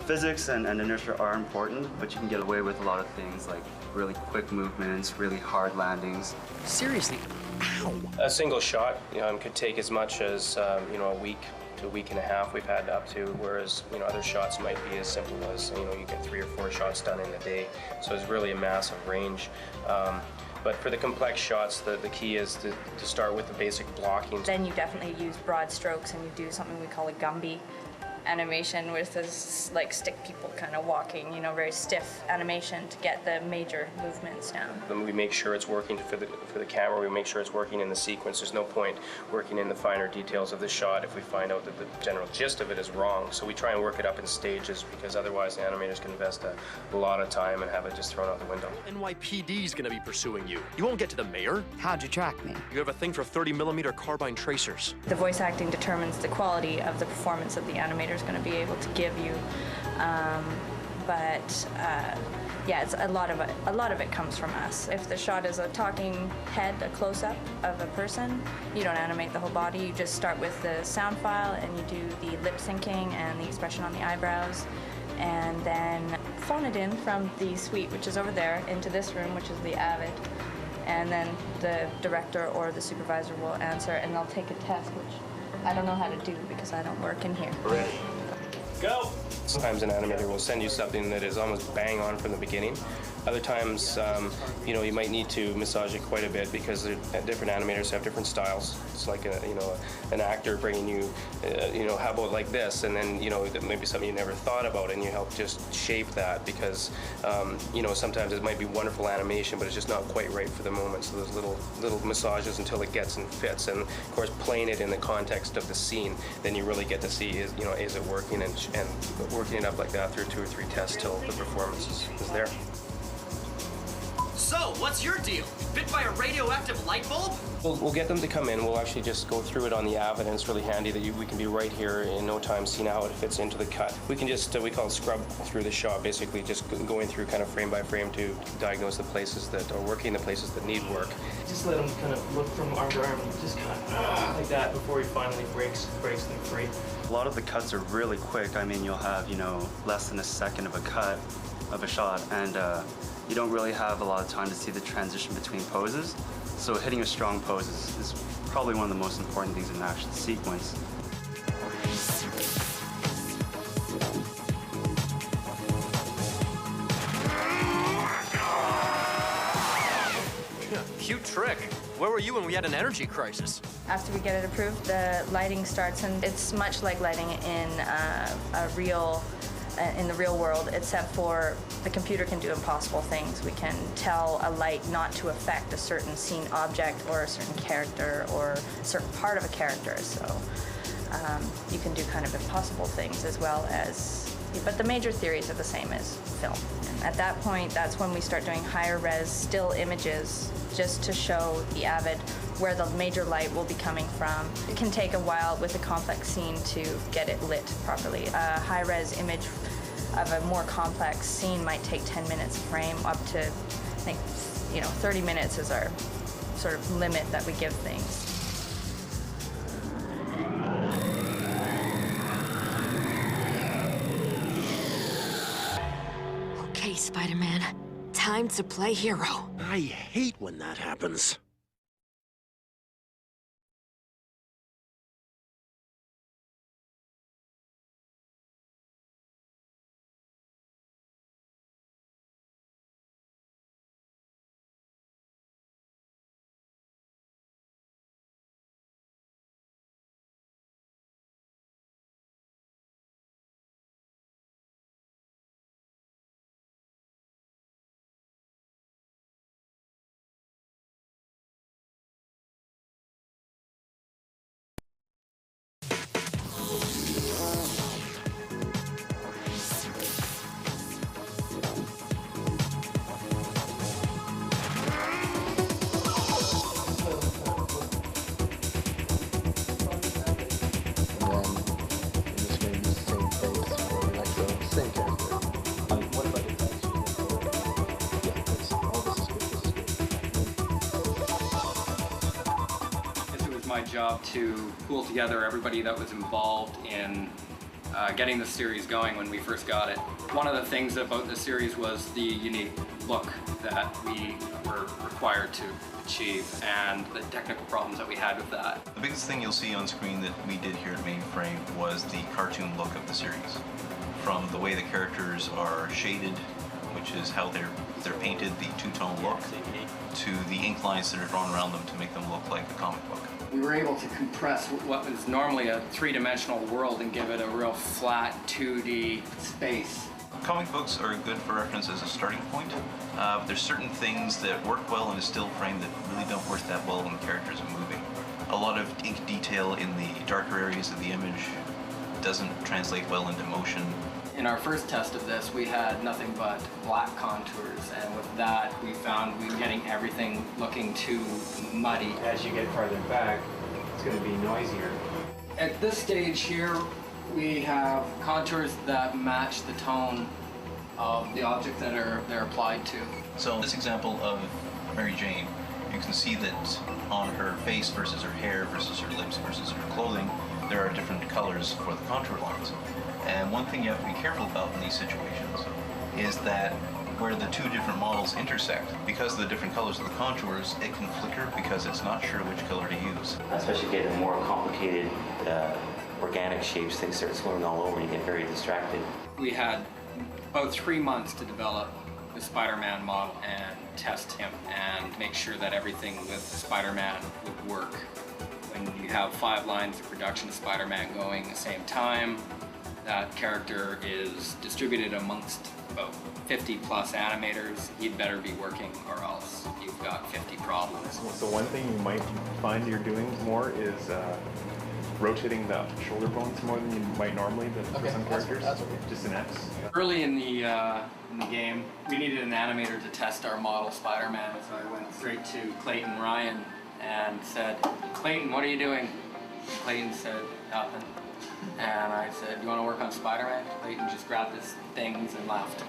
Physics and inertia are important, but you can get away with a lot of things like really quick movements, really hard landings. Seriously, ow! A single shot could take as much as a week to a week and a half we've had up to, whereas other shots might be as simple as you get 3 or 4 shots done in a day. So it's really a massive range. But for the complex shots, the key is to start with the basic blocking. Then you definitely use broad strokes, and you do something we call a Gumby animation, with this like stick people kind of walking, very stiff animation to get the major movements down. Then we make sure it's working for the camera. We make sure it's working in the sequence. There's no point working in the finer details of the shot if we find out that the general gist of it is wrong. So we try and work it up in stages, because otherwise the animators can invest a lot of time and have it just thrown out the window. NYPD's gonna be pursuing you. You won't get to the mayor. How'd you track me? You have a thing for 30mm carbine tracers. The voice acting determines the quality of the performance that the animator is going to be able to give you, yeah, it's a lot of it comes from us. If the shot is a talking head, a close-up of a person, you don't animate the whole body. You just start with the sound file, and you do the lip syncing and the expression on the eyebrows, and then phone it in from the suite, which is over there, into this room, which is the Avid, and then the director or the supervisor will answer, and they'll take a test, which I don't know how to do because I don't work in here. Ready. Go! Sometimes an animator will send you something that is almost bang on from the beginning. Other times, you might need to massage it quite a bit, because different animators have different styles. It's like an actor bringing you, how about like this, and then maybe something you never thought about, and you help just shape that, because sometimes it might be wonderful animation, but it's just not quite right for the moment. So those little massages until it gets and fits, and of course playing it in the context of the scene, then you really get to see is it working, and working it up like that through 2 or 3 tests till the performance is there. So, what's your deal? Bit by a radioactive light bulb? We'll get them to come in. We'll actually just go through it on the Avid, and it's really handy that we can be right here in no time, seeing how it fits into the cut. We can just, we call it scrub through the shot, basically just going through kind of frame by frame to diagnose the places that are working, the places that need work. Just let him kind of look from arm to arm, just kind of like that before he finally breaks them free. A lot of the cuts are really quick. I mean, you'll have, less than a second of a cut of a shot, and you don't really have a lot of time to see the transition between poses. So hitting a strong pose is probably one of the most important things in an action sequence. Cute trick. Where were you when we had an energy crisis? After we get it approved, the lighting starts, and it's much like lighting in in the real world, except for the computer can do impossible things. We can tell a light not to affect a certain scene object or a certain character or a certain part of a character. So you can do kind of impossible things as well as, but the major theories are the same as film. And at that point, that's when we start doing higher res still images just to show the Avid where the major light will be coming from. It can take a while with a complex scene to get it lit properly. A high-res image of a more complex scene might take 10 minutes a frame, up to, I think, 30 minutes is our sort of limit that we give things. Okay, Spider-Man. Time to play hero. I hate when that happens. My job to pull together everybody that was involved in getting the series going when we first got it. One of the things about the series was the unique look that we were required to achieve and the technical problems that we had with that. The biggest thing you'll see on screen that we did here at Mainframe was the cartoon look of the series. From the way the characters are shaded, which is how they're painted, the two-tone look, to the ink lines that are drawn around them to make them look like a comic book. We were able to compress what was normally a three-dimensional world and give it a real flat 2D space. Comic books are good for reference as a starting point. There's certain things that work well in a still frame that really don't work that well when the characters are moving. A lot of ink detail in the darker areas of the image doesn't translate well into motion. In our first test of this, we had nothing but black contours, and with that, we found we were getting everything looking too muddy. As you get farther back, it's going to be noisier. At this stage here, we have contours that match the tone of the object that they're applied to. So in this example of Mary Jane, you can see that on her face versus her hair versus her lips versus her clothing, there are different colors for the contour lines. And one thing you have to be careful about in these situations is that where the two different models intersect, because of the different colors of the contours, it can flicker because it's not sure which color to use. Especially getting more complicated organic shapes, things start swirling all over, you get very distracted. We had about 3 months to develop the Spider-Man model and test him and make sure that everything with Spider-Man would work. When you have 5 lines of production of Spider-Man going at the same time, that character is distributed amongst about 50 plus animators. He'd better be working or else you've got 50 problems. So one thing you might find you're doing more is rotating the shoulder bones more than you might normally with some characters. That's okay. Just an X. Early in the game, we needed an animator to test our model Spider-Man, so I went straight to Clayton Ryan and said, "Clayton, what are you doing?" And Clayton said, "Nothing." And I said, "You want to work on Spider-Man?" Clayton just grabbed his things and left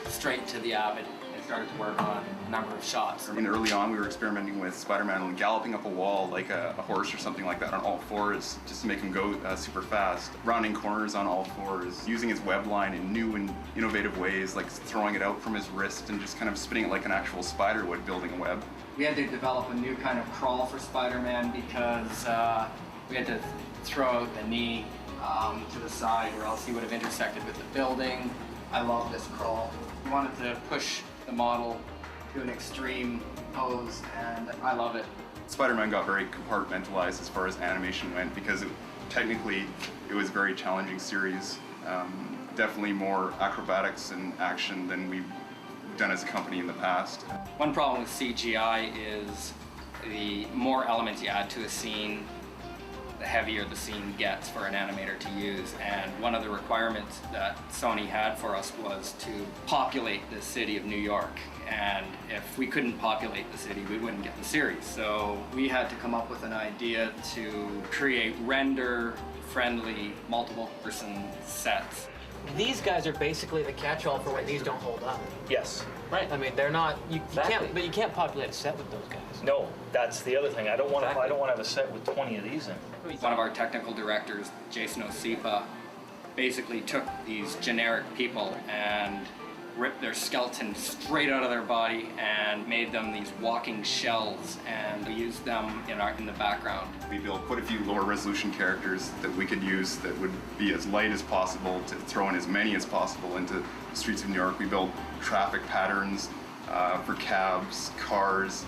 straight to the Avid and started to work on a number of shots. I mean, early on we were experimenting with Spider-Man galloping up a wall like a horse or something like that on all fours, just to make him go super fast. Rounding corners on all fours, using his web line in new and innovative ways, like throwing it out from his wrist and just kind of spinning it like an actual spider would, building a web. We had to develop a new kind of crawl for Spider-Man because we had to throw out the knee to the side or else he would have intersected with the building. I love this crawl. We wanted to push the model to an extreme pose, and I love it. Spider-Man got very compartmentalized as far as animation went because technically it was a very challenging series. Definitely more acrobatics and action than we've done as a company in the past. One problem with CGI is the more elements you add to a scene, the heavier the scene gets for an animator to use. And one of the requirements that Sony had for us was to populate the city of New York. And if we couldn't populate the city, we wouldn't get the series. So we had to come up with an idea to create render-friendly, multiple-person sets. These guys are basically the catch-all for when these don't hold up. Yes. Right. I mean, they're not. You can't. But you can't populate a set with those guys. No, that's the other thing. I don't want to. I don't want to have a set with 20 of these in. One of our technical directors, Jason Osipa, basically took these generic people and ripped their skeleton straight out of their body and made them these walking shells, and we used them in the background. We built quite a few lower resolution characters that we could use that would be as light as possible to throw in as many as possible into the streets of New York. We built traffic patterns for cabs, cars,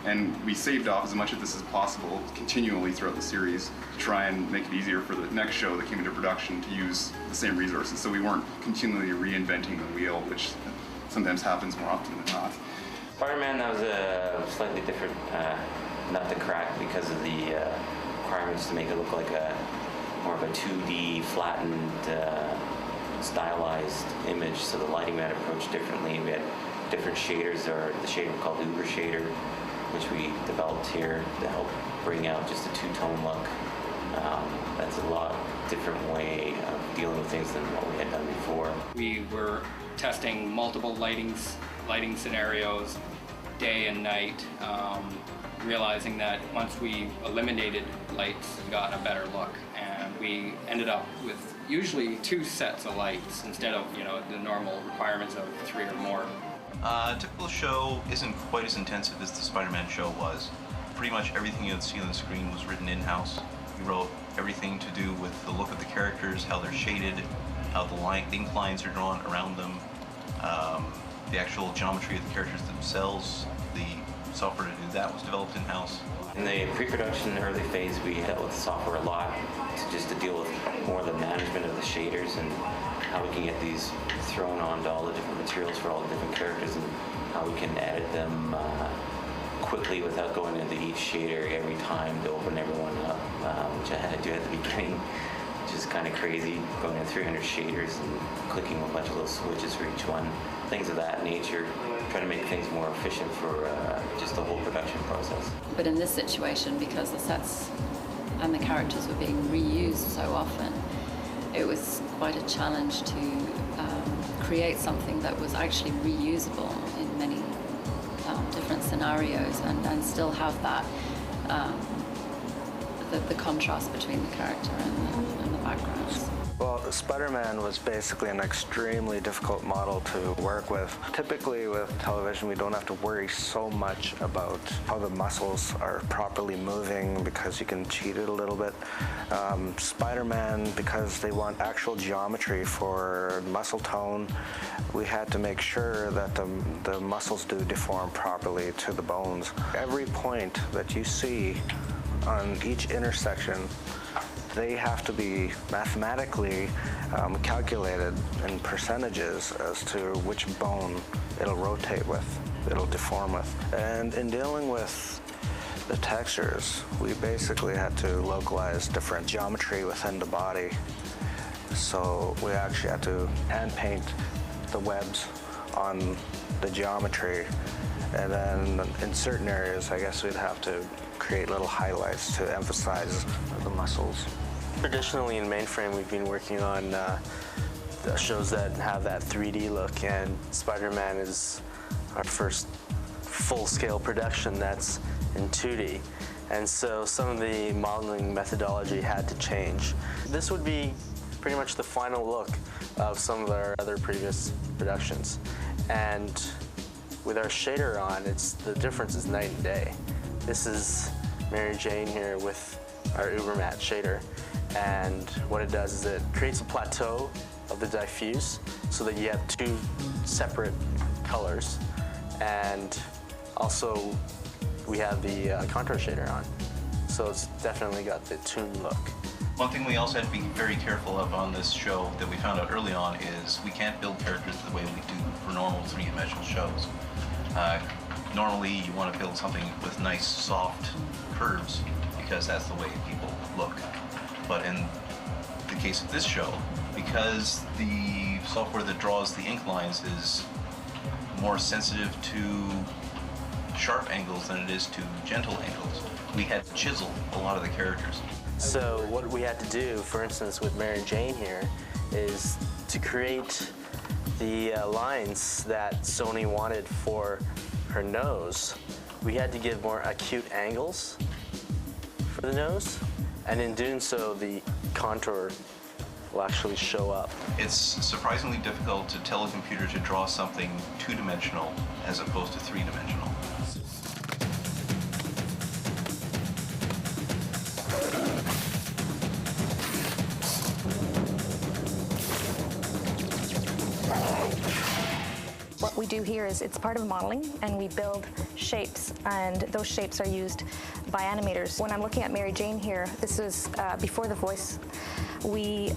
and we saved off as much of this as possible continually throughout the series to try and make it easier for the next show that came into production to use the same resources, so we weren't continually reinventing the wheel, which sometimes happens more often than not. Spider-Man, that was a slightly different nut to crack because of the requirements to make it look like more of a 2D flattened stylized image, so the lighting we had approached differently. We had different shaders, or the shader called Uber Shader, which we developed here to help bring out just a two-tone look. That's a lot different way of dealing with things than what we had done before. We were testing multiple lighting scenarios, day and night, realizing that once we eliminated lights, we got a better look, and we ended up with usually 2 sets of lights instead of the normal requirements of 3 or more. A typical show isn't quite as intensive as the Spider-Man show was. Pretty much everything you'd see on the screen was written in-house. We wrote everything to do with the look of the characters, how they're shaded, how the ink lines are drawn around them, the actual geometry of the characters themselves. The software to do that was developed in-house. In the pre-production early phase, we dealt with software a lot to deal with more of the management of the shaders and how we can get these thrown onto all the different materials for all the different characters, and how we can edit them quickly without going into each shader every time to open everyone up, which I had to do at the beginning, which is kind of crazy, going in 300 shaders and clicking a bunch of little switches for each one, things of that nature, trying to make things more efficient for just the whole production process. But in this situation, because the sets and the characters were being reused so often, it was quite a challenge to create something that was actually reusable in many different scenarios, and still have that the contrast between the character and the backgrounds. Well, Spider-Man was basically an extremely difficult model to work with. Typically with television, we don't have to worry so much about how the muscles are properly moving because you can cheat it a little bit. Spider-Man, because they want actual geometry for muscle tone, we had to make sure that the muscles do deform properly to the bones. Every point that you see on each intersection, they have to be mathematically calculated in percentages as to which bone it'll rotate with, it'll deform with. And in dealing with the textures, we basically had to localize different geometry within the body. So we actually had to hand paint the webs on the geometry. And then in certain areas, I guess we'd have to create little highlights to emphasize the muscles. Traditionally in Mainframe, we've been working on shows that have that 3D look, and Spider-Man is our first full-scale production that's in 2D. And so some of the modeling methodology had to change. This would be pretty much the final look of some of our other previous productions. And with our shader on, the difference is night and day. This is Mary Jane here with our Ubermatte shader. And what it does is it creates a plateau of the diffuse so that you have two separate colors. And also, we have the contour shader on. So it's definitely got the toon look. One thing we also had to be very careful of on this show that we found out early on is we can't build characters the way we do for normal three-dimensional shows. Normally, you want to build something with nice, soft curves because that's the way people look. But in the case of this show, because the software that draws the ink lines is more sensitive to sharp angles than it is to gentle angles, we had to chisel a lot of the characters. So what we had to do, for instance, with Mary Jane here, is to create the lines that Sony wanted for her nose. We had to give more acute angles for the nose, and in doing so, the contour will actually show up. It's surprisingly difficult to tell a computer to draw something two-dimensional as opposed to three-dimensional. What we do here is it's part of modeling, and we build shapes, and those shapes are used by animators. When I'm looking at Mary Jane here, this is before the voice. We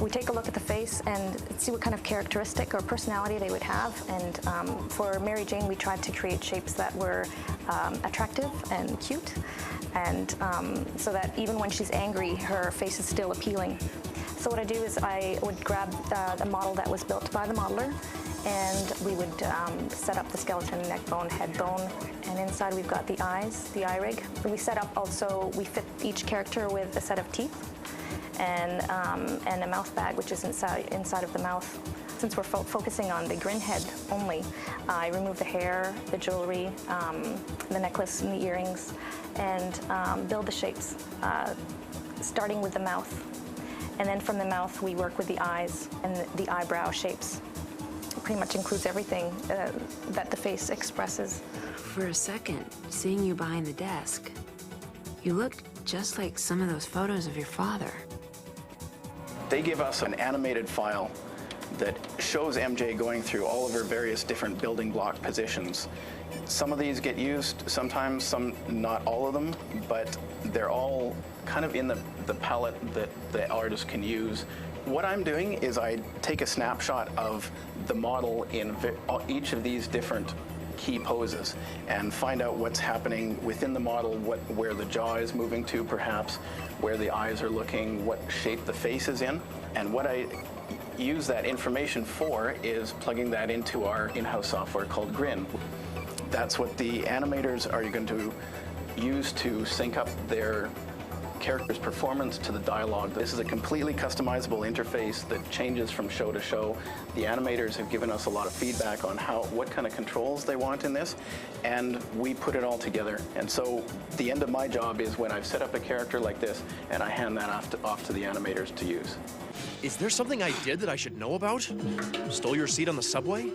take a look at the face and see what kind of characteristic or personality they would have. And for Mary Jane, we tried to create shapes that were attractive and cute, and so that even when she's angry, her face is still appealing. So what I do is I would grab the model that was built by the modeler, and we would set up the skeleton, neck bone, head bone, and inside we've got the eyes, the eye rig. We set up also, we fit each character with a set of teeth and a mouth bag, which is inside of the mouth. Since we're focusing on the grin head only, I remove the hair, the jewelry, the necklace and the earrings, and build the shapes, starting with the mouth. And then from the mouth, we work with the eyes and the eyebrow shapes. It pretty much includes everything that the face expresses. For a second, seeing you behind the desk, you looked just like some of those photos of your father. They give us an animated file that shows MJ going through all of her various different building block positions. Some of these get used sometimes, some not all of them, but they're all kind of in the palette that the artist can use. What I'm doing is I take a snapshot of the model in each of these different key poses and find out what's happening within the model, where the jaw is moving to perhaps, where the eyes are looking, what shape the face is in. And what I use that information for is plugging that into our in-house software called Grin. That's what the animators are going to use to sync up their character's performance to the dialogue. This is a completely customizable interface that changes from show to show. The animators have given us a lot of feedback on what kind of controls they want in this, and we put it all together. And so the end of my job is when I've set up a character like this, and I hand that off to the animators to use. Is there something I did that I should know about? Stole your seat on the subway?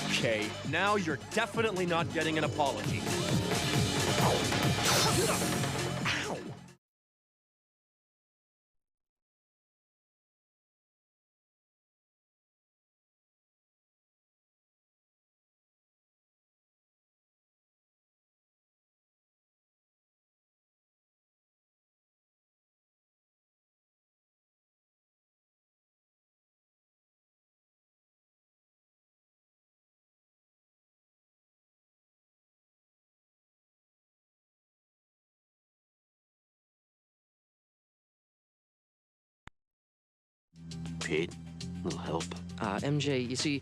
Okay, now you're definitely not getting an apology. appreciate a little help. MJ, you see,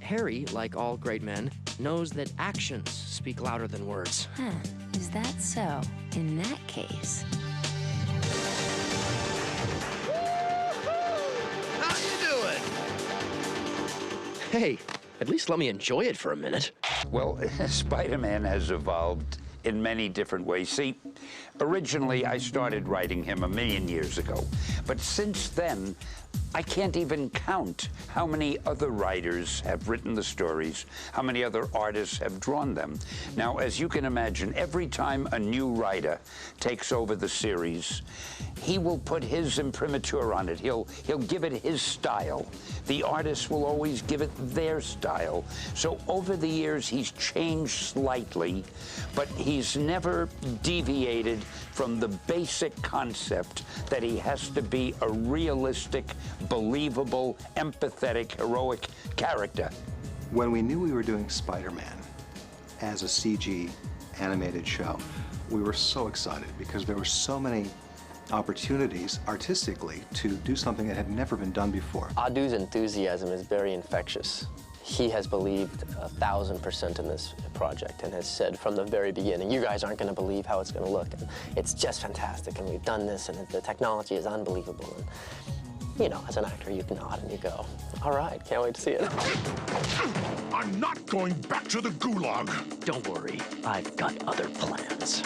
Harry, like all great men, knows that actions speak louder than words. Huh. Is that so? In that case... How you doing? Hey, at least let me enjoy it for a minute. Well, Spider-Man has evolved in many different ways. See, originally I started writing him 1,000,000 years ago, but since then, I can't even count how many other writers have written the stories, how many other artists have drawn them. Now, as you can imagine, every time a new writer takes over the series, he will put his imprimatur on it. He'll give it his style. The artist will always give it their style. So over the years, he's changed slightly, but he's never deviated from the basic concept that he has to be a realistic, believable, empathetic, heroic character. When we knew we were doing Spider-Man as a CG animated show, we were so excited because there were so many opportunities artistically to do something that had never been done before. Adu's enthusiasm is very infectious. He has believed 1,000% in this project and has said from the very beginning, you guys aren't going to believe how it's going to look. And it's just fantastic, and we've done this, and the technology is unbelievable. And, you know, as an actor, you nod and you go, all right, can't wait to see it. I'm not going back to the gulag. Don't worry, I've got other plans.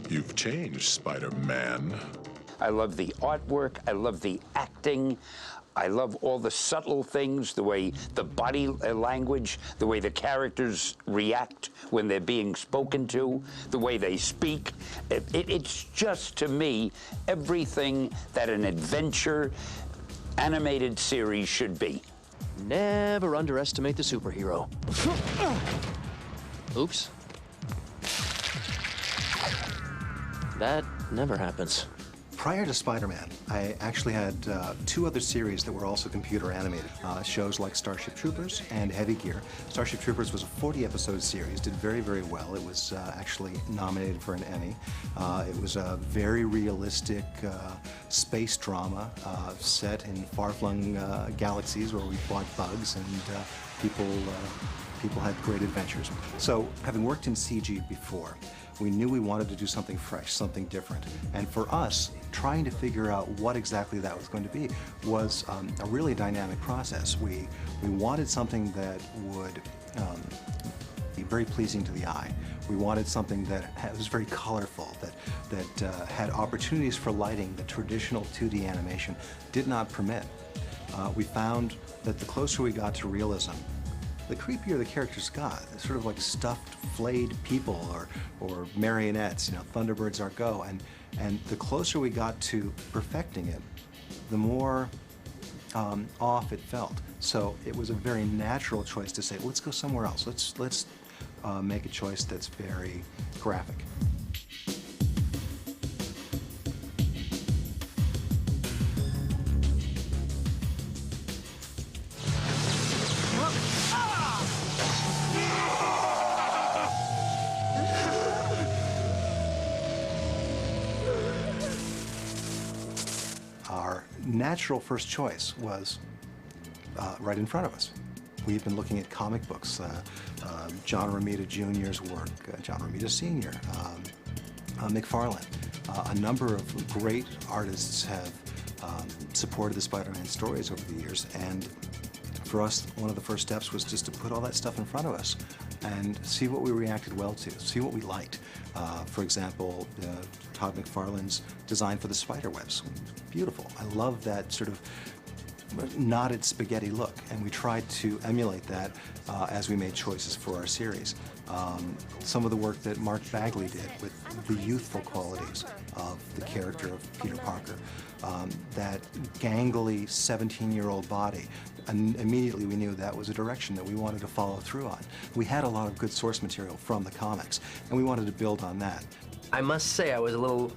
You've changed, Spider-Man. I love the artwork, I love the acting, I love all the subtle things, the way the body language, the way the characters react when they're being spoken to, the way they speak. It's just, to me, everything that an adventure animated series should be. Never underestimate the superhero. Oops. That never happens. Prior to Spider-Man, I actually had 2 other series that were also computer animated. Shows like Starship Troopers and Heavy Gear. Starship Troopers was a 40-episode series, did very, very well. It was actually nominated for an Emmy. It was a very realistic space drama set in far-flung galaxies where we fought bugs and people had great adventures. So, having worked in CG before, we knew we wanted to do something fresh, something different. And for us, trying to figure out what exactly that was going to be was a really dynamic process. We wanted something that would be very pleasing to the eye. We wanted something that was very colorful, that had opportunities for lighting that traditional 2D animation did not permit. We found that the closer we got to realism, the creepier the characters got. They're sort of like stuffed, flayed people or marionettes, you know, Thunderbirds are go. And the closer we got to perfecting it, the more off it felt. So it was a very natural choice to say, let's go somewhere else. Let's make a choice that's very graphic. Natural first choice was right in front of us. We've been looking at comic books, John Romita Jr.'s work, John Romita Sr., McFarlane. A number of great artists have supported the Spider-Man stories over the years, and for us, one of the first steps was just to put all that stuff in front of us and see what we reacted well to, see what we liked. For example, Todd McFarlane's design for the spider webs. Beautiful. I love that sort of knotted spaghetti look, and we tried to emulate that as we made choices for our series. Some of the work that Mark Bagley did with the youthful qualities of the character of Peter Parker, that gangly 17-year-old body, and immediately we knew that was a direction that we wanted to follow through on. We had a lot of good source material from the comics, and we wanted to build on that. I must say I was a little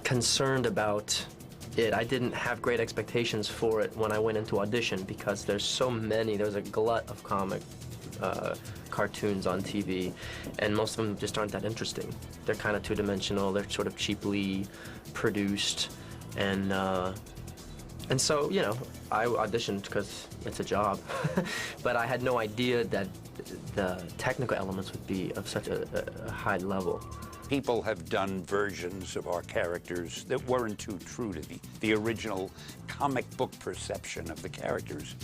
concerned about it. I didn't have great expectations for it when I went into audition because there's so many. There's a glut of comic cartoons on TV, and most of them just aren't that interesting. They're kind of two-dimensional. They're sort of cheaply produced, and so, you know, I auditioned because it's a job, but I had no idea that the technical elements would be of such a high level. People have done versions of our characters that weren't too true to the original comic book perception of the characters.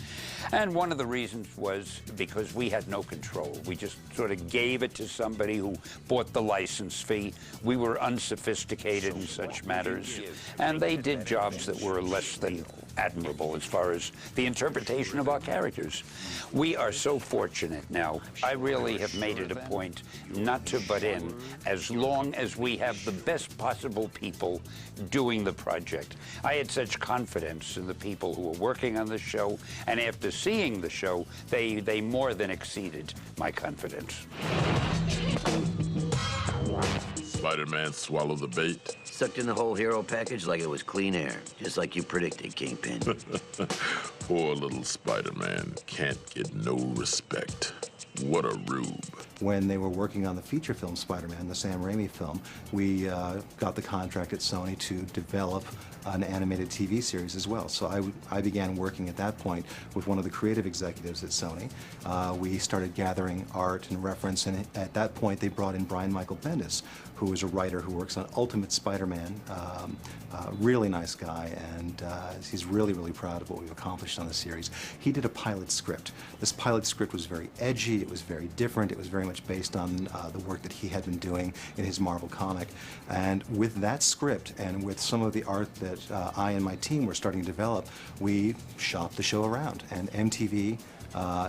And one of the reasons was because we had no control. We just sort of gave it to somebody who bought the license fee. We were unsophisticated in such matters, and they did jobs that were less than admirable as far as the interpretation of our characters. We are so fortunate now. I really have made it a point not to butt in as long as we have the best possible people doing the project. I had such confidence in the people who were working on the show, and after seeing the show, they more than exceeded my confidence. Spider-Man swallow the bait. Sucked in the whole hero package like it was clean air, just like you predicted, Kingpin. Poor little Spider-Man can't get no respect. What a rube. When they were working on the feature film Spider-Man, the Sam Raimi film, we got the contract at Sony to develop an animated TV series as well. So I began working at that point with one of the creative executives at Sony. We started gathering art and reference, and at that point they brought in Brian Michael Bendis, who is a writer who works on Ultimate Spider-Man. Really nice guy, and he's really, really proud of what we've accomplished on the series. He did a pilot script. This pilot script was very edgy, it was very different, it was very much based on the work that he had been doing in his Marvel comic. And with that script and with some of the art that I and my team were starting to develop, we shopped the show around, and MTV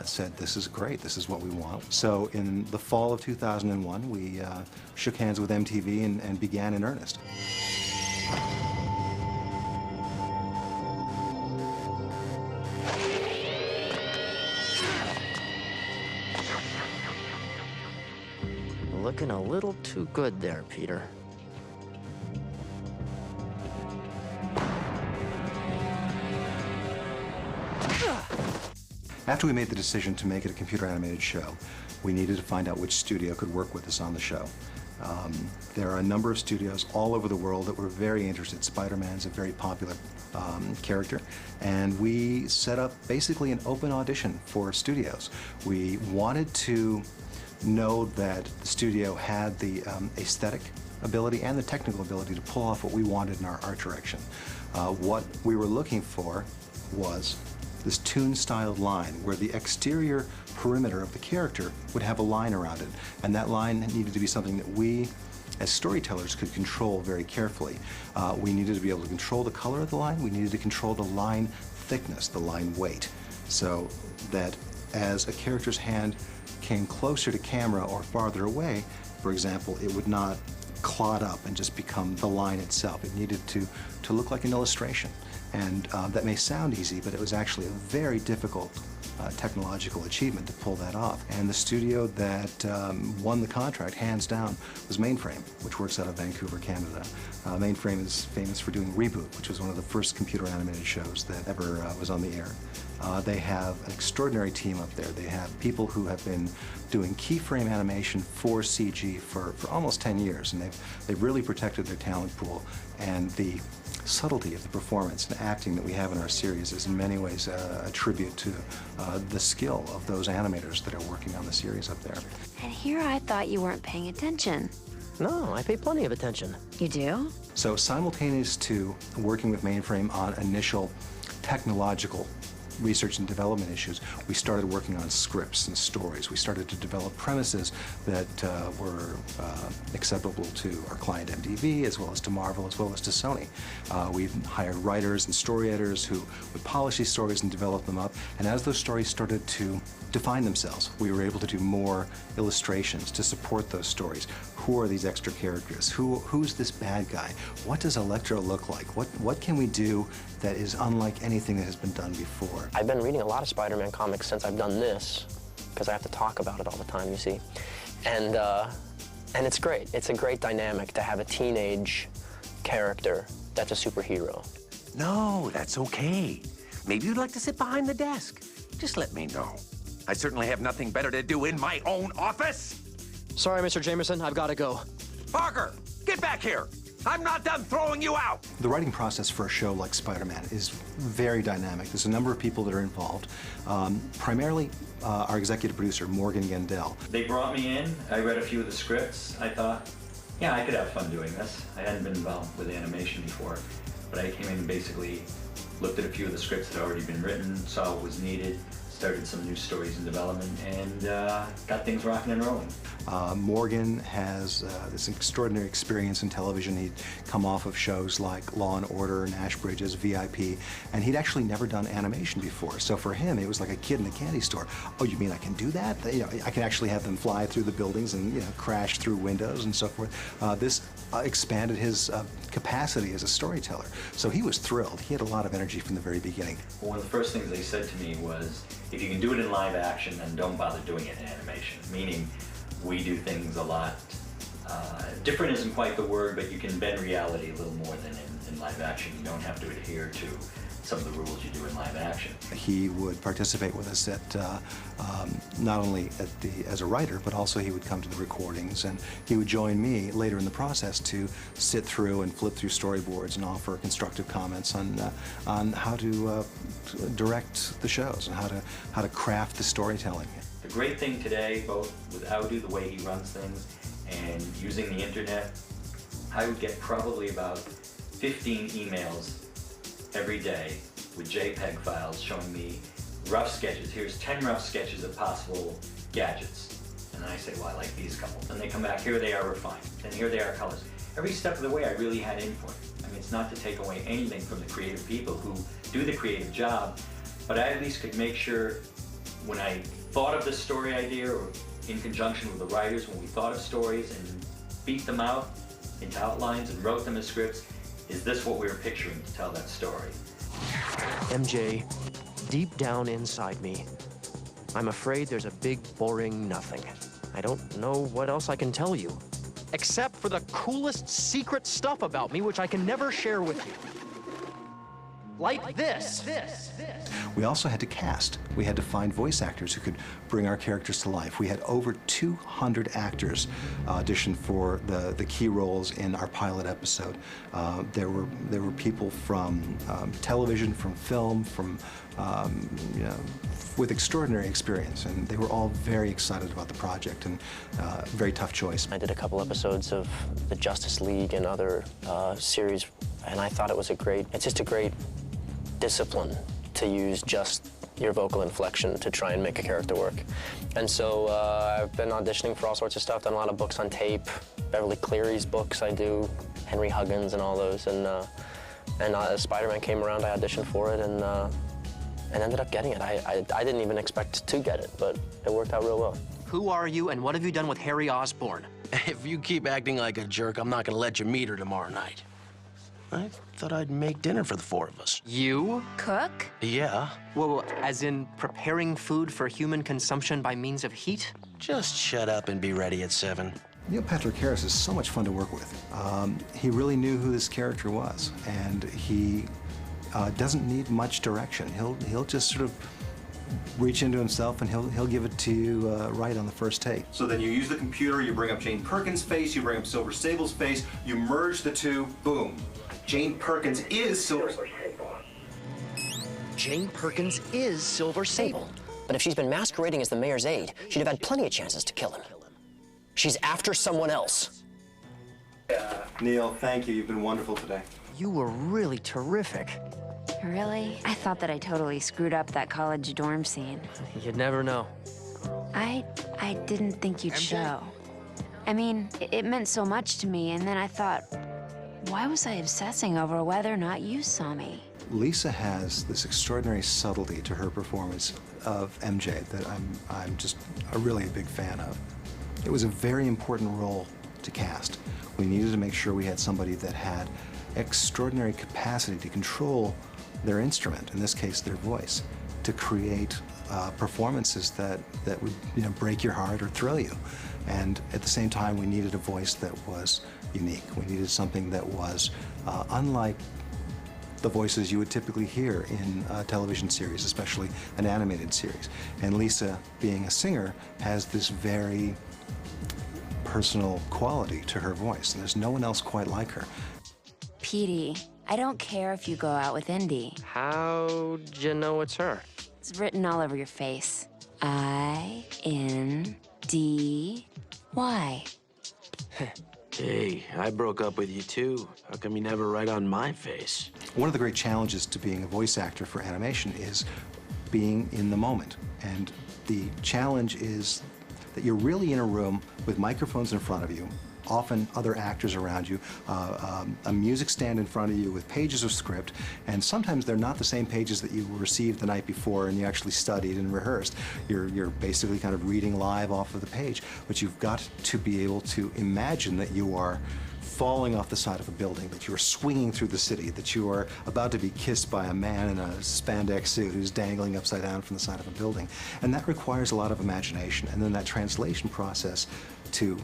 said, this is great, this is what we want. So in the fall of 2001, we shook hands with MTV and began in earnest. Looking a little too good there, Peter. After we made the decision to make it a computer animated show, we needed to find out which studio could work with us on the show. There are a number of studios all over the world that were very interested. Spider-Man's a very popular character, and we set up basically an open audition for studios. We wanted to know that the studio had the aesthetic ability and the technical ability to pull off what we wanted in our art direction. What we were looking for was this toon-styled line where the exterior perimeter of the character would have a line around it, and that line needed to be something that we, as storytellers, could control very carefully. We needed to be able to control the color of the line, we needed to control the line thickness, the line weight, so that as a character's hand came closer to camera or farther away, for example, it would not clot up and just become the line itself. It needed to look like an illustration. And that may sound easy, but it was actually a very difficult technological achievement to pull that off. And the studio that won the contract, hands down, was Mainframe, which works out of Vancouver, Canada. Mainframe is famous for doing Reboot, which was one of the first computer animated shows that ever was on the air. They have an extraordinary team up there. They have people who have been doing keyframe animation for CG for almost 10 years, and they've really protected their talent pool. And the subtlety of the performance and acting that we have in our series is in many ways a tribute to the skill of those animators that are working on the series up there. And here I thought you weren't paying attention. No, I pay plenty of attention. You do? So simultaneous to working with Mainframe on initial technological research and development issues, we started working on scripts and stories. We started to develop premises that were acceptable to our client MTV, as well as to Marvel, as well as to Sony. We've hired writers and story editors who would polish these stories and develop them up. And as those stories started to define themselves, we were able to do more illustrations to support those stories. Who are these extra characters? Who's this bad guy? What does Electro look like? What can we do that is unlike anything that has been done before? I've been reading a lot of Spider-Man comics since I've done this, because I have to talk about it all the time, you see. And it's great. It's a great dynamic to have a teenage character that's a superhero. No, that's okay. Maybe you'd like to sit behind the desk. Just let me know. I certainly have nothing better to do in my own office. Sorry, Mr. Jamerson, I've got to go. Parker, get back here. I'm not done throwing you out. The writing process for a show like Spider-Man is very dynamic. There's a number of people that are involved. Primarily, our executive producer, Morgan Gendell. They brought me in. I read a few of the scripts. I thought, yeah, I could have fun doing this. I hadn't been involved with animation before, but I came in and basically looked at a few of the scripts that had already been written, saw what was needed, started some new stories in development, and got things rocking and rolling. Morgan has this extraordinary experience in television. He'd come off of shows like Law and Order, Nash Bridges, VIP, and he'd actually never done animation before. So for him, it was like a kid in a candy store. Oh, you mean I can do that? You know, I can actually have them fly through the buildings and crash through windows and so forth. This expanded his capacity as a storyteller. So he was thrilled. He had a lot of energy from the very beginning. One of the first things they said to me was, if you can do it in live action, then don't bother doing it in animation. Meaning, we do things a lot, different isn't quite the word, but you can bend reality a little more than in live action. You don't have to adhere to some of the rules you do in live action. He would participate with us at not only as a writer, but also he would come to the recordings, and he would join me later in the process to sit through and flip through storyboards and offer constructive comments on how to direct the shows and how to craft the storytelling. The great thing today, both with Audu, the way he runs things, and using the internet, I would get probably about 15 emails every day with JPEG files showing me rough sketches. Here's 10 rough sketches of possible gadgets. And I say, well, I like these couple. Then they come back, here they are refined. Then here they are colors. Every step of the way, I really had input. I mean, it's not to take away anything from the creative people who do the creative job, but I at least could make sure when I thought of the story idea, or in conjunction with the writers, when we thought of stories and beat them out into outlines and wrote them as scripts, is this what we were picturing to tell that story? MJ, deep down inside me, I'm afraid there's a big, boring nothing. I don't know what else I can tell you, except for the coolest secret stuff about me, which I can never share with you. Like this. We also had to cast. We had to find voice actors who could bring our characters to life. We had over 200 actors audition for the key roles in our pilot episode. There were people from television, from film, from with extraordinary experience, and they were all very excited about the project, and very tough choice. I did a couple episodes of the Justice League and other series, and I thought it's just a great discipline to use just your vocal inflection to try and make a character work. And so I've been auditioning for all sorts of stuff, done a lot of books on tape, Beverly Cleary's books I do, Henry Huggins and all those, and as Spider-Man came around, I auditioned for it and ended up getting it. I didn't even expect to get it, but it worked out real well. Who are you, and what have you done with Harry Osborn? If you keep acting like a jerk, I'm not gonna let you meet her tomorrow night. I thought I'd make dinner for the four of us. You? Cook? Yeah. Well, as in preparing food for human consumption by means of heat? Just shut up and be ready at 7. Neil Patrick Harris is so much fun to work with. He really knew who this character was, and he doesn't need much direction. He'll just sort of reach into himself, and he'll give it to you right on the first take. So then you use the computer, you bring up Jane Perkins' face, you bring up Silver Sable's face, you merge the two, boom. Jane Perkins is Silver Sable. Jane Perkins is Silver Sable. But if she's been masquerading as the mayor's aide, she'd have had plenty of chances to kill him. She's after someone else. Neil, thank you. You've been wonderful today. You were really terrific. Really? I thought that I totally screwed up that college dorm scene. You'd never know. I didn't think you'd show. I mean, it meant so much to me, and then I thought, why was I obsessing over whether or not you saw me? Lisa has this extraordinary subtlety to her performance of MJ that I'm just really a big fan of. It was a very important role to cast. We needed to make sure we had somebody that had extraordinary capacity to control their instrument, in this case their voice, to create performances that would break your heart or thrill you. And at the same time, we needed a voice that was unique. We needed something that was unlike the voices you would typically hear in a television series, especially an animated series. And Lisa, being a singer, has this very personal quality to her voice, and there's no one else quite like her. Petey, I don't care if you go out with Indy. How'd you know it's her? It's written all over your face. I-N-D-Y. Hey, I broke up with you too. How come you never write on my face? One of the great challenges to being a voice actor for animation is being in the moment. And the challenge is that you're really in a room with microphones in front of you, often other actors around you, a music stand in front of you with pages of script, and sometimes they're not the same pages that you received the night before and you actually studied and rehearsed. You're basically kind of reading live off of the page, but you've got to be able to imagine that you are falling off the side of a building, that you are swinging through the city, that you are about to be kissed by a man in a spandex suit who's dangling upside down from the side of a building. And that requires a lot of imagination, and then that translation process to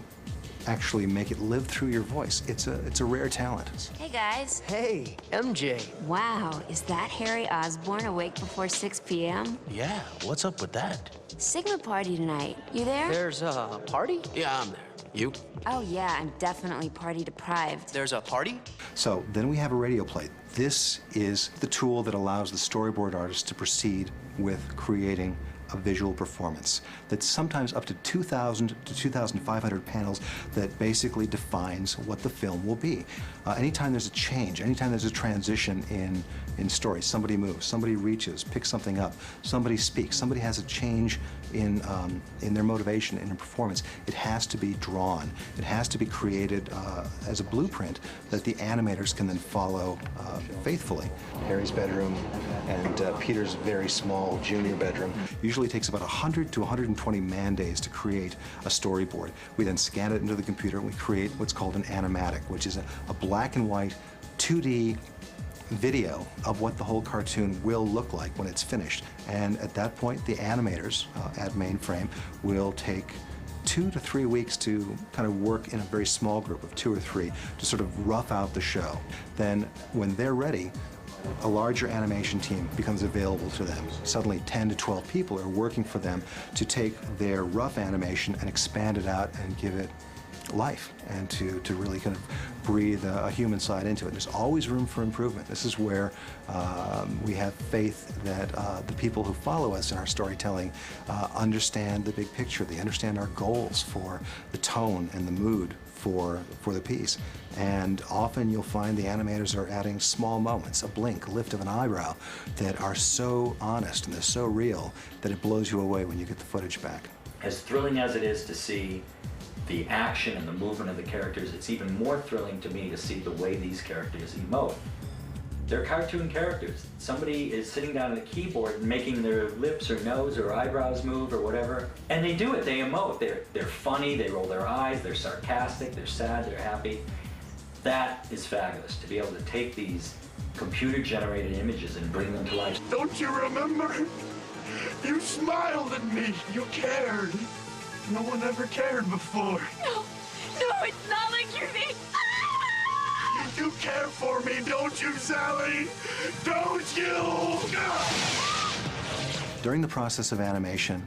actually make it live through your voice. It's a rare talent. Hey, guys. Hey, MJ. Wow, is that Harry Osborn awake before 6 p.m.? Yeah, what's up with that? Sigma party tonight. You there? There's a party? Yeah, I'm there. You? Oh, yeah, I'm definitely party deprived. There's a party? So then we have a radio play. This is the tool that allows the storyboard artist to proceed with creating a visual performance that's sometimes up to 2,000 to 2,500 panels that basically defines what the film will be. Anytime there's a change, anytime there's a transition in story, somebody moves, somebody reaches, picks something up, somebody speaks, somebody has a change in their motivation in a performance, it has to be drawn. It has to be created as a blueprint that the animators can then follow faithfully. Harry's bedroom and Peter's very small junior bedroom usually takes about 100 to 120 man days to create a storyboard. We then scan it into the computer and we create what's called an animatic, which is a black and white 2D video of what the whole cartoon will look like when it's finished. And at that point, the animators at Mainframe will take 2 to 3 weeks to kind of work in a very small group of 2 or 3 to sort of rough out the show. Then when they're ready, a larger animation team becomes available to them. Suddenly 10 to 12 people are working for them to take their rough animation and expand it out and give it life and to really kind of breathe a human side into it. There's always room for improvement. This is where we have faith that the people who follow us in our storytelling understand the big picture. They understand our goals for the tone and the mood for the piece. And often you'll find the animators are adding small moments, a blink, a lift of an eyebrow, that are so honest and they're so real that it blows you away when you get the footage back. As thrilling as it is to see the action and the movement of the characters, it's even more thrilling to me to see the way these characters emote. They're cartoon characters. Somebody is sitting down at a keyboard and making their lips or nose or eyebrows move or whatever, and they do it, they emote. They're funny, they roll their eyes, they're sarcastic, they're sad, they're happy. That is fabulous, to be able to take these computer-generated images and bring them to life. Don't you remember? You smiled at me, you cared. No one ever cared before. No, it's not like you think. You do care for me, don't you, Sally? Don't you? During the process of animation,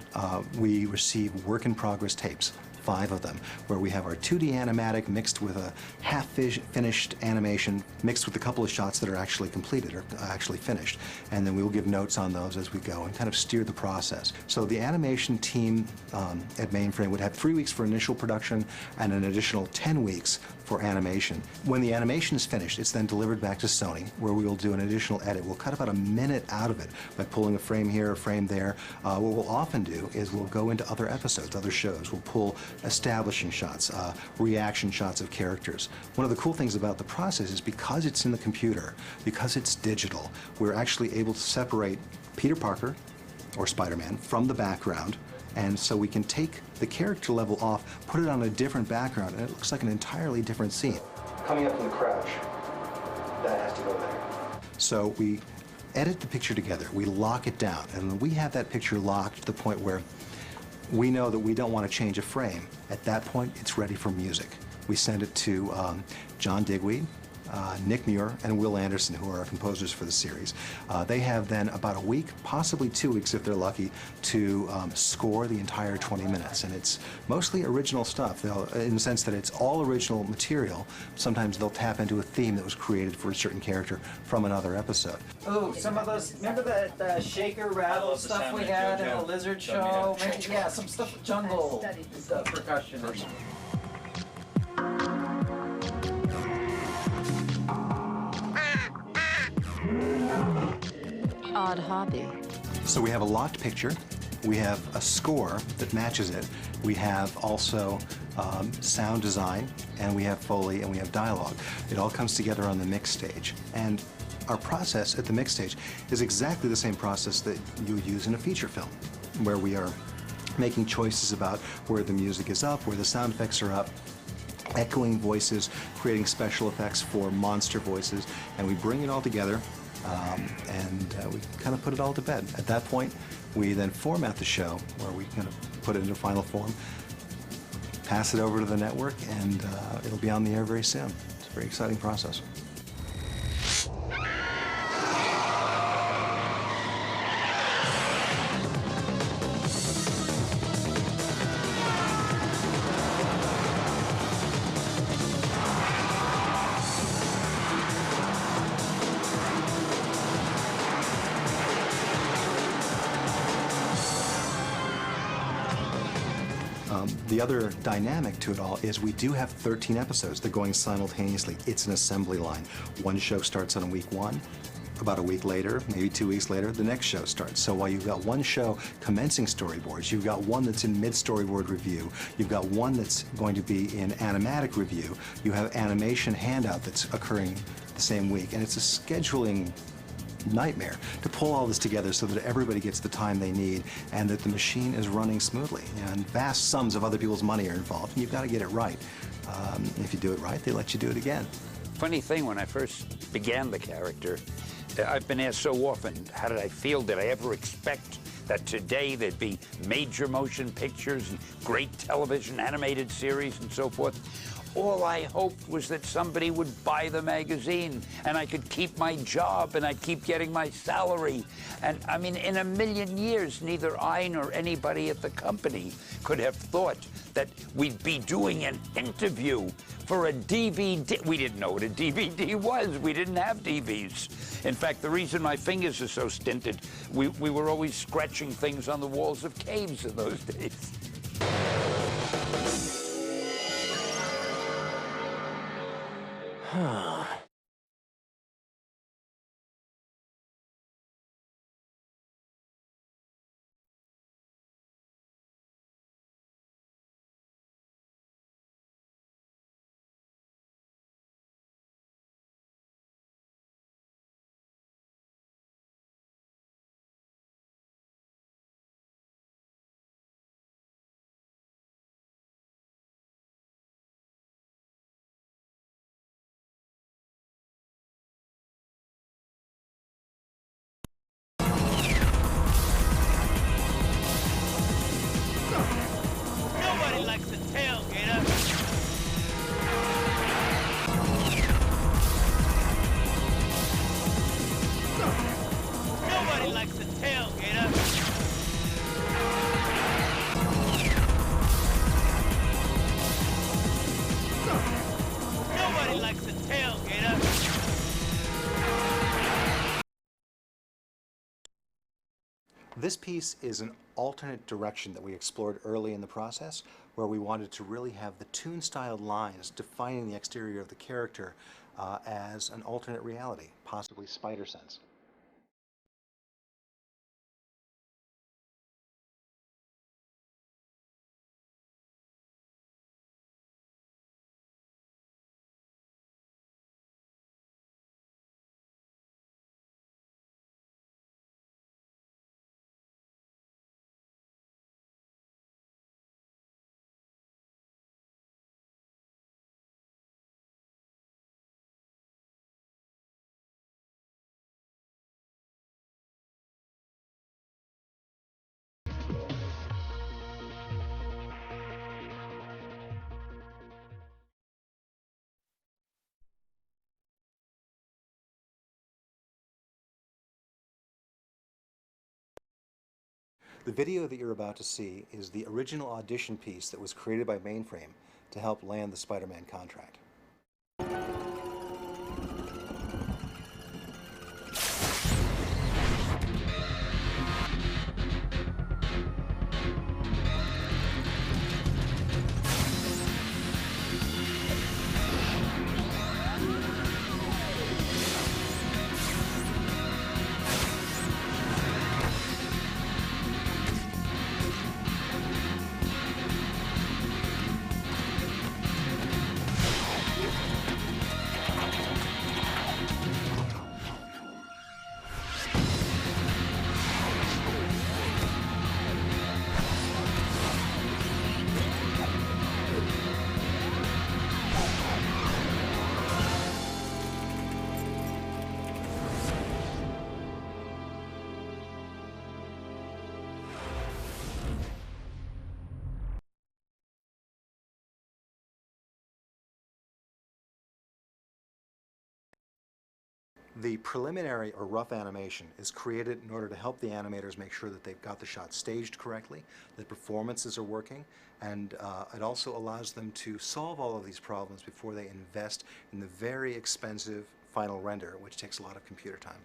we receive work-in-progress tapes, 5 of them, where we have our 2D animatic mixed with a half-finished animation, mixed with a couple of shots that are actually completed or actually finished. And then we will give notes on those as we go and kind of steer the process. So the animation team at Mainframe would have 3 weeks for initial production and an additional 10 weeks for animation. When the animation is finished, it's then delivered back to Sony, where we will do an additional edit. We'll cut about a minute out of it by pulling a frame here, a frame there. What we'll often do is we'll go into other episodes, other shows. We'll pull establishing shots, reaction shots of characters. One of the cool things about the process is because it's in the computer, because it's digital, we're actually able to separate Peter Parker, or Spider-Man, from the background. And so we can take the character level off, put it on a different background, and it looks like an entirely different scene. Coming up to the crouch, that has to go there. So we edit the picture together, we lock it down, and when we have that picture locked to the point where we know that we don't want to change a frame, at that point it's ready for music. We send it to John Digweed, Nick Muir and Will Anderson, who are our composers for the series. They have then about a week, possibly 2 weeks if they're lucky, to score the entire 20 minutes. And it's mostly original stuff, in the sense that it's all original material. Sometimes they'll tap into a theme that was created for a certain character from another episode. Oh, some of those, remember the shaker rattle stuff we had in the lizard show? Maybe, yeah, some stuff with jungle percussion. Odd hobby. So we have a locked picture, we have a score that matches it, we have also sound design, and we have Foley, and we have dialogue. It all comes together on the mix stage. And our process at the mix stage is exactly the same process that you use in a feature film, where we are making choices about where the music is up, where the sound effects are up, echoing voices, creating special effects for monster voices, and we bring it all together. We kind of put it all to bed. At that point, we then format the show, where we kind of put it into final form, pass it over to the network, and it'll be on the air very soon. It's a very exciting process. The other dynamic to it all is we do have 13 episodes. They're going simultaneously. It's an assembly line. One show starts on week 1. About a week later, maybe 2 weeks later, the next show starts. So while you've got one show commencing storyboards, you've got one that's in mid-storyboard review, you've got one that's going to be in animatic review, you have animation handout that's occurring the same week, and it's a scheduling nightmare to pull all this together so that everybody gets the time they need and that the machine is running smoothly. And vast sums of other people's money are involved, and you've got to get it right. If you do it right, they let you do it again. Funny thing, when I first began the character, I've been asked so often, how did I feel? Did I ever expect that today there'd be major motion pictures and great television animated series and so forth? All I hoped was that somebody would buy the magazine and I could keep my job and I'd keep getting my salary. And I mean, in a million years, neither I nor anybody at the company could have thought that we'd be doing an interview for a DVD. We didn't know what a DVD was. We didn't have DVs. In fact, the reason my fingers are so stinted, we were always scratching things on the walls of caves in those days. Nobody likes a tailgater. Nobody likes a tailgater. Nobody likes a tailgater. This piece is an alternate direction that we explored early in the process, where we wanted to really have the toon-styled lines defining the exterior of the character as an alternate reality, possibly spider sense. The video that you're about to see is the original audition piece that was created by Mainframe to help land the Spider-Man contract. The preliminary or rough animation is created in order to help the animators make sure that they've got the shot staged correctly, that performances are working, and it also allows them to solve all of these problems before they invest in the very expensive final render, which takes a lot of computer time.